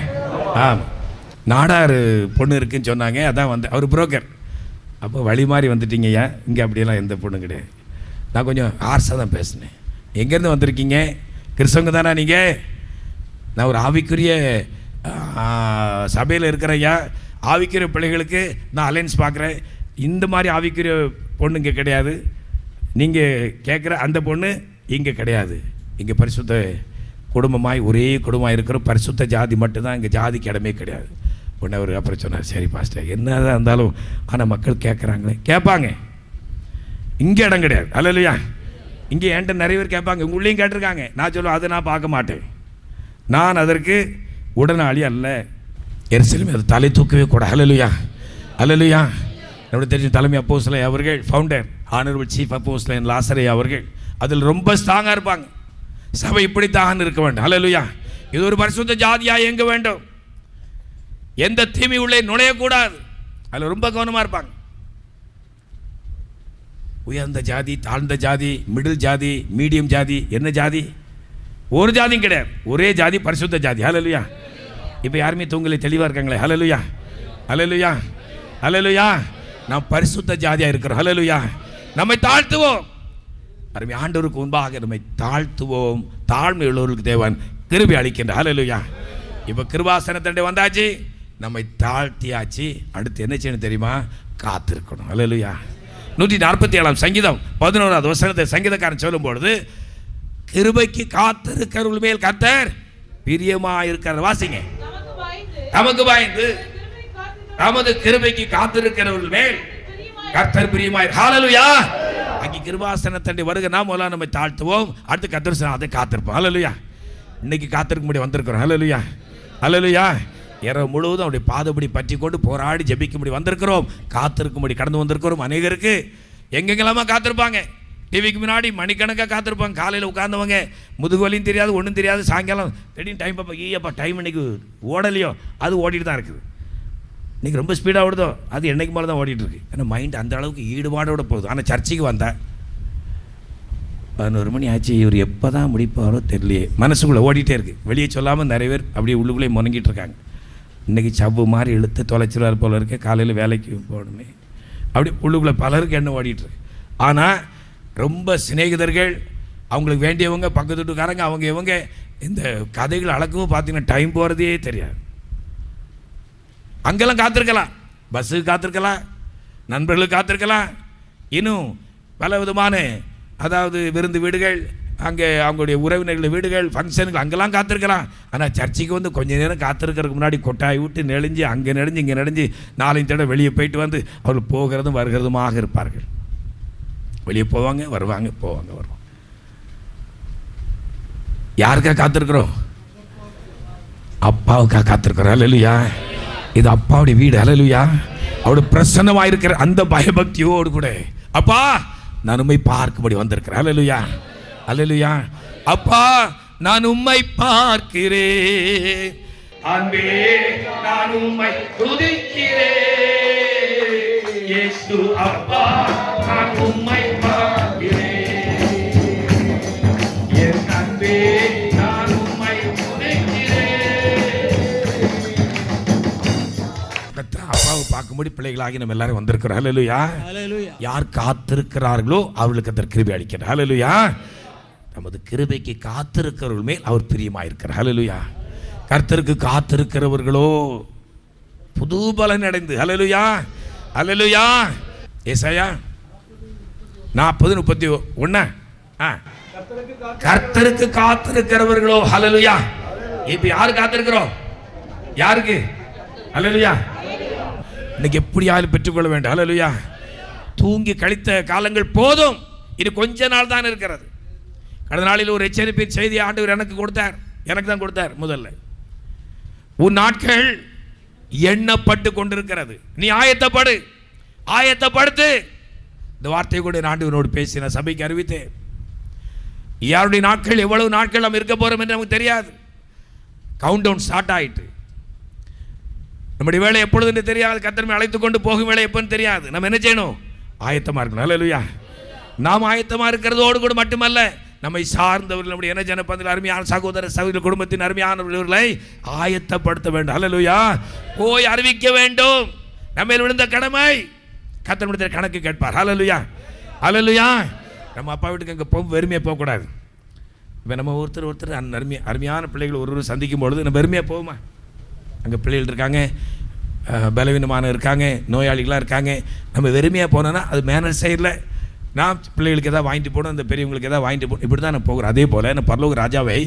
நாடார் பொண்ணு இருக்குன்னு சொன்னாங்க. அதான் வந்து அவர் புரோக்கர். அப்போ வழி மாதிரி வந்துட்டீங்க ஐயா, இங்கே அப்படியெல்லாம் எந்த பொண்ணும் கிடையாது. நான் கொஞ்சம் ஆர்ஸாக தான் பேசினேன். எங்கேருந்து வந்திருக்கீங்க? கிறிஸ்தவங்க தானே நீங்கள்? நான் ஒரு ஆவிக்குரிய சபையில் இருக்கிறையா, ஆவிக்குரிய பிள்ளைகளுக்கு நான் அலைன்ஸ் பார்க்குறேன். இந்த மாதிரி ஆவிக்குரிய பொண்ணு இங்கே கிடையாது. நீங்கள் கேட்குற அந்த பொண்ணு இங்கே கிடையாது. இங்கே பரிசுத்த குடும்பமாய் ஒரே குடும்பமாக இருக்கிற பரிசுத்த ஜாதி மட்டும்தான். இங்கே ஜாதிக்கு இடமே கிடையாது. உடனே அவர் அப்புறம் சொன்னார், சரி பாஸ்டர் என்னதான் இருந்தாலும் ஆனால் மக்கள் கேட்குறாங்களே, கேட்பாங்க. இங்கே இடம் கிடையாது. அல்லையா, இங்கே என்கிட்ட நிறைய பேர் கேட்பாங்க, உங்கள் உள்ளேயும் கேட்டிருக்காங்க. நான் சொல்லுவேன், அதை நான் பார்க்க மாட்டேன். நான் அதற்கு உடனாளி அல்ல. எருசலேம் அது தலை தூக்கவே கூட. அல்லையா, அல்லையா. நம்மளுக்கு தெரிஞ்ச தலைமை அப்போஸ்தலன் அவர்கள், ஃபவுண்டர் ஆனரபிள் சீஃப் அப்போஸ்தலன் லாசரே அவர்கள் அதில் ரொம்ப ஸ்ட்ராங்காக இருப்பாங்க. சபை இப்படித்தான் இருக்க வேண்டும். அல்லேலூயா. இது ஒரு பரிசுத்த ஜாதியாக இயங்க வேண்டும். எந்த தீமை உள்ளே நுழையக்கூடாது. அதில் ரொம்ப கவனமாக இருப்பாங்க. உயர்ந்த ஜாதி, தாழ்ந்த ஜாதி, மிடில் ஜாதி, மீடியம் ஜாதி, என்ன ஜாதி? ஒரு ஜாதியும் கிடையாது. ஒரே ஜாதி, பரிசுத்த ஜாதி. அல்லேலூயா. இப்போ யாருமே தூங்கலை, தெளிவாக இருக்காங்களே. அல்லேலூயா, அல்லேலூயா, அல்லேலூயா. நாம் பரிசுத்த ஜாதியாக இருக்கிறோம். அல்லேலூயா. நம்மை தாழ்த்துவோம். அருமை ஆண்டவருக்கு முன்பாக நம்மை தாழ்த்துவோம். தாழ்மை உள்ளவர்களுக்கு தேவன் கிருபை அளிக்கின்ற. அல்லேலூயா. இப்போ கிருபாசனத்தண்டை வந்தாச்சு, நம்மை தாழ்த்தியாச்சு. அடுத்து என்ன செய்யணும் தெரியுமா? காத்திருக்கணும். அல்லேலூயா. 147 சங்கீதம் 11வது வசனத்தை சங்கீதக்காரன் சொல்லும் பொழுது, கிருபைக்கு காத்திருக்கிறவர்கள் மேல் கர்த்தர் பிரியமாக இருக்கிற. வாசிங்க. நமக்கு பயந்து நமது கிருபைக்கு காத்திருக்கிறவர்கள் மேல் கர்த்தர் பிரியமாய். ஹல்லேலூயா. அங்கே கிருபாசனத்தண்டை வருக நாம் முதல்ல நம்மை தாழ்த்துவோம். அடுத்து கர்த்தர் அதை காத்திருப்போம். ஹல்லேலூயா. இன்னைக்கு காத்திருக்க முடிய வந்திருக்கிறோம். ஹல்லேலூயா, ஹல்லேலூயா. இரவு முழுவதும் அவருடைய பாதப்படி பற்றி கொண்டு போராடி ஜெபிக்கும்படி வந்திருக்கிறோம். காத்திருக்கும்படி கடந்து வந்திருக்கிறோம். அநேகருக்கு எங்கெங்கெல்லாமா காத்திருப்பாங்க. டிவிக்கு முன்னாடி மணிக்கணக்காக காத்திருப்பாங்க. காலையில் உட்கார்ந்தவங்க முதுகு வலியும் தெரியாது, ஒன்றும் தெரியாது. சாயங்காலம் திடீர்னு டைம் பார்ப்போம். ஈயப்பா டைம் இன்னைக்கு ஓடலையோ, அது ஓடிட்டு தான் இருக்குது. இன்றைக்கி ரொம்ப ஸ்பீடாக ஓடுதோ, அது என்னைக்கு மேலே தான் ஓடிட்டுருக்கு. ஏன்னா மைண்ட் அந்த அளவுக்கு ஈடுபாடோட போகுது. ஆனால் சர்ச்சைக்கு வந்தேன் 11 மணி ஆச்சு, இவர் எப்போ தான் முடிப்பாரோ தெரியலையே. மனசுக்குள்ளே ஓடிட்டே இருக்குது. வெளியே சொல்லாமல் நிறைய பேர் அப்படியே உள்ளுக்குள்ளே முணங்கிட்டு இருக்காங்க. இன்றைக்கி சவ்வு மாதிரி இழுத்து தொலைச்சிருவார் போல இருக்க, காலையில் வேலைக்கு போகணுமே அப்படி உள்ளுக்குள்ளே பலருக்கு என்ன ஓடிட்டுருக்கு. ஆனால் ரொம்ப சிநேகிதர்கள், அவங்களுக்கு வேண்டியவங்க, பக்கத்து வீட்டுக்காரங்க, அவங்க இவங்க, இந்த கதைகள் அளக்கவும் பார்த்தீங்கன்னா டைம் போகிறதே தெரியாது. அங்கெல்லாம் காத்திருக்கலாம், பஸ்ஸுக்கு காத்திருக்கலாம், நண்பர்களுக்கு காத்திருக்கலாம், இன்னும் பல விதமான, அதாவது விருந்து வீடுகள், அங்கே அவங்களுடைய உறவினர்கள் வீடுகள், ஃபங்க்ஷனுக்கு அங்கெல்லாம் காத்திருக்கலாம். ஆனால் சர்ச்சைக்கு வந்து கொஞ்சம் நேரம் காத்திருக்கிறதுக்கு முன்னாடி கொட்டாய் விட்டு நெளிஞ்சு அங்கே நெளிஞ்சு இங்கே நெளிஞ்சு 4 தடவை வெளியே போயிட்டு வந்து அவர்கள் போகிறதும் வருகிறதுமாக இருப்பார்கள். வெளியே போவாங்க, வருவாங்க, போவாங்க, வருவாங்க. யாருக்கா காத்திருக்கிறோம்? அப்பாவுக்காக காத்திருக்கிறோம். அல்லேலூயா. இது அப்பாவுடைய வீடு. அல்லேலூயா. அவருடைய பிரசன்னமாக இருக்கிற அந்த பயபக்தியோடு கூட, அப்பா நான் உம்மை பார்க்கும்படி வந்திருக்கிறேன். அல்லேலூயா, அல்லேலூயா. அப்பா நான் உம்மை பார்க்கிறேன், அன்பே நான் உம்மை துதிக்கிறேன். இயேசு அப்பா நான் உம்மை பார்க்கிறேன், என் அன்பே நான் உம்மை துதிக்கிறேன். அப்பாவை பார்க்கும்படி பிள்ளைகளாகி நம்ம எல்லாரும் வந்திருக்கிறோம். அல்லேலூயா. யார் காத்திருக்கிறார்களோ அவர்களுக்கு அந்த கிருபை அளிக்கிறார். அல்லேலூயா. நமது கிருபைக்கு காத்திருக்கிறவர்கள் மேல் அவர் பிரியமாயிருக்கிறார். அல்லேலூயா. கர்த்தருக்கு காத்திருக்கிறவர்களோ புது பலன் அடைந்து. அல்லேலூயா, அல்லேலூயா. ஏசாயா 40:31. கர்த்தருக்கு காத்திருக்கிறவர்களோ. அல்லேலூயா. இப்ப யாரு காத்திருக்கிறோம்? யாருக்கு? அல்லேலூயா. இன்னைக்கு எப்படியாவது பெற்றுக்கொள்ள வேண்டும். அல்லேலூயா. தூங்கி கழித்த காலங்கள் போதும், இது கொஞ்ச நாள் தான் இருக்கிறது. கடந்த நாளில் ஒரு எச்சரிப்பின் செய்தி ஆண்டவர் எனக்கு கொடுத்தார். எனக்கு தான் கொடுத்தார். முதல்ல, உன் நாட்கள் எண்ணப்பட்டு கொண்டிருக்கிறது, நீ ஆயத்தப்படு, ஆயத்தப்படுத்து. இந்த வார்த்தையை கூட ஆண்டவரோடு பேசி நான் சபைக்கு அறிவித்தேன். யாருடைய நாட்கள், எவ்வளவு நாட்கள் நாம் இருக்க போறோம் என்று நமக்கு தெரியாது. கவுண்ட் டவுன் ஸ்டார்ட் ஆயிட்டு. நம்முடைய வேலை எப்பொழுதுன்னு தெரியாது. கர்த்தர் அழைத்து கொண்டு போகும் வேலை எப்போன்னு தெரியாது. நம்ம என்ன செய்யணும்? ஆயத்தமாக இருக்கணும். அல்லேலூயா. நாம் ஆயத்தமாக இருக்கிறதோடு கூட மட்டுமல்ல, நம்மை சார்ந்தவர்கள், நம்முடைய என்ன ஜனப்பதில் அருமையான சகோதர சகோதர குடும்பத்தின் அருமையானவர்களை ஆயத்தப்படுத்த வேண்டும். அல்லேலூயா. போய் அறிவிக்க வேண்டும். நம்ம விழுந்த கடமை. கர்த்தர் கணக்கு கேட்பார். அல்லேலூயா, அல்லேலூயா. நம்ம அப்பா வீட்டுக்கு அங்கே போக வெறுமையாக போகக்கூடாது. இப்போ நம்ம ஒருத்தர் அருமையான பிள்ளைகள் ஒரு சந்திக்கும் பொழுது நம்ம பெருமையாக போகுமா? அங்கே பிள்ளைகள் இருக்காங்க, பலவீனமான இருக்காங்க, நோயாளிகளாக இருக்காங்க. நம்ம வெறுமையாக போனோன்னா அது மேனர் சைடில் நான் பிள்ளைகளுக்கு எதாவது வாங்கிட்டு போகணும், அந்த பெரியவங்களுக்கு எதாவது வாங்கிட்டு போகணும், இப்படி தான் நான் போகிறேன். அதே போல் நான் பரலோக ராஜாவை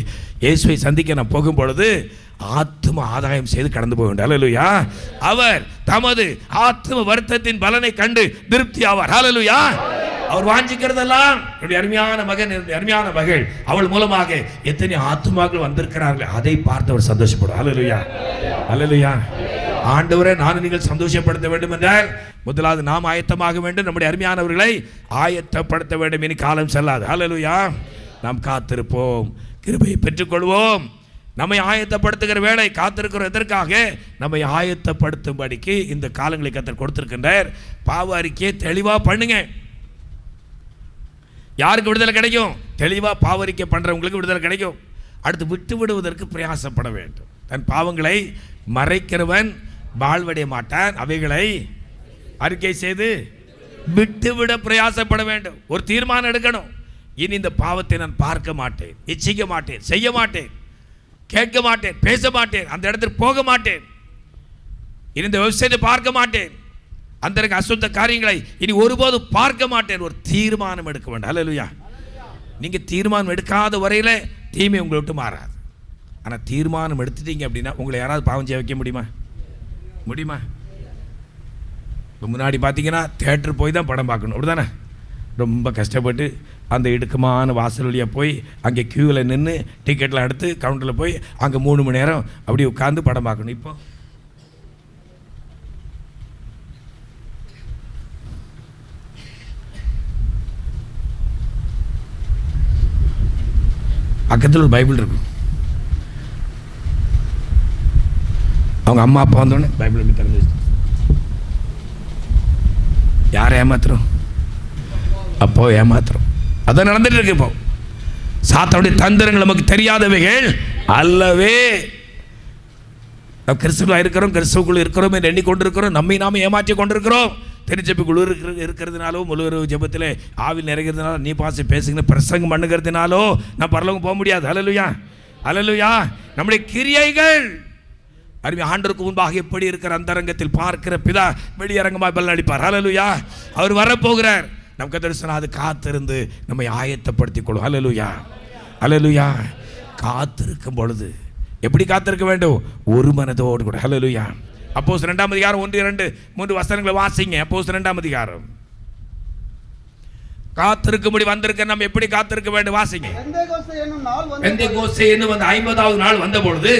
இயேசுவை சந்திக்க நான் போகும் பொழுது ஆத்ம ஆதாயம் செய்து கடந்து போக வேண்டும். ஹல்லேலூயா. அவர் தமது ஆத்ம வருத்தத்தின் பலனை கண்டு திருப்தி ஆவார். ஹல்லேலூயா. அவர் வாஞ்சிக்கிறதெல்லாம் என்னுடைய அருமையான மகன், என்னுடைய அருமையான மகள், அவள் மூலமாக எத்தனை ஆத்மாக்கள் வந்திருக்கிறார்கள், அதை பார்த்து அவர் சந்தோஷப்படும். ஹல்லேலூயா. ஹல்லேலூயா. ஆண்டவரை நானும் நீங்கள் சந்தோஷப்படுத்த வேண்டும் என்றால் முதலாவது நாம் ஆயத்தமாக வேண்டும், நம்முடைய அருமையானவர்களை ஆயத்தப்படுத்த வேண்டும். இனி காலம் செல்லாது. ஹல்லேலூயா. நாம் காத்திருப்போம், கிருபையை பெற்றுக்கொள்வோம். நம்மை ஆயத்தப்படுத்துகிற வேலை காத்திருக்கிறோம். எதற்காக? நம்மை ஆயத்தப்படுத்தும்படிக்கு இந்த காலங்களை கர்த்தர் கொடுத்திருக்கின்றார். பாவ அறிக்கையை தெளிவாக பண்ணுங்க. யாருக்கு விடுதலை கிடைக்கும்? தெளிவாக பாவ அறிக்கை பண்ணுறவங்களுக்கு விடுதலை கிடைக்கும். அடுத்து விட்டு விடுவதற்கு பிரயாசப்பட வேண்டும். தன் பாவங்களை மறைக்கிறவன் வாழ்வடைய மாட்டான், அவைகளை அறிக்கை செய்து விட்டுவிட பிரயாசப்பட வேண்டும். ஒரு தீர்மானம் எடுக்கணும். இனி இந்த பாவத்தை நான் பார்க்க மாட்டேன், இச்சிக்க மாட்டேன், செய்ய மாட்டேன், கேட்க மாட்டேன், பேச மாட்டேன், அந்த இடத்துக்கு போக மாட்டேன், இனி இந்த வெப்சைட்டை பார்க்க மாட்டேன், அந்த அசுத்த காரியங்களை இனி ஒருபோதும் பார்க்க மாட்டேன். ஒரு தீர்மானம் எடுக்க வேண்டும். ஹல்லேலூயா. நீங்கள் தீர்மானம் எடுக்காத வரையில் தீமை உங்களை விட்டு மாறாது. ஆனால் தீர்மானம் எடுத்துட்டீங்க அப்படின்னா உங்களை யாராவது பாவம் செய்ய வைக்க முடியுமா? இப்போ முன்னாடி பார்த்தீங்கன்னா தேட்டர் போய் தான் படம் பார்க்கணும், அப்படி தானே? ரொம்ப கஷ்டப்பட்டு அந்த இடுக்கமான வாசல் வழியாக போய் அங்கே க்யூவில் நின்று டிக்கெட்லாம் எடுத்து கவுண்டரில் போய் அங்கே 3 மணி நேரம் அப்படி உட்காந்து படம் பார்க்கணும். இப்போ பக்கத்தில் ஒரு பைபிள் இருக்கும். அவங்க அம்மா அப்பா வந்தோடனே பைபிள் எப்படி திறந்து வச்சு யாரை ஏமாத்துறோம்? அப்போ ஏமாத்துறோம். அதான் நடந்துட்டு இருக்கு. இப்போ சாத்தானுடைய தந்திரங்கள் நமக்கு தெரியாதவைகள் அல்லவே. கிறிஸ்துவ இருக்கிறோம், கிறிஸ்துவுக்குள்ள இருக்கிறோம் என்று எண்ணிக்கொண்டிருக்கிறோம், நம்மை நாம ஏமாற்றி கொண்டிருக்கிறோம். திருச்சபைக்குள்ள இருக்கிறதுனாலோ, முழுவதும் ஜெபத்தில் ஆவில் நிறைகிறதுனாலோ, நீ பாசி பேசுகிற பிரசங்கம் பண்ணுகிறதுனாலோ நான் பரலோகம் போக முடியாது. ஹல்லேலூயா. ஹல்லேலூயா. நம்முடைய கிரியைகள் அருமை ஆண்டவருக்கு முன்பாக எப்படி இருக்கிற அந்தரங்கத்தில் பார்க்கிற பிதா வெளியரங்கமாக பலன் அளிப்பார். ஹல்லேலூயா. அவர் வரப்போகிறார். நம் கர்த்தர் அது காத்திருந்து நம்மை ஆயத்தப்படுத்திக் கொள்ளும். ஹல்லேலூயா. ஹல்லேலூயா. காத்திருக்கும் பொழுது எப்படி காத்திருக்க வேண்டும்? ஒரு மனதோடு கூட. ஹல்லேலூயா. அப்போஸ்தலர் 2ஆம் அதிகாரம் 1, 2, 3 வசனங்களை வாசிங்க. அப்போஸ்தலர் 2ஆம் அதிகாரம். காத்திருக்கும்படி வந்திருக்க நம்ம எப்படி காத்திருக்க வேண்டும்? வாசிங்க. பெந்தேகோஸ்தே என்னும் அந்த 50வது நாள் வந்த பொழுது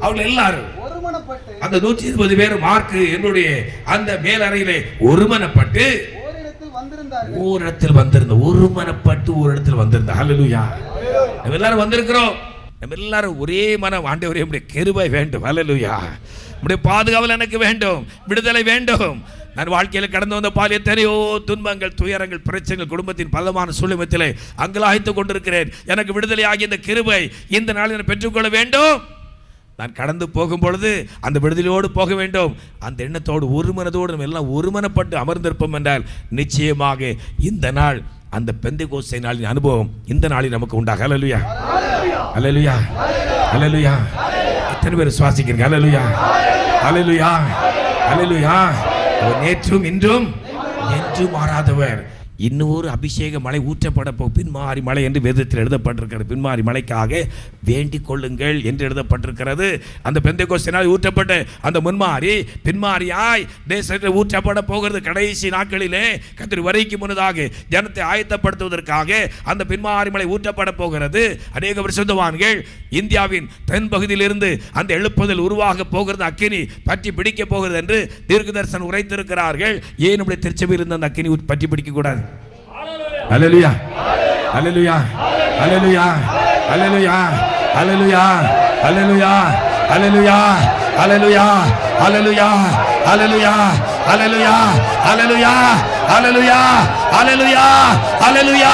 அவர்கள் எல்லாரும் அந்த 120 பேர் மார்க்கு என்னுடைய அந்த மேலறையிலே ஒருமனப்பட்டு ஓரிடத்தில் வந்திருந்த, ஒருமனப்பட்டு ஒரு இடத்தில் வந்திருந்த. ஹல்லேலூயா. நம்ம எல்லாரும் வந்திருக்கிறோம். நம்ம எல்லாரும் ஒரே மனம், ஆண்டவரே உம்முடைய கிருபை வேண்டும். ஹல்லேலூயா. உம்முடைய பாதுகாவல் எனக்கு வேண்டும், விடுதலை வேண்டும். நான் வாழ்க்கையில் கடந்து வந்த பால் எத்தனையோ துன்பங்கள், துயரங்கள், பிரச்சனைகள், குடும்பத்தின் பலமான சூழ்நிலையிலே அங்கலாய்த்து கொண்டிருக்கிறேன். எனக்கு விடுதலை ஆகிய இந்த கிருபை இந்த நாளில் நான் பெற்றுக்கொள்ள வேண்டும். நான் கடந்து போகும் பொழுது அந்த விடுதலையோடு போக வேண்டும். அந்த எண்ணத்தோடு ஒரு மனதோடு நம்ம எல்லாம் ஒருமனப்பட்டு அமர்ந்திருப்போம் என்றால் நிச்சயமாக இந்த நாள், அந்த பெந்தேகோஸ்தே நாளின் அனுபவம் இந்த நாளில் நமக்கு உண்டாக. ஹல்லேலூயா. ஹல்லேலூயா. ஹல்லேலூயா. எத்தனை பேர் சுவாசிக்கிறீங்க? ஹல்லேலூயா. ஹல்லேலூயா. ஹல்லேலூயா. அவர் நேற்றும் இன்றும் என்றும் மாறாதவர். இன்னொரு அபிஷேக மழை ஊற்றப்பட பின்மாரி மழை என்று வேதத்தில் எழுதப்பட்டிருக்கிறது. பின்மாரி மழைக்காக வேண்டிக் கொள்ளுங்கள் என்று எழுதப்பட்டிருக்கிறது. அந்த பெந்தேகோஸ்தினால் ஊற்றப்பட்ட அந்த முன்மாரி பின்மாரியாய் தேசத்தில் ஊற்றப்பட போகிறது. கடைசி நாட்களிலே கர்த்தர் வரைக்கு முன்னதாக ஜனத்தை ஆயத்தப்படுத்துவதற்காக அந்த பின்மாரி மழை ஊற்றப்பட போகிறது. அநேக பரிசுத்தவான்கள் இந்தியாவின் தென் பகுதியிலிருந்து அந்த எழுப்புதல் உருவாக போகிறது, அக்கினி பற்றி பிடிக்க போகிறது என்று தீர்க்கதரிசனம் உரைத்திருக்கிறார்கள். ஏன் நம்முடைய திருச்சபையில் இருந்து அந்த அக்கினி பற்றி பிடிக்க கூடாது? ஹல்லேலூயா. ஹல்லேலூயா. ஹல்லேலூயா. ஹல்லேலூயா. ஹல்லேலூயா. ஹல்லேலூயா. ஹல்லேலூயா. ஹல்லேலூயா. ஹல்லேலூயா. ஹல்லேலூயா. ஹல்லேலூயா. ஹல்லேலூயா. ஹல்லேலூயா. ஹல்லேலூயா. ஹல்லேலூயா.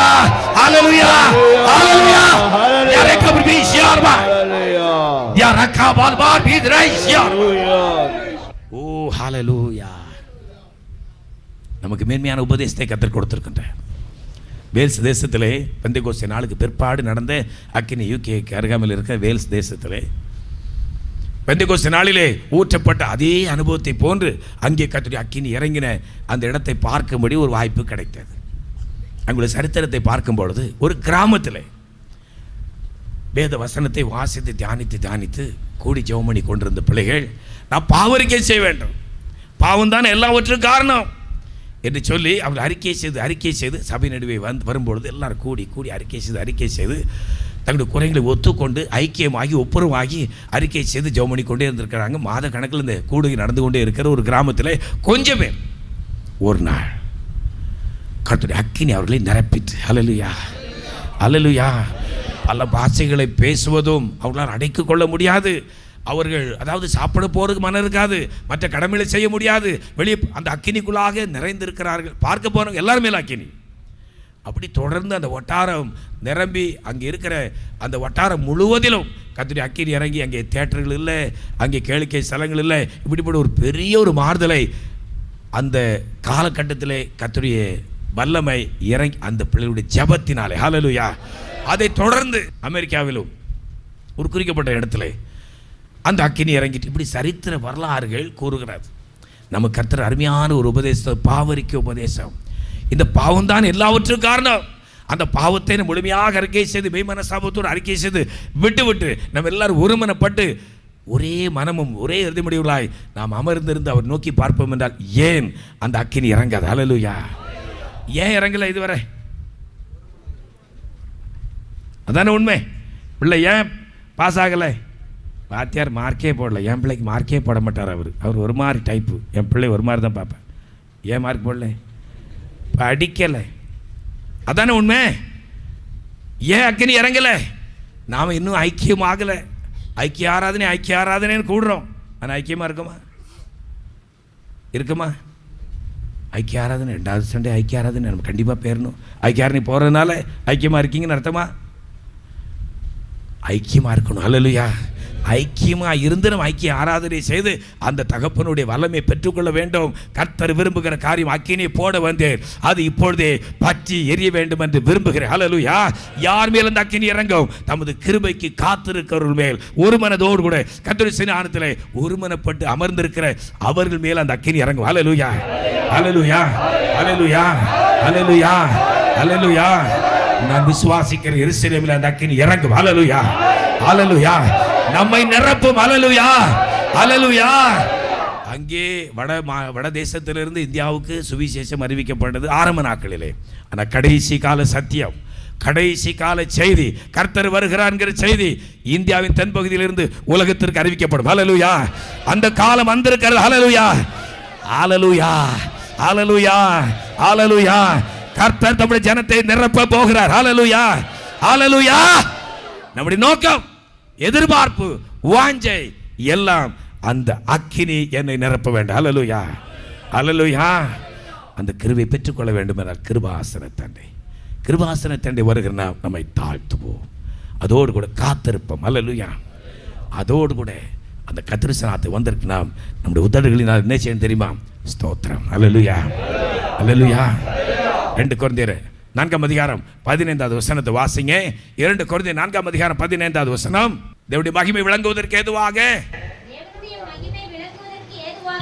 ஹல்லேலூயா. ஹல்லேலூயா. யாரேக்க பிரிஷியார்மா. யாரக்கா பால்பா பித்ரைஷியா. ஓ ஹல்லேலூயா. நமக்கு மேன்மையான உபதேசத்தை கர்த்தர் கொடுத்திருக்கின்றார். வேல்ஸ் தேசத்திலே பெந்தெகோஸ்தே நாளுக்கு பிற்பாடு நடந்த அக்கினி, யூகேக்கு அருகாமையில் இருக்கிற வேல்ஸ் தேசத்திலே பெந்தெகோஸ்தே நாளிலே ஊற்றப்பட்ட அதே அனுபவத்தை போன்று அங்கே கர்த்தருடைய அக்கினி இறங்கின அந்த இடத்தை பார்க்கும்படி ஒரு வாய்ப்பு கிடைத்தது. அங்குள்ள சரித்திரத்தை பார்க்கும் பொழுது ஒரு கிராமத்தில் வேத வசனத்தை வாசித்து தியானித்து கூடி ஜெபம் பண்ணி கொண்டிருந்த பிள்ளைகள், நான் பாவரிக்கை செய்ய வேண்டும், பாவம் தான் எல்லாவற்றுக்கும் காரணம் என்று சொல்லி அவர் அறிக்கை செய்து சபை நடுவே வரும்பொழுது எல்லாரும் கூடி அறிக்கை செய்து தங்களுடைய குறைகளை ஒத்துக்கொண்டு ஐக்கியமாகி ஒப்புரவாகி அறிக்கை செய்து ஜெபம் பண்ணி கொண்டே இருந்திருக்கிறாங்க. மாத கணக்கில் இந்த கூடுகை நடந்து கொண்டே இருக்கிற ஒரு கிராமத்தில் கொஞ்சம் பேர் ஒரு நாள் கர்த்தருடைய அக்கினி அவர்களை நிரப்பிட்டு, அல்லேலூயா அல்லேலூயா, பல பாஷைகளை பேசுவதும் அவர்களால் அடக்கிக் கொள்ள முடியாது. அவர்கள் அதாவது சாப்பிட போகிறதுக்கு மனம் இருக்காது, மற்ற கடமைகளை செய்ய முடியாது, வெளியே அந்த அக்கினிக்குள்ளாக நிறைந்திருக்கிறார்கள். பார்க்க போகிறவங்க எல்லாருமே அக்கினி. அப்படி தொடர்ந்து அந்த வட்டாரம் நிரம்பி அங்கே இருக்கிற அந்த வட்டாரம் முழுவதிலும் கர்த்தருடைய அக்கினி இறங்கி, அங்கே தியேட்டர்கள் இல்லை, அங்கே கேளிக்கை ஸ்தலங்கள் இல்லை, இப்படிப்பட்ட ஒரு பெரிய ஒரு மாறுதலை அந்த காலகட்டத்திலே கர்த்தருடைய வல்லமை இறங்கி அந்த பிள்ளைகளுடைய ஜெபத்தினாலே, ஹல்லேலூயா. அதை தொடர்ந்து அமெரிக்காவிலும் ஒரு குறிக்கப்பட்ட இடத்துல அந்த அக்கினி இறங்கிட்டு இப்படி சரித்திர வரலாறுகள் கூறுகிறது. நம்ம கர்த்தர் அருமையான ஒரு உபதேசம், பாவரிக்கை உபதேசம். இந்த பாவம் தான் எல்லாவற்றுக்கும் காரணம். அந்த பாவத்தை நம்ம முழுமையாக அறிக்கை செய்து மெய்மனசாபத்தோடு அறிக்கை செய்து விட்டு நம்ம எல்லாரும் ஒருமனப்பட்டு ஒரே மனமும் ஒரே இறுதிமுடிவுகளாய் நாம் அமர்ந்திருந்து அவர் நோக்கி பார்ப்போம் என்றால் ஏன் அந்த அக்கினி இறங்காது? ஹல்லேலூயா. ஏன் இறங்கலை இதுவரை? அதான உண்மை. பிள்ளை ஏன் பாஸ் ஆகலை? வாத்தியார் மார்க்கே போடல. என் பிள்ளைக்கு மார்க்கே போட மாட்டார். அவர் ஒரு மாதிரி டைப்பு. என் பிள்ளை ஒரு மாதிரி தான் பார்ப்பேன். ஏன் மார்க் போடல? படிக்கலை. அதானே உண்மை. ஏன் அக்கினி இறங்கலை? நாம் இன்னும் ஐக்கியமாகலை. ஐக்கிய ஆராதனைன்னு கூடுறோம். ஆனால் ஐக்கியமாக இருக்குமா? ஐக்கிய ஆராதனை 2வது சண்டே ஐக்கிய ஆராதனை நம்ம கண்டிப்பாக பேரணும். ஐக்கிய ஆராதனை போகிறதுனால ஐக்கியமாக இருக்கீங்கன்னு அர்த்தமா? ஐக்கியமாக இருக்கணும். ஹல்லேலூயா. ஐக்கியமாக இருந்து நம்ம ஐக்கிய ஆராதனை செய்து அந்த தகப்பனுடைய வல்லமை பெற்றுக்கொள்ள வேண்டும். கர்த்தர் விரும்புகிற காரியம் அக்கினியை போட வந்தேன், அது இப்பொழுதே பற்றி எரிய வேண்டும் என்று விரும்புகிறேன். ஹல்லேலூயா. யார் மேல் அந்த அக்கினி இறங்கும்? தமது கிருபைக்கு காத்திருக்கிறவர்கள் மேல் ஒரு மனதோடு கூட கர்த்தருடைய சன்னிதானத்திலே ஒருமனப்பட்டு அமர்ந்திருக்கிற அவர்கள் மேல் அந்த அக்கினி இறங்கும். ஹல்லேலூயா ஹல்லேலூயா ஹல்லேலூயா ஹல்லேலூயா ஹல்லேலூயா. நான் விசுவாசிக்கிற எருசலேமில் அந்த அக்கினி இறங்கும். ஹல்லேலூயா ஹல்லேலூயா. நம்மை நிரப்பும். ஹல்லேலூயா ஹல்லேலூயா. அங்கே வட தேசத்திலிருந்து இந்தியாவுக்கு சுவிசேஷம் அறிவிக்கப்பட்டது ஆரம்ப நாட்களிலே. ஆனால் கடைசி கால சத்தியம், கடைசி கால செய்தி, கர்த்தர் வருகிறார் செய்தி இந்தியாவின் தென்பகுதியிலிருந்து உலகத்திற்கு அறிவிக்கப்படும். ஹல்லேலூயா. அந்த காலம் வந்திருக்கிறது. ஹல்லேலூயா ஹல்லேலூயா ஹல்லேலூயா ஹல்லேலூயா. கர்த்தர் நம்முடைய ஜனத்தை நிரப்ப போகிறார். ஹல்லேலூயா ஹல்லேலூயா. நம்முடைய நோக்கம், எதிர்பார்ப்பு, வாஞ்சை எல்லாம் அந்த அக்கினி என்னை நிரப்ப வேண்டும். ஹல்லேலூயா ஹல்லேலூயா. அந்த கிருபையை பெற்றுக்கொள்ள வேண்டும் என்றால் கிருபாசன தண்டை வருகிற நம்மை தாழ்த்துவோம், அதோடு கூட காத்திருப்போம். ஹல்லேலூயா. அதோடு கூட அந்த கத்திரிசனாத்தை வந்திருக்கு நாம் நம்முடைய உதடுகளினால் என்ன செய்யணும் தெரியுமா? ஸ்தோத்திரம். ஹல்லேலூயா ஹல்லேலூயா. 2 கொரிந்தியர் 4ஆம் அதிகாரம் 15வது வசனத்தை வாசிங்க. 2 கொரிந்தியர் 4ஆம் அதிகாரம் 15வது வசனம். தேவனுடைய மகிமை விளங்குவதற்கு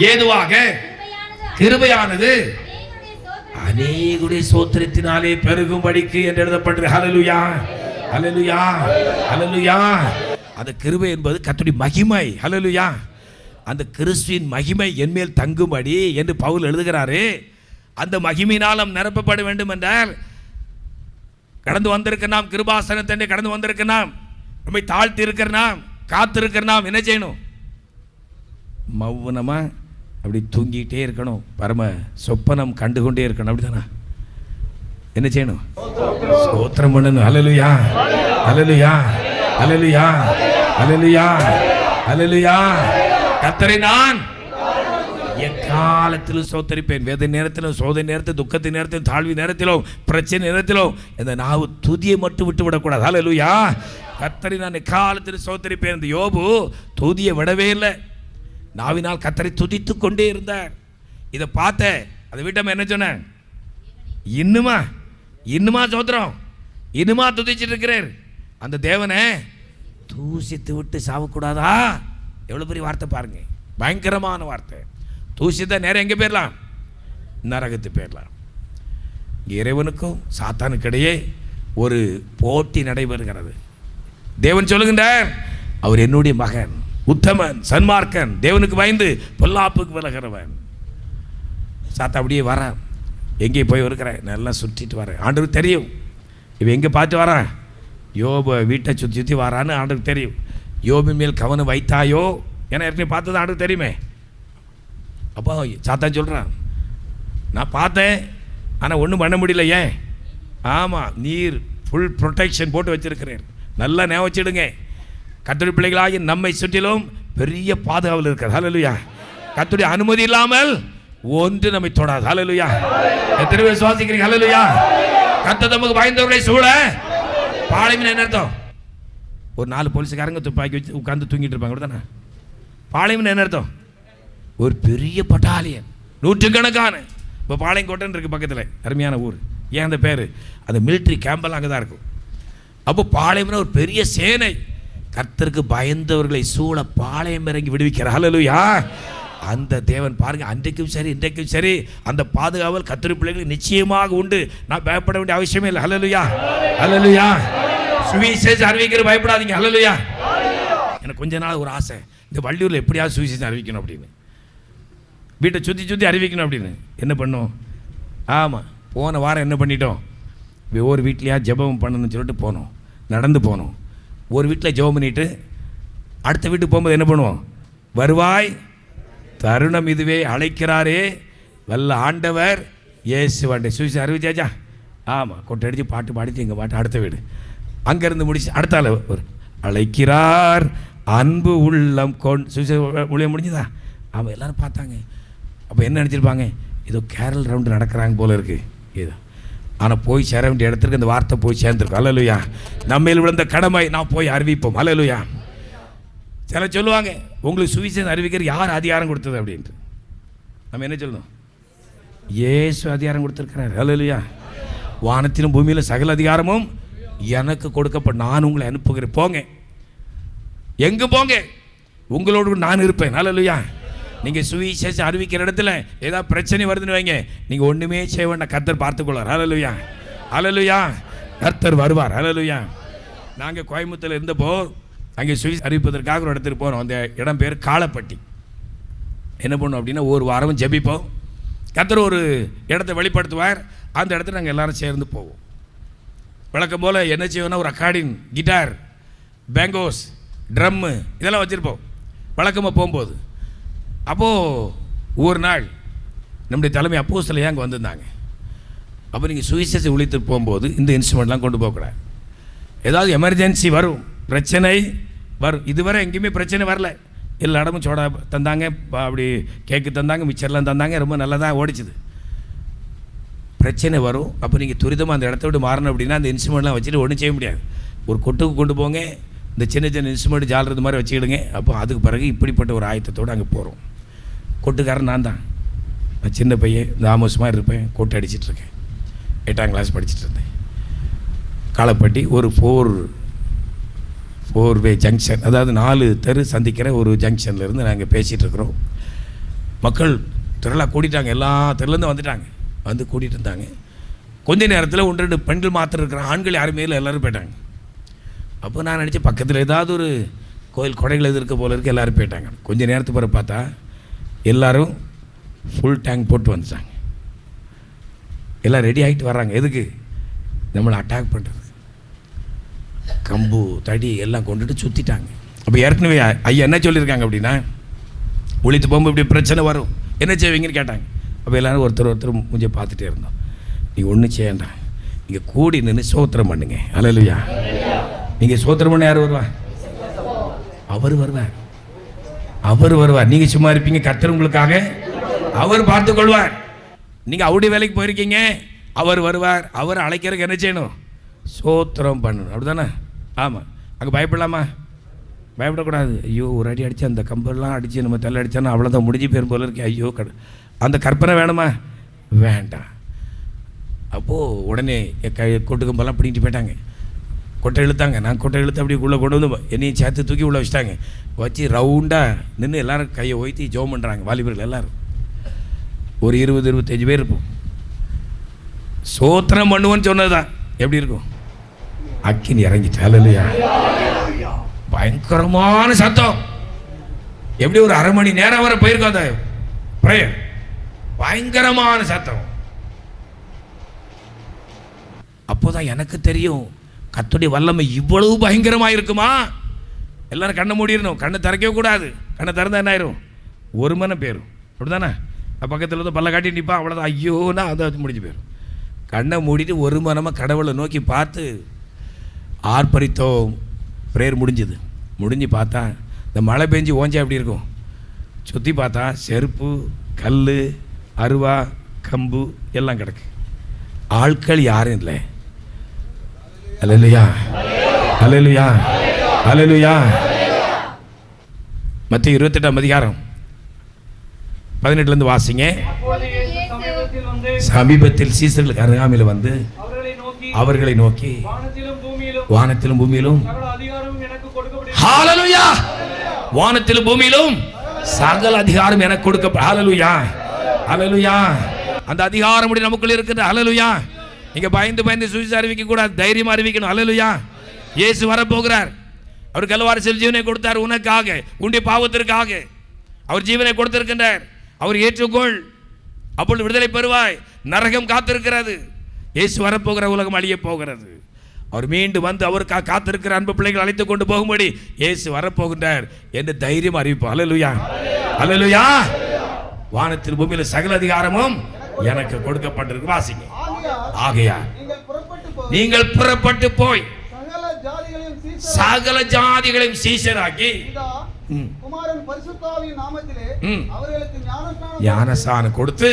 ஏதுவாக கிருபையானது அநேகுடைய ஸ்தோத்திரத்தினாலே பெருகும்படிக்கு என்று எழுதப்பட்டிருக்கிறது. ஹல்லேலூயா ஹல்லேலூயா ஹல்லேலூயா. அந்த கிருபை என்பது கர்த்தருடைய மகிமை. ஹல்லேலூயா. அந்த கிறிஸ்துவின் மகிமை என்மேல் தங்கும்படி என்று பவுல் எழுதுகிறாரு. அந்த மகிமையினால் நிரப்பப்பட வேண்டும் என்றால் கடந்து வந்திருக்க நாம், கிருபாசனத்தை கடந்து வந்திருக்க நாம், நம்மை தாழ்த்தி இருக்கிற நாம், காத்திருக்கிற நாம் என்ன செய்யணும்? மௌனமா அப்படி தூங்கிட்டே இருக்கணும். பரம சொப்பனம் கண்டுகொண்டே இருக்கணும். அப்படிதானா? என்ன செய்யணும்? ஸ்தோத்திரம் பண்ணணும். ஹல்லேலூயா ஹல்லேலூயா ஹல்லேலூயா ஹல்லேலூயா ஹல்லேலூயா. கர்த்தரை நான் எக்காலத்திலும் ஸ்தோத்திரிப்பேன். வேத நேரத்திலும், சோதனை நேரத்திலும், துக்கத்தின் நேரத்திலும், தாழ்வி நேரத்திலும், பிரச்சனை நேரத்திலும் இந்த நாவு துதியை மட்டும் விட்டு விடக்கூடாது. ஹல்லேலூயா. கர்த்தரை நான் எக்காலத்திலும் ஸ்தோத்திரிப்பேன். இந்த யோபு துதியை விடவே இல்லை. நாவினால் கர்த்தரை துதித்து கொண்டே இருந்தார். இதை பார்த்த அதை விட்டோம் என்ன சொன்ன? இன்னுமா இன்னுமா சோத்திரம், இன்னுமா துதிச்சிட்டு இருக்கிறார். அந்த தேவனை தூசித்து விட்டு சாவக்கூடாதா? எவ்வளோ பெரிய வார்த்தை பாருங்க, பயங்கரமான வார்த்தை. தூசித்த நேரம் எங்கே போயிடலாம்? நரகத்து போயிடலாம். இறைவனுக்கும் சாத்தானுக்கு இடையே ஒரு போட்டி நடைபெறுகிறது. தேவன் சொல்லுகின்றார், அவர் என்னுடைய மகன், உத்தமன், சன்மார்க்கன், தேவனுக்கு பயந்து பொல்லாப்புக்கு விலகிறவன். சாத்தா அப்படியே வரான், எங்கே போய் இருக்கிறேன், நல்லா சுற்றிட்டு வரேன். ஆண்டவருக்கு தெரியும் இவன் எங்கே பார்த்து வரான். யோபு வீட்டை சுற்றி சுற்றி வரான்னு ஆண்டவருக்கு தெரியும். யோபின் மேல் கவனம் வைத்தாயோ, ஏன்னா ஏற்கனவே பார்த்தது ஆண்டவருக்கு தெரியுமே. அப்போ சாத்தான் சொல்கிறான், நான் பார்த்தேன் ஆனால் ஒன்றும் பண்ண முடியல. ஏன்? ஆமாம், நீர் ஃபுல் ப்ரொடெக்ஷன் போட்டு வச்சிருக்கிறேன். நல்லா ஞாபகம் வச்சிடுங்க, கர்த்தருடைய பிள்ளைகளாகி நம்மை சுற்றிலும் பெரிய பாதுகாவல் இருக்கிறது. ஹல்லேலூயா. கர்த்தருடைய அனுமதி இல்லாமல் ஒன்று நம்மை தொடாது. ஹல்லேலூயா. எத்தனை பேர் விசுவாசிக்கிறீங்க? ஹல்லேலூயா. கர்த்தர் நமக்கு பயந்தவர்களை சூழ பாளையம் என்ன அர்த்தம்? ஒரு 4 போலீஸ்காரங்க துப்பாக்கி வச்சு உட்காந்து தூங்கிட்டு இருப்பாங்க, அப்படிதானே? பாளையம் என்ன அர்த்தம்? ஒரு பெரிய பட்டாலியன், நூற்றுக்கணக்கான. இப்போ பாளையங்கோட்டைன்னு இருக்குது பக்கத்தில், அருமையான ஊர். ஏன் அந்த பேர்? அந்த மிலிட்ரி கேம்பெல்லாம் அங்கே தான் இருக்கும். அப்போ பாளையம்னா ஒரு பெரிய சேனை. கர்த்தருக்கு பயந்தவர்களை சூழ பாளையம் இறங்கி விடுவிக்கிறார். ஹல்லேலூயா. அந்த தேவன் பாருங்க, அன்றைக்கும் சரி இன்றைக்கும் சரி அந்த பாதுகாவல் கர்த்தருடைய பிள்ளைகளுக்கு நிச்சயமாக உண்டு. நான் பயப்பட வேண்டிய அவசியமே இல்லை. ஹல்லேலூயா. ஹல்லேலூயா. சுவிசேஷம் அறிவிக்கிற பயப்படாதீங்க. ஹல்லேலூயா. எனக்கு கொஞ்ச நாள் ஒரு ஆசை, இந்த வள்ளியூரில் எப்படியாவது சுவிசேஷம் அறிவிக்கணும் அப்படின்னு, வீட்டை சுற்றி சுற்றி அறிவிக்கணும் அப்படின்னு. என்ன பண்ணோம்? ஆமாம், போன வாரம் என்ன பண்ணிட்டோம்? ஒவ்வொரு வீட்லையா ஜெபம் பண்ணணும்னு சொல்லிட்டு போனோம், நடந்து போனோம். ஒரு வீட்டில் ஜெபம் பண்ணிவிட்டு அடுத்த வீட்டுக்கு போகும்போது என்ன பண்ணுவோம்? வருவாய் தருணம் இதுவே, அழைக்கிறாரே வல்ல ஆண்டவர் இயேசுவாண்டே. சுவிசேஷம் அறிவிச்சாச்சா? ஆமாம், கொட்டை அடித்து பாட்டு பாடிட்டு எங்கள் பாட்டு அடுத்த வீடு. அங்கேருந்து முடிச்சு அடுத்த ஆள் ஒரு அழைக்கிறார் அன்பு உள்ளம் சுவிசேஷம் ஊழியம் முடிஞ்சுதா? அவன் எல்லோரும் பார்த்தாங்க. அப்போ என்ன நினச்சிருப்பாங்க? ஏதோ கேரல் ரவுண்டு நடக்கிறாங்க போல இருக்குது ஏதோ. ஆனால் போய் சேர வேண்டிய இடத்துக்கு அந்த வார்த்தை போய் சேர்ந்துருக்கும். ஹல்லேலூயா. நம்மையில் விழுந்த கடமை நாம் போய் அறிவிப்போம். ஹல்லேலூயா. சில சொல்லுவாங்க, உங்களுக்கு சுவிசேஷம் அறிவிக்கிற யார் அதிகாரம் கொடுத்தது அப்படின்ட்டு. நம்ம என்ன சொல்லணும்? இயேசு அதிகாரம் கொடுத்துருக்கிறார். ஹல்லேலூயா. வானத்திலும் பூமியிலும் சகல அதிகாரமும் எனக்கு கொடுக்கப்பட்ட, நான் உங்களை அனுப்புகிறேன், போங்க, எங்கே போங்க, உங்களோடு நான் இருப்பேன். ஹல்லேலூயா. நீங்கள் சுவிசேஷம் அறிவிக்கிற இடத்துல ஏதாவது பிரச்சனை வருதுன்னு வைங்க, நீங்கள் ஒன்றுமே செய்ய வேண்டாம், கர்த்தர் பார்த்துக்கொள்வார். ஹல்லேலூயா. ஹல்லேலூயா. கர்த்தர் வருவார். ஹல்லேலூயா. நாங்கள் கோயம்புத்தூரில் இருந்தப்போ அங்கே சுவிசேஷம் அறிவிப்பதற்காக ஒரு இடத்துக்கு போகிறோம். அந்த இடம் பேர் காலப்பட்டி. என்ன பண்ணோம் அப்படின்னா, ஒரு வாரம் ஜெபிப்போம், கர்த்தர் ஒரு இடத்தை வெளிப்படுத்துவார், அந்த இடத்துல நாங்கள் எல்லோரும் சேர்ந்து போவோம். வழக்கம் போல் என்ன செய்வோம்னா, ஒரு அக்கார்டின், கிட்டார், பேங்கோஸ், ட்ரம்மு இதெல்லாம் வச்சுருப்போம் வழக்கமாக போகும்போது. அப்போது ஒரு நாள் நம்முடைய தலைமை அப்போஸ்தலர் அங்கே வந்திருந்தாங்க. அப்போ நீங்கள் சுவிசேஷம் ஊழியத்துக்கு போகும்போது இந்த இன்ஸ்ட்ருமெண்ட்லாம் கொண்டு போகக்கூடாது. ஏதாவது எமர்ஜென்சி வரும், பிரச்சனை வரும். இதுவரை எங்கேயுமே பிரச்சனை வரல, எல்லா இடமும் சோடா தந்தாங்க, அப்படி கேக்கு தந்தாங்க, மிச்சர்லாம் தந்தாங்க, ரொம்ப நல்லா தான் ஓடிச்சுது. பிரச்சனை வரும். அப்போ நீங்கள் துரிதமாக அந்த இடத்த விட்டு மாறணும் அப்படின்னா அந்த இன்ஸ்ட்ருமெண்ட்லாம் வச்சுட்டு ஒன்றும் செய்ய முடியாது. ஒரு கொட்டுக்கு கொண்டு போங்க, இந்த சின்ன சின்ன இன்ஸ்ட்ருமெண்ட் ஜாலறது மாதிரி வச்சுக்கிடுங்க. அப்போ அதுக்கு பிறகு இப்படிப்பட்ட ஒரு ஆயத்தத்தோடு அங்கே போகிறோம். கொட்டுக்காரன் நான் தான், நான் சின்ன பையன், இந்த ஆமோஸ் மாதிரி இருப்பேன், கொட்டு அடிச்சிட்ருக்கேன். 8ஆம் கிளாஸ் படிச்சுட்டு இருந்தேன். காலப்பட்டி ஒரு ஃபோர் வே ஜங்ஷன், அதாவது 4 தெரு சந்திக்கிற ஒரு ஜங்ஷன்லேருந்து நாங்கள் பேசிகிட்டு இருக்கிறோம். மக்கள் திரளாக கூட்டிட்டாங்க, எல்லா தெருலேருந்து வந்துட்டாங்க, வந்து கூட்டிகிட்டு இருந்தாங்க. கொஞ்ச நேரத்தில் 1-2 பெண்கள் மாத்திரம் இருக்கிற, ஆண்கள் யாருமே இல்லை, எல்லோரும் போயிட்டாங்க. அப்போ நான் நினச்சேன் பக்கத்தில் ஏதாவது ஒரு கோயில் கொடைகள் எது இருக்க போல இருக்குது, எல்லோரும் போயிட்டாங்க. கொஞ்சம் நேரத்துக்கு பிறகு பார்த்தா எல்லோரும் ஃபுல் டேங்க் போட்டு வந்துட்டாங்க. எல்லாம் ரெடி ஆகிட்டு வர்றாங்க. எதுக்கு? நம்மளை அட்டாக் பண்ணுறது. கம்பு தடி எல்லாம் கொண்டுட்டு சுற்றிட்டாங்க. அப்போ ஏற்கனவே ஐயா என்ன சொல்லியிருக்காங்க அப்படின்னா, ஒழித்து போகும்போது இப்படி பிரச்சனை வரும், என்ன செய்வீங்கன்னு கேட்டாங்க. அப்போ எல்லோரும் ஒருத்தர் மூஞ்ச பார்த்துட்டே இருந்தோம். நீங்கள் ஒன்றும் செய்யண்டாம், நீங்கள் கூடி நின்று சோத்திரம் பண்ணுங்க. ஹல்லேலூயா. நீங்கள் சோத்திரம் பண்ண யார் வருவா? அவர் வருவார், அவர் வருவார். நீங்கள் சும்மா இருப்பீங்க, கர்த்தர் உங்களுக்காக அவர் பார்த்துக்கொள்வார். நீங்கள் அவருடைய வேலைக்கு போயிருக்கீங்க, அவர் வருவார். அவர் அழைக்கிறதுக்கு என்ன செய்யணும்? சோத்திரம் பண்ணணும், அப்படி தானே? ஆமாம். அங்கே பயப்படலாமா? பயப்படக்கூடாது. ஐயோ ஒரு அடி அடித்து அந்த கம்பெல்லாம் அடித்து நம்ம தள்ள அடித்தானா அவ்வளோதான், முடிஞ்சு போயிரும் போல இருக்கு. ஐயோ அந்த கற்பனை வேணுமா? வேண்டாம். அப்போது உடனே கொட்டு கம்பெல்லாம் பிடிங்கிட்டு போயிட்டாங்க. கொட்டை இழுத்தாங்க. நான் கொட்டை இழுத்து அப்படி உள்ளே கொண்டு வந்து என்னையும் சேர்த்து தூக்கி உள்ளே வச்சுட்டாங்க. வச்சு ரவுண்டாக நின்று எல்லோரும் கையை ஒய்த்தி ஜோம் பண்ணுறாங்க. வாலிபர்கள் எல்லோரும் ஒரு 20-25 பேர் இருப்போம். சோத்திரம் பண்ணுவோன்னு சொன்னது தான். எப்படி இருக்கும்? அக்கினி இறங்கிட்டால் இல்லையா? பயங்கரமான சத்தம். எப்படி ஒரு அரை மணி நேரம் வரை போயிருக்கோம் அந்த பிரேயர். பயங்கரமான சத்தம். அப்போதான் எனக்கு தெரியும் கர்த்தருடைய வல்லமை இவ்வளவு பயங்கரமா இருக்குமா. எல்லாரும் கண்ணை மூடிடணும், கண்ணை திறக்கவே கூடாது. கண்ணை திறந்தா என்ன ஆயிரும்? ஒரு மணி போயிடும். அப்படிதானே? பக்கத்தில் வந்து பல்ல காட்டி நிற்பான், அவ்வளோதான். ஐயோன்னா அதை முடிஞ்சு போயிடும். கண்ணை மூடிட்டு ஒரு மனமாக கடவுளை நோக்கி பார்த்து ஆர்ப்பரித்தோம். ப்ரேயர் முடிஞ்சுது. முடிஞ்சு பார்த்தா இந்த மழை பெஞ்சு ஓஞ்சா எப்படி இருக்கும்? சுற்றி பார்த்தா செருப்பு, கல், அருவா, கம்பு எல்லாம் கிடக்கு. ஆட்கள் யாரும் இல்லை. அல்லேலூயா, அல்லேலூயா, அல்லேலூயா. மத்திய 28ஆம் அதிகாரம் 18 வாசிங்க. சமீபத்தில் சீசர்களுக்கு அருகாமையில் வந்து அவர்களை நோக்கி வானத்திலும் பூமியிலும் ஹல்லேலூயா, வானத்திலும் பூமியிலும் சகல அதிகாரம் எனக்கு கொடுக்க. ஹல்லேலூயா, ஹல்லேலூயா. அந்த அதிகாரம் நமக்குள்ள இருக்குது. ஹல்லேலூயா. நீங்க பயந்து பயந்து சுவிசேஷம் அறிவிக்க கூடாது, தைரியமா அறிவிக்கணும். ஹல்லேலூயா. இயேசு வரப்போகிறார். அவர் கல்வாரியில் ஜீவனை கொடுத்தார் உனக்காக, உன்னுடைய பாவத்திற்காக அவர் ஜீவனை கொடுத்திருக்கின்றார். அவர் ஏற்றுக்கொள், அப்பொழுது விடுதலை பெறுவாய். நரகம் காத்திருக்கிறது. இயேசு வரப்போகிற உலகம் அழிய போகிறது. அவர் மீண்டும் வந்து அவருக்காக காத்திருக்கிற அன்பு பிள்ளைகள் அழைத்து கொண்டு போகும்படி இயேசு வரப்போகின்றார் என்று தைரியம் அறிவிப்போம். ஹல்லேலூயா, ஹல்லேலூயா. வானத்தில் பூமியில் சகல அதிகாரமும் எனக்கு கொடுக்கப்பட்டிருக்கு. வாசிங்க. ஆகையால் நீங்கள் புறப்பட்டு போய் சகல ஜாதிகளையும் சீஷராக்கி ஞானஸ்நானம் கொடுத்து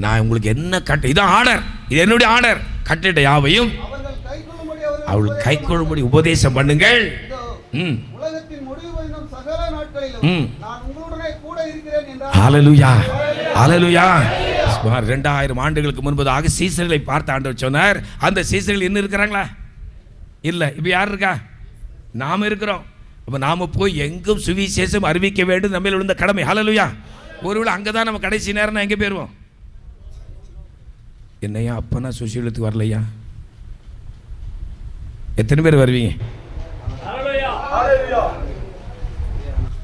நான் உங்களுக்கு என்ன கட்ட, இதான் ஆர்டர், இது என்னுடைய ஆர்டர். கட்டளை யாவையும் அவள் கை கொள்ளும்படி உபதேசம் பண்ணுங்கள். ஹல்லேலூயா, ஹல்லேலூயா. 2000 ஆண்டுகளுக்கு முன்பதாக சீசர்களை பார்த்த ஆண்டவர் சொன்னார். அந்த சீசர்கள் இன்னும் இருக்கிறாங்களா? இல்லை. இப்போ யார் இருக்கா? நாம் இருக்கிறோம். அப்போ நாம் போய் எங்கும் சுவிசேஷம் அறிவிக்க வேண்டும், நம்ம விழுந்த கடமை. ஹல்லேலூயா. ஒருவேளை அங்கே தான் நம்ம கடைசி நேரம் எங்கே போயிடுவோம்? என்னையா அப்பனா சுசீலத்துக்கு வரலையா? எத்தனை பேர் வருவீங்க?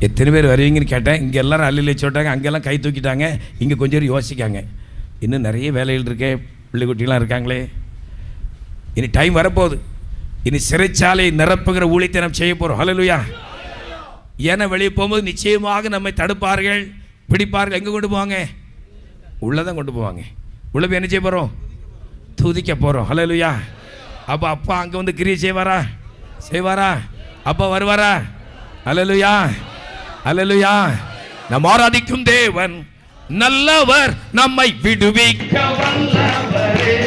எத்தனை பேர் வருவீங்கன்னு கேட்டேன். இங்கே எல்லாரும் அல்லிலே சொல்லிட்டாங்க, அங்கெல்லாம் கை தூக்கிட்டாங்க. இங்கே கொஞ்சம் பேர் யோசிக்காங்க, இன்னும் நிறைய வேலைகள் இருக்கே, பிள்ளைக்குட்டிலாம் இருக்காங்களே. இனி டைம் வரப்போகுது. இனி சிறைச்சாலை நிரப்புகிற ஊழியத்தை நம்ம செய்ய போகிறோம். ஹல்லேலூயா. ஏன்னா வெளியே போகும்போது நிச்சயமாக நம்மை தடுப்பார்கள், பிடிப்பார்கள். எங்கே கொண்டு போவாங்க? உள்ளதான் கொண்டு போவாங்க. உள்ள போய் என்ன செய்ய போகிறோம்? துதிக்க போகிறோம். ஹல்லேலூயா. அப்போ அப்பா அங்கே வந்து கிரியை செய்வாரா? அப்பா வருவாரா? ஹல்லேலூயா, ஹல்லேலூயா. நாம் ஆராதிக்கும் தேவன் நல்லவர், நம்மை விடுவிக்க வல்லவரே.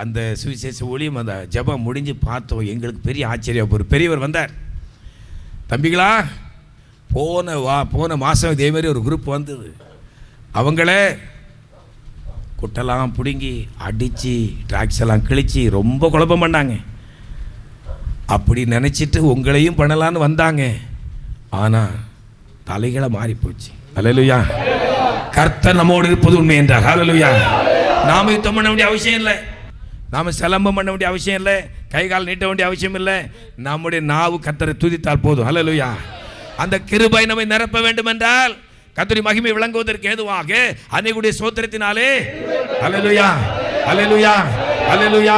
அந்த சுவிசேஷ ஊழியம், அந்த ஜெபம் முடிஞ்சு பார்த்தோம். எங்களுக்கு பெரிய ஆச்சரியம். ஒரு பெரியவர் வந்தார். தம்பிகளா, போன மாதம் இதே மாதிரி ஒரு குரூப் வந்தது. அவங்களே குட்டெல்லாம் பிடுங்கி அடித்து ட்ராக்ஸ் எல்லாம் கிழிச்சு ரொம்ப குழப்பம் பண்ணாங்க. அப்படி நினச்சிட்டு உங்களையும் பண்ணலான்னு வந்தாங்க. ஆனால் தலைகளை மாறி போச்சு. ஹல்லேலூயா. கர்த்தர் நம்மோடு இருப்பது உண்மை என்றார். ஹல்லேலூயா. நாம யுத்தம் பண்ண வேண்டிய அவசியம் இல்லை, நாம் சிலம்பம் பண்ண வேண்டிய அவசியம் இல்லை, கை கால் நீட்ட வேண்டிய அவசியம் இல்லை. நம்முடைய நாவு கர்த்தரை துதித்தால் போதும். ஹல்லேலூயா. அந்த கிருபை நம்மை நிரப்ப வேண்டும் என்றால், கர்த்தருடைய மகிமை விளங்குவதற்கு ஏதுவாக அன்னைக்குடைய ஸ்தோத்திரத்தினாலே ஹல்லேலூயா, ஹல்லேலூயா, ஹல்லேலூயா,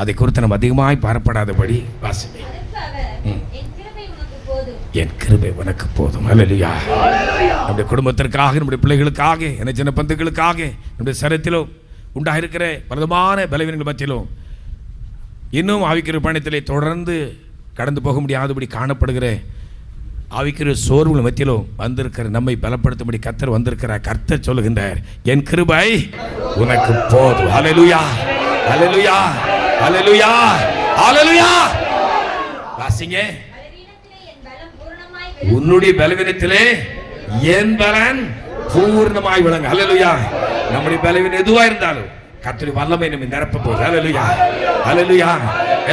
அதை குறித்து நம்ம அதிகமாய் பாரப்படாதபடி வாசிங்க. அதற்கு அவர், என் கிருபை உனக்கு போதும். என் கிருபை உனக்கு போதும். ஹல்லேலூயா. நம்முடைய குடும்பத்திற்காக, நம்முடைய பிள்ளைகளுக்காக, என சின்ன பந்துகளுக்காக, நம்முடைய சரத்திலும் உண்டாயிருக்கிற பலவிதமான பலவீனங்கள் மத்தியிலும் இன்னும் ஆவிக்கிற பயணத்திலே தொடர்ந்து கடந்து போக முடியாதபடி காணப்படுகிற ஆவிக்கிற சோர்வுகள் மத்தியிலும் வந்திருக்கிற நம்மை பலப்படுத்தும்படி கர்த்தர் வந்திருக்கிறார். கர்த்தர் சொல்லுகின்றார், என் கிருபை உனக்கு போதும். ஹல்லேலூயா, ஹல்லேலூயா, ஹல்லேலூயா, ஹல்லேலூயா. வாசிங்க. பலவீனத்திலே என் பலம் பூரணமாய் உன்னுடைய பலவீனத்திலே என் பலன் பூர்ணமாய் விளங்க. ஹல்லேலூயா. நம்முடைய பலவீனம் எதுவா இருந்தாலும் கர்த்தருடைய வல்லமை நம்மை நிரப்ப போகுது. ஹல்லேலூயா, ஹல்லேலூயா.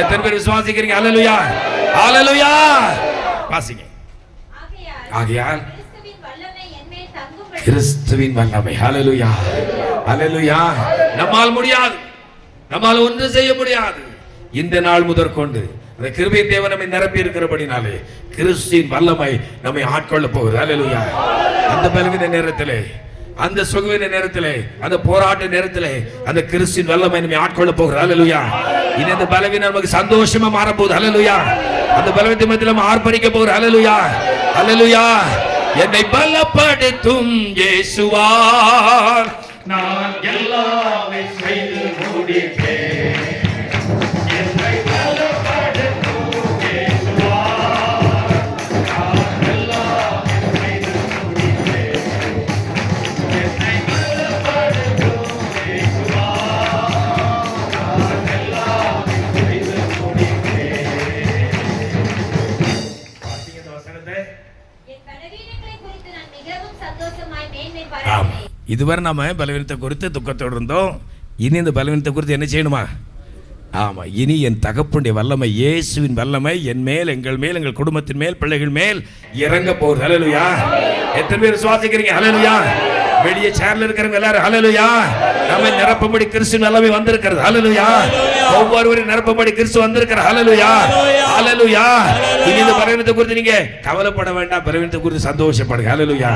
எத்தனை பேர் விசுவாசிக்கிறீங்க? ஹல்லேலூயா, ஹல்லேலூயா. வாசிங்க. ஆகையால் கிறிஸ்துவின் வல்லமை என் மேல் தங்கும்படி கிறிஸ்துவின் வல்லமை. ஹல்லேலூயா, ஹல்லேலூயா. நம்மால் முடியாது, நம்மால் ஒன்று செய்ய முடியாது. இந்த நாள் முதற்கொண்டு அந்த கிருபை தேவன் நம்மை நிரப்பி இருக்கிறபடினாலே கிறிஸ்துவின் வல்லமை நம்மை ஆட்கொள்ள போகுது. ஹல்லேலூயா. அந்த பலவீன நேரத்திலே, அந்த சுகவீன நேரத்திலே, அந்த போராட்ட நேரத்திலே அந்த கிறிஸ்துவின் வல்லமை நம்மை ஆட்கொள்ள போகுது. ஹல்லேலூயா. இனி அந்த பலவீனம் நமக்கு சந்தோஷமா மாற போகுது. ஹல்லேலூயா. அந்த பலவீனத்தை மத்தியில் நம்ம ஆர்ப்பரிக்க போகுது. ஹல்லேலூயா, ஹல்லேலூயா. என்னை பலப்படுத்தும் இயேசுவால் நான் எல்லாமே செய்து முடிப்பேன். என்னை பலப்படுத்தும் இயேசுவால் நான் எல்லாமே செய்து முடிப்பேன். என்னை பலப்படுத்தும் இயேசுவால் நான் எல்லாமே செய்து முடிப்பேன். வாசிங்க இந்த வசனத்தை. என் பலவீனங்களை குறித்து நான் மிகவும் சந்தோஷமாய் மேன்மை ஆமா. பாராட்டுவேன். இதுவரை நாம பலவீனத்தை குறித்து துக்கத்தோடு இருந்தோம். இனி இந்த பலவீனத்தை குறித்து என்ன செய்யணுமா? ஆமா, இனி என் தகப்பனுடைய வல்லமை, இயேசுவின் வல்லமை என் மேல், எங்கள் மேல், எங்கள் குடும்பத்தின் மேல், பிள்ளைகள் மேல் இறங்க போகுது. ஹல்லேலூயா. எத்தனை பேர் விசுவாசிக்கிறீங்க? ஹல்லேலூயா. வெளியே சேர்ல இருக்கிறவங்க எல்லாரும் ஹல்லேலூயா. நம்மை நிரப்பும்படி கிறிஸ்துவின் வல்லமை வந்திருக்கிறது. ஹல்லேலூயா. ஒவ்வொருவரையும் நிரப்பும்படி கிறிஸ்து வந்திருக்கிறார். ஹல்லேலூயா, ஹல்லேலூயா. இனி இந்த பலவீனத்தை குறித்து நீங்க கவலைப்பட வேண்டாம், பலவீனத்தை குறித்து சந்தோஷப்படுங்க. ஹல்லேலூயா.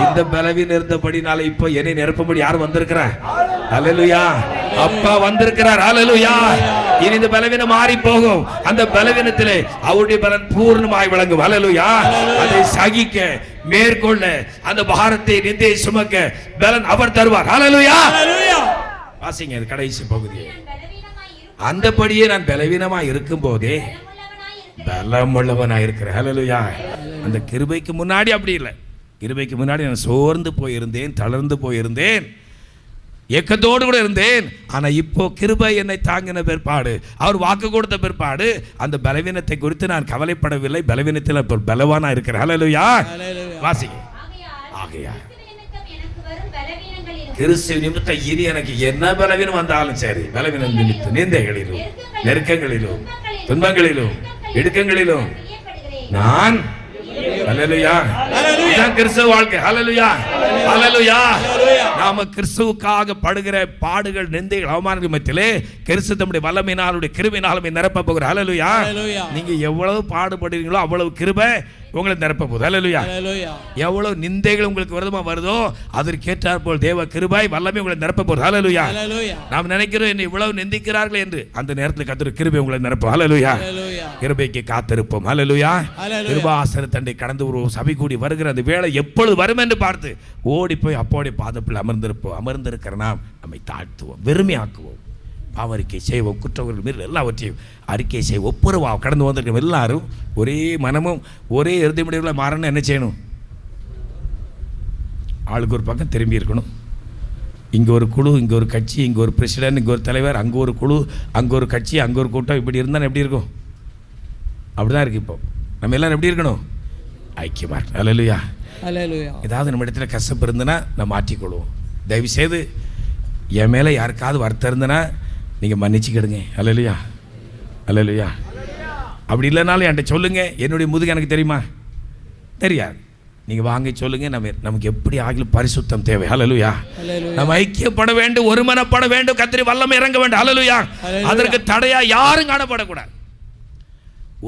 இந்த பலவீனம் இருந்தபடினால இப்போ என்னை நிரப்பும்படி யார் வந்திருக்கிறார்? ஹல்லேலூயா. அப்பா வந்திருக்கிறார். ஹல்லேலூயா. இனி இந்த பலவீனம் மாறி போகும். அந்த பலவீனத்திலே அவருடைய பலன் பூர்ணமாய் விளங்கும். ஹல்லேலூயா. அதை சகிக்க, மேற்கொள்ள, அந்த பாரத்தை நிந்தையை சுமக்க பலன் அவர் தருவார். ஹல்லேலூயா. வாசிங்க இது கடைசி பகுதி. நான் பலவீனமாய் இருக்கும் அந்தபடியே நான் பலவீனமாய் இருக்கும் போதே பலமுள்ளவனாய் இருக்கிறேன். பலமுள்ளவனாய் இருக்கிறேன். ஹல்லேலூயா. அந்த கிருபைக்கு முன்னாடி அப்படி இல்லை. கிருபைக்கு முன்னாடி நான் சோர்ந்து போயிருந்தேன், தளர்ந்து போயிருந்தேன், ஏக்கத்தோடு கூட இருந்தேன். ஆனா இப்போ கிருபை என்னை தாங்கின பிற்பாடு, அவர் வாக்கு கொடுத்த பிற்பாடு அந்த பலவீனத்தை குறித்து நான் கவலைப்படவில்லை. பலவீனத்தில் இப்போ பலவானா இருக்கிறேன். ஹல்லேலூயா. வாசிங்க. ஆகையால் கிறிஸ்துவின் நிமித்தம் எனக்கு வரும் பலவீனங்களிலும் கிறிஸ்து நிமித்தம் இனி எனக்கு என்ன பலவீனம் வந்தாலும் சரி, பலவீனம் நிமித்தம் நிந்தைகளிலும், நெருக்கங்களிலும், துன்பங்களிலும், இடுக்கங்களிலும் பிரியப்படுகிறேன். நான் ஹல்லேலூயா. இதுதான் கிறிஸ்துவ வாழ்க்கை. ஹல்லேலூயா, ஹல்லேலூயா. நாம கிறிஸ்துவுக்காக படுகிற பாடுகள், நிந்தைகள், அவமானங்கள் மத்தியிலே கிறிஸ்து தம்முடைய வல்லமையினாலுடைய கிருபையினாலும் நிரப்ப போகிறார். ஹல்லேலூயா. நீங்க எவ்வளவு பாடுபடுறீங்களோ அவ்வளவு கிருபை உங்களை நிரப்ப போகுது. ஹல்லேலூயா. எவ்வளவு நிந்தைகள் உங்களுக்கு விரோதமா வருதோ அதற்கேற்றாற் போல் தேவ கிருபை வல்லமை உங்களை நிரப்ப போகுது. ஹல்லேலூயா. நாம் நினைக்கிறோம் என்னை இவ்வளவு நிந்திக்கிறார்கள் என்று, அந்த நேரத்தில் கர்த்தர் கிருபை உங்களை நிரப்பும். ஹல்லேலூயா. கிருபைக்கு காத்திருப்போம். ஹல்லேலூயா. கிருபாசன தண்டை கடந்து ஒரு சபை கூடி வருகிற அந்த வேளை எப்பொழுது வரும் என்று பார்த்து ஓடி போய் அப்போடைய பாதத்தில் அமர்ந்திருக்கிற நாம் நம்மை தாழ்த்துவோம், வெறுமையாக்குவோம், பாவறிக்கை செய்வோம், குற்றவர்கள் மீது எல்லாவற்றையும் அறிக்கை செய்வோம். ஒப்புரவா கடந்து வந்திருக்கோம். எல்லாரும் ஒரே மனமும் ஒரே இறுதிமுடிவுல மாறணும். என்ன செய்யணும்? ஆளுக்கு ஒரு பக்கம் திரும்பி இருக்கணும். இங்கே ஒரு குழு, இங்கே ஒரு கட்சி, இங்கே ஒரு பிரசிடென்ட், இங்கே ஒரு தலைவர், அங்கே ஒரு குழு, அங்கே ஒரு கட்சி, அங்கே ஒரு கூட்டம், இப்படி இருந்தால் எப்படி இருக்கும்? அப்படிதான் இருக்கு. இப்போ நம்ம எல்லாரும் எப்படி இருக்கணும்? ஐக்கியமா. ஹல்லேலூயா. ஏதாவது நம்ம இடத்துல கஷ்டம் இருந்ததுன்னா நம்ம மாற்றிக்கொள்வோம். தயவுசெய்து என் மேலே யாருக்காவது வருத்தம் இருந்ததுன்னா நீங்கள் மன்னிச்சுக்கிடுங்க. ஹல்லேலூயா, ஹல்லேலூயா. அப்படி இல்லைனாலும் என்கிட்ட சொல்லுங்க. என்னுடைய முதுகு எனக்கு தெரியுமா? தெரியாது. நீங்கள் வாங்க சொல்லுங்க. நமக்கு எப்படி ஆகிலும் பரிசுத்தம் தேவை. ஹல்லேலூயா. நம்ம ஐக்கியப்பட வேண்டும், ஒருமனப்பட வேண்டும், கர்த்தருடைய வல்லமை இறங்க வேண்டும். ஹல்லேலூயா. அதற்கு தடையா யாரும் காணப்படக்கூடாது.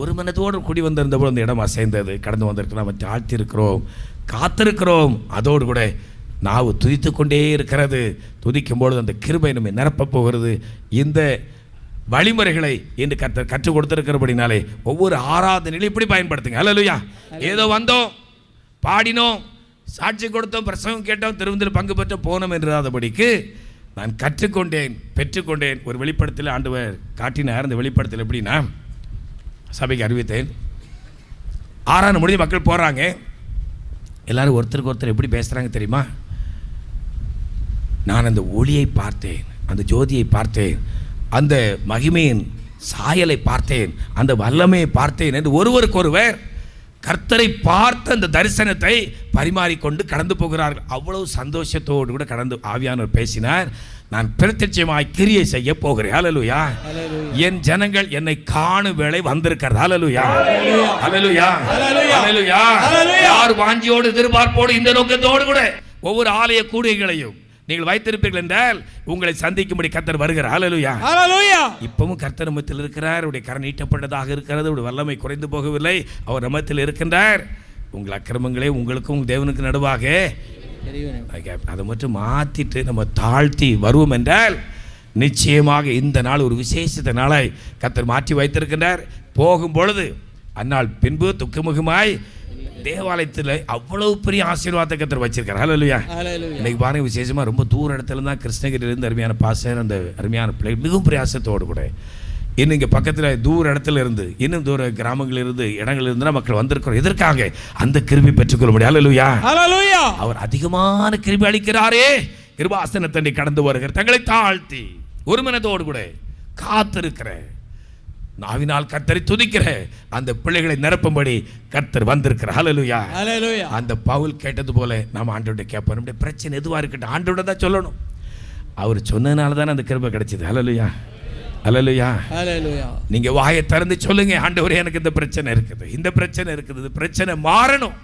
ஒரு மனத்தோடு கூடி வந்திருந்த போது அந்த இடம் அசைந்தது. கடந்து வந்திருக்கிறோம், நம்ம தாழ்த்தி இருக்கிறோம், காத்திருக்கிறோம். அதோடு கூட நாவு துதித்து கொண்டே இருக்கிறது. துதிக்கும் பொழுது அந்த கிருபை நம்மை நிரப்ப போகிறது. இந்த வழிமுறைகளை இன்று கற்றுக் கொடுத்திருக்கிறபடினாலே ஒவ்வொரு ஆராதனையிலும் இப்படி பயன்படுத்துங்க. ஹல்லேலூயா. ஏதோ வந்தோம், பாடினோம், சாட்சி கொடுத்தோம், பிரசங்கம் கேட்டோம், திருவிழாவில் பங்கு பெற்ற போனோம் என்றாதபடிக்கு நான் கற்றுக்கொண்டேன், பெற்றுக்கொண்டேன். ஒரு வெளிப்படுத்தல் ஆண்டவர் காட்டினார். அந்த வெளிப்படுத்தல் எப்படின்னா, சபைக்கு அறிவித்தேன். 6 முடிஞ்சு மக்கள் போகிறாங்க. எல்லாரும் ஒருத்தருக்கு ஒருத்தர் எப்படி பேசுகிறாங்க தெரியுமா? நான் அந்த ஒளியை பார்த்தேன், அந்த ஜோதியை பார்த்தேன், அந்த மகிமையின் சாயலை பார்த்தேன், அந்த வல்லமையை பார்த்தேன் என்று ஒருவருக்கொருவர் கர்த்தரை பார்த்த அந்த தரிசனத்தை பரிமாறிக்கொண்டு கடந்து போகிறார்கள். அவ்வளவு சந்தோஷத்தோடு கூட கடந்து ஆவியானவர் பேசினார். நான் பிரத்யட்சமாய் கிரியை செய்ய போகிறேன். ஹல்லேலூயா. என் ஜனங்கள் என்னை காணும் வேளை வந்திருக்கிறது. ஹல்லேலூயா. ஹல்லேலூயா. ஹல்லேலூயா. யார் வாஞ்சியோடு எதிர்பார்ப்போடு இந்த நோக்கத்தோடு கூட ஒவ்வொரு ஆலய கூடுகைகளையும் நீங்கள் வைத்திருப்பீர்கள் என்றால் உங்களை சந்திக்கும்படி கர்த்தர் வருகிறார். ஹல்லேலூயா. ஹல்லேலூயா. இப்பவும் கர்த்தர் நம்மத்தில் இருக்கிறார். அவருடைய கரம் நீட்டப்பட்டதாக இருக்கிறது. அவருடைய வல்லமை குறைந்து போகவில்லை. அவர் நம்மத்தில் இருக்கின்றார். உங்கள் அக்கிரமங்களே உங்களுக்கும் தேவனுக்கு நடுவாக அதை மட்டும் மாற்றிட்டு நம்ம தாழ்த்தி வருவோம் என்றால் நிச்சயமாக இந்த நாள் ஒரு விசேஷத்த நாளை கர்த்தர் மாற்றி வைத்திருக்கின்றார். போகும் பொழுது அந்நாள் பின்பு துக்கமுகமாய் தேவாலயத்தில் அவ்வளவு பெரிய ஆசீர்வாதத்தை கர்த்தர் வச்சிருக்கார். ஹல்லேலூயா. இன்னைக்கு பாருங்க, விசேஷமாக ரொம்ப தூர இடத்துல தான் கிருஷ்ணகிரியிலிருந்து அருமையான பாஸ்டர், அந்த அருமையான பிள்ளை மிகவும் பிரயாசத்தோடு கூட இன்னும் இங்கே பக்கத்தில் தூர இடத்துல இருந்து இன்னும் தூர கிராமங்கள் இருந்து இடங்கள் இருந்து மக்கள் வந்திருக்கிறோம். எதற்காக? அந்த கிருபை பெற்றுக்கொள்ள முடியும். ஹல்லேலூயா. ஹல்லேலூயா. அவர் அதிகமான கிருபை அளிக்கிறாரே. கிருபாசனத்தை கடந்து வருகிற தங்களை தாழ்த்தி ஒரு மனதோடு கூட காத்திருக்கிற நாவினால் கர்த்தரை துதிக்கிற அந்த பிள்ளைகளை நிரப்பும்படி கர்த்தர் வந்திருக்கிறார். ஹல்லேலூயா. ஹல்லேலூயா. அந்த பவுல் கேட்டது போல நாம் ஆண்டவர்கிட்ட கேட்போம். நம்முடைய பிரச்சனை எதுவாக இருக்கட்டும் ஆண்டவர்கிட்ட தான் சொல்லணும். அவர் சொன்னதுனால தானே அந்த கிருபை கிடைச்சது. ஹல்லேலூயா. ஹல்லேலூயா. ஹல்லேலூயா. நீங்க வாயை திறந்து சொல்லுங்க, ஆண்டவரே எனக்கு இந்த பிரச்சனை இருக்குது, இந்த பிரச்சனை இருக்குது, இந்த பிரச்சனை மாறணும்.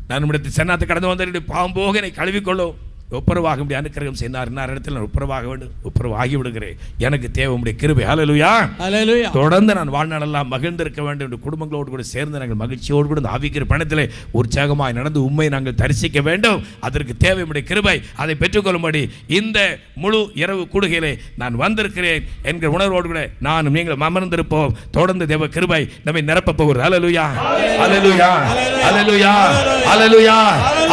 நான் நம்முடைய சென்னாத்தை கடந்து வந்த பாவம் போக என்னை கழுவிக்கொள்ளும். ஒப்புரவாக முடிய அனுக்கிரகம் செய்தார். இன்னார் இடத்துல நான் ஒப்புரவாக வேண்டும், ஒப்புரவாகி விடுகிறேன். எனக்கு தேவை உடைய கிருபை. ஹல்லேலூயா. ஹல்லேலூயா. தொடர்ந்து நான் வாழ்நாளெல்லாம் மகிழ்ந்திருக்க வேண்டும் என்று குடும்பங்களோடு கூட சேர்ந்து நாங்கள் மகிழ்ச்சியோடு கூட ஆவிக்கிற பணத்திலே உற்சாகமாய் நடந்து உண்மை நாங்கள் தரிசிக்க வேண்டும். அதற்கு தேவை உடைய கிருபை. அதை பெற்றுக்கொள்ளும்படி இந்த முழு இரவு கூடுகையிலே நான் வந்திருக்கிறேன் என்கிற உணர்வோடு கூட நான் நீங்கள் அமர்ந்திருப்போம். தொடர்ந்து தேவ கிருபை நம்மை நிரப்ப போகிறது. ஹல்லேலூயா. ஹல்லேலூயா. ஹல்லேலூயா. ஹல்லேலூயா.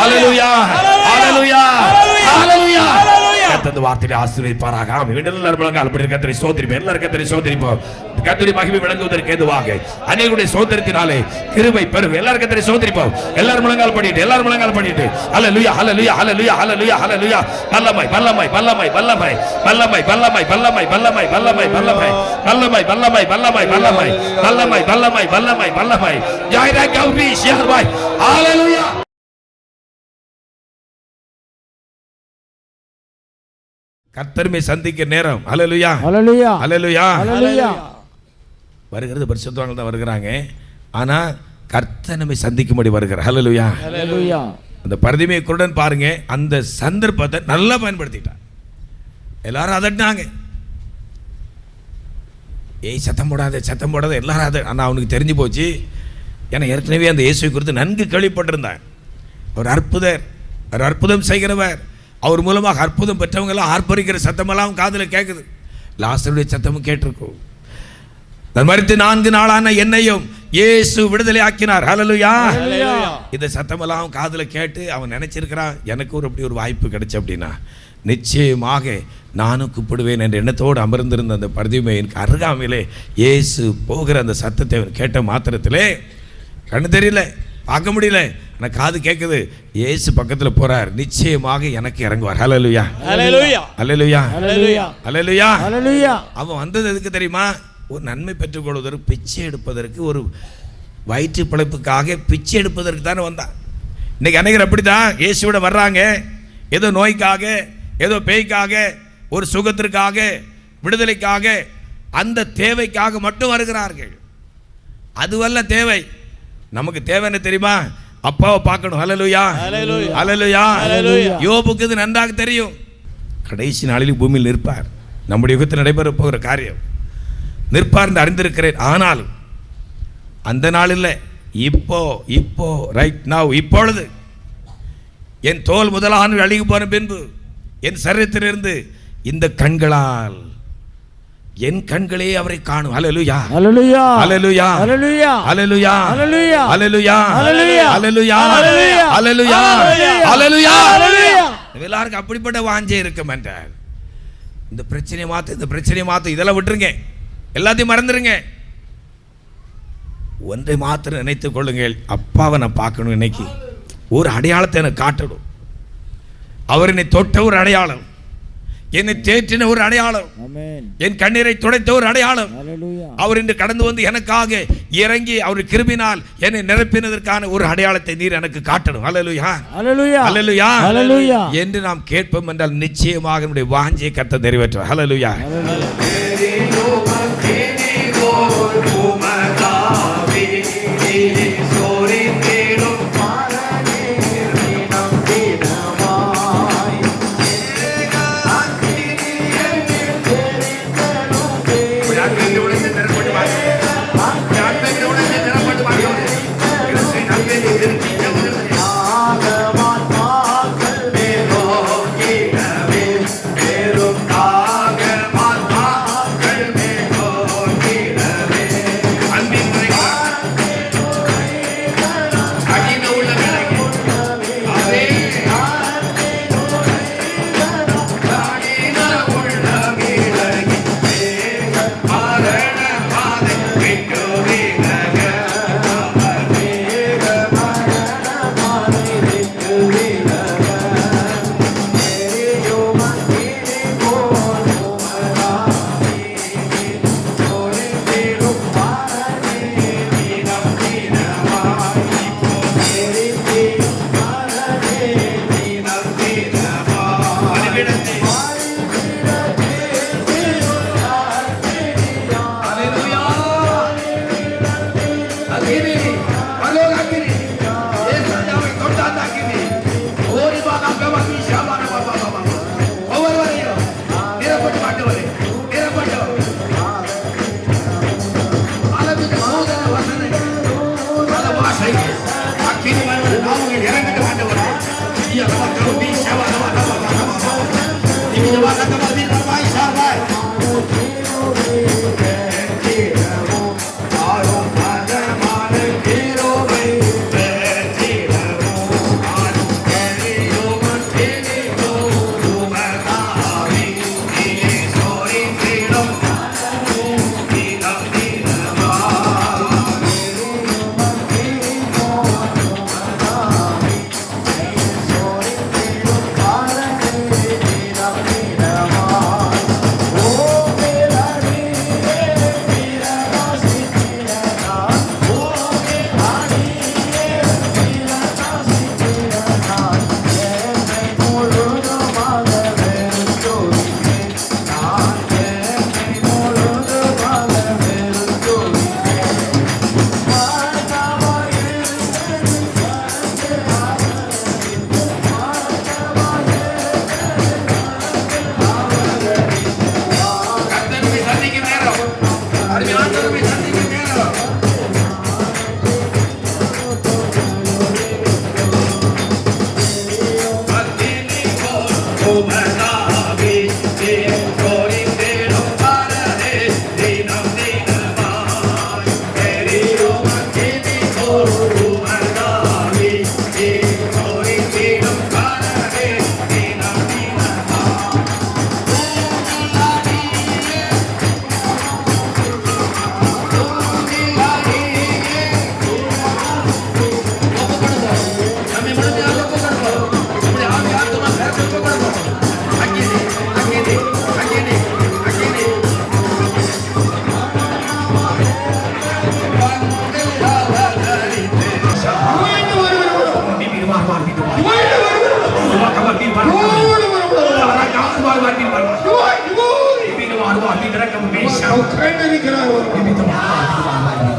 ஹல்லேலூயா. ஹல்லேலூயா. ஹல்லேலூயா. கர்த்தர் வார்த்தையை ஆசீர்வதிப்பாராக. ஆமென். எல்லாரும் முழங்கால் அப்படி கர்த்தரை ஸ்தோத்திரிப்போம். எல்லாரும் கர்த்தரை ஸ்தோத்திரிப்போம். கர்த்தருடைய மகிமை விளங்குவதற்கு ஏதுவாக அநேகருடைய ஸ்தோத்திரத்தினாலே கிருபை பெறும். எல்லாரும் கர்த்தரை ஸ்தோத்திரிப்போம். எல்லாரும் முழங்கால் படிட்டு, எல்லாரும் முழங்கால் படிட்டு ஹல்லேலூயா. ஹல்லேலூயா. ஹல்லேலூயா. ஹல்லேலூயா. ஹல்லேலூயா. வல்லமை வல்லமை வல்லமை வல்லமை வல்லமை வல்லமை வல்லமை வல்லமை வல்லமை வல்லமை வல்லமை வல்லமை வல்லமை வல்லமை வல்லமை வல்லமை வல்லமை வல்லமை ஜாயிரா கௌரி ஷேர்பாய். ஹல்லேலூயா. கர்த்தருமே சந்திக்க நேரம். ஹல்லேலூயா. ஹல்லேலூயா. ஹல்லேலூயா. ஹல்லேலூயா. வருகிறது பரிசுத்தவான்கள் தான் வருகிறாங்க. ஆனா கர்த்தர் நம்மை சந்திக்கும்படி வருகிறார். ஹல்லேலூயா. ஹல்லேலூயா. அந்த பரிதிமை குருடன் பாருங்க, அந்த சந்தர்ப்பத்தை நல்லா பயன்படுத்திட்டான். எல்லாரும் அதட்டினாங்க, ஏய் சத்தம் போடாத சத்தம் போடாத எல்லாரும் அதை. ஆனால் அவனுக்கு தெரிஞ்சு போச்சு. ஏன்னா ஏற்கனவே அந்த இயேசுவை குறித்து நன்கு கேள்விப்பட்டிருந்தான். அவர் அற்புதர், அவர் அற்புதம் செய்கிறவர். அவர் மூலமாக அற்புதம் பெற்றவங்கெல்லாம் ஆர்ப்பரிக்கிற சத்தமெல்லாம் காதில் கேட்குது. லாசருடைய சத்தமும் கேட்டிருக்கும். மரித்து 4 நாளான என்னையும் இயேசு விடுதலை ஆக்கினார். ஹல்லேலூயா. இந்த சத்தமெல்லாம் காதில் கேட்டு அவன் நினைச்சிருக்கிறான், எனக்கு அப்படி ஒரு வாய்ப்பு கிடைச்சு அப்படின்னா நிச்சயமாக நானும் கூப்பிடுவேன் என்ற எண்ணத்தோடு அமர்ந்திருந்த அந்த பரிதிமையின் அருகாமையிலே இயேசு போகிற அந்த சத்தத்தை அவன் கேட்ட மாத்திரத்திலே கண்ணு தெரியல, பார்க்க முடியல, ஆனால் காது கேட்குது. இயேசு பக்கத்தில் போறார், நிச்சயமாக எனக்கு இறங்குவார். ஹல்லேலூயா. ஹல்லேலூயா. ஹல்லேலூயா. ஹல்லேலூயா. ஹல்லேலூயா. ஹல்லேலூயா. அவன் வந்தது எதுக்கு தெரியுமா? ஒரு நன்மை பெற்றுக்கொள்வதற்கு, பிச்சை எடுப்பதற்கு, ஒரு வயிற்று பிழைப்புக்காக பிச்சை எடுப்பதற்கு தானே வந்தான். இன்னைக்கு அநேகர் அப்படி தான் இயேசுவிட வர்றாங்க. ஏதோ நோய்க்காக, ஏதோ பேய்க்காக, ஒரு சுகத்திற்காக, விடுதலைக்காக, அந்த தேவைக்காக மட்டும் வருகிறார்கள். அதுவல்ல தேவை. நமக்கு தேவை என்ன தெரியுமா? அப்பாவை பார்க்கணும். ஹல்லேலூயா. ஹல்லேலூயா. யோபுக்கு இது நன்றாக தெரியும். கடைசி நாளில் பூமியில் நிற்பார். நம்முடைய யுகத்தில் நடைபெற போகிற காரியம் நிற்பார் என்று அறிந்திருக்கிறேன். ஆனால் அந்த நாள் இல்லை, இப்போ ரைட் நவ், இப்பொழுது என் தோல் முதலான அழுகி போன பின்பு என் சரீரத்திலிருந்து இந்த கண்களால் என் கண்களே அவரை காணும். ஹல்லேலூயா ஹல்லேலூயா ஹல்லேலூயா ஹல்லேலூயா ஹல்லேலூயா ஹல்லேலூயா ஹல்லேலூயா ஹல்லேலூயா ஹல்லேலூயா ஹல்லேலூயா ஹல்லேலூயா ஹல்லேலூயா. எல்லாருக்கும் அப்படிப்பட்ட வாஞ்சை இருக்கும் என்றார். இந்த பிரச்சனையை மாத்து இதெல்லாம் விட்டுருங்க, எல்லாத்தையும் மறந்துருங்க. ஒன்றை மாத்திரம் நினைத்துக் கொள்ளுங்கள், அப்பாவை நான் பார்க்கணும். இன்னைக்கு ஒரு அடையாளத்தை எனக்கு காட்டணும். அவர் என்னை தொட்ட ஒரு அடையாளம், என்னை தேற்றின ஒரு அடையாளம், ஆமென். என் கண்ணீரை துடைத்த ஒரு அடையாளம். ஹல்லேலூயா. அவர் இன்று கடந்து வந்து எனக்காக இறங்கி அவர் கிருபினால் என்னை நிரப்பினதற்கான ஒரு அடையாளத்தை நீர் எனக்கு காட்டணும். ஹல்லேலூயா ஹல்லேலூயா ஹல்லேலூயா ஹல்லேலூயா என்று நாம் கேட்போம் என்றால் நிச்சயமாக நம்முடைய வாஞ்சையை கர்த்தர் நிறைவேற்றுவார். ஹல்லேலூயா.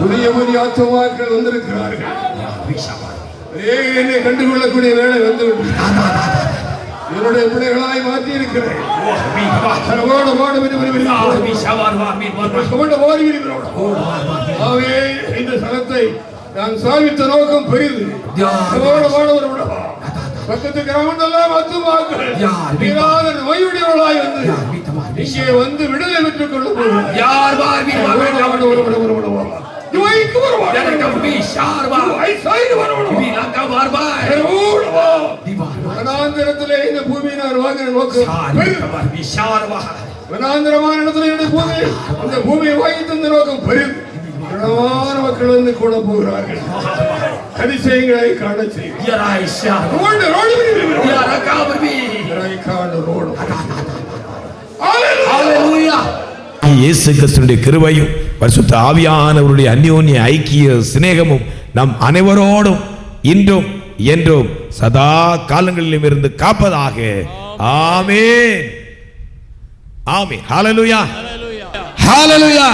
புதிய புதிய ஆத்துமாக்கள் வந்திருக்கிறார்கள். என்னை கண்டுகொள்ளக்கூடிய வேலை வந்துவிட்டது. என்னுடைய பிள்ளைகளாய் மாற்றி இருக்கிறேன். இந்த சனத்தை நான் சாவித்த நோக்கம் பெரிது. பக்கத்து கிராமம் எல்லாம் ஆத்துமாக்கள் நோயுடையவர்களாய் வந்து இங்கே வந்து விடுதலை பெற்றுக் கொள்ள போகிறார். யார் பார்வி வனாந்திரத்திலே இந்த பூமியினார் வாங்கின நோக்கம் வனாந்திரமான இடத்துல இந்த பூமியை வாங்கி தந்த நோக்கம் பெரிது. பிரபலமான மக்கள் வந்து கூட போகிறார்கள். அதிசயங்களை காண இயேசு கிறிஸ்துவின் கிருபையும் பரிசுத்த ஆவியானவருடைய அந்யோன்ய ஐக்கிய சிநேகமும் நம் அனைவரோடும் இன்றும் என்றும் சதா காலங்களிலும் இருந்து காப்பதாக. ஆமென். ஆமென். ஹல்லேலூயா. ஹல்லேலூயா.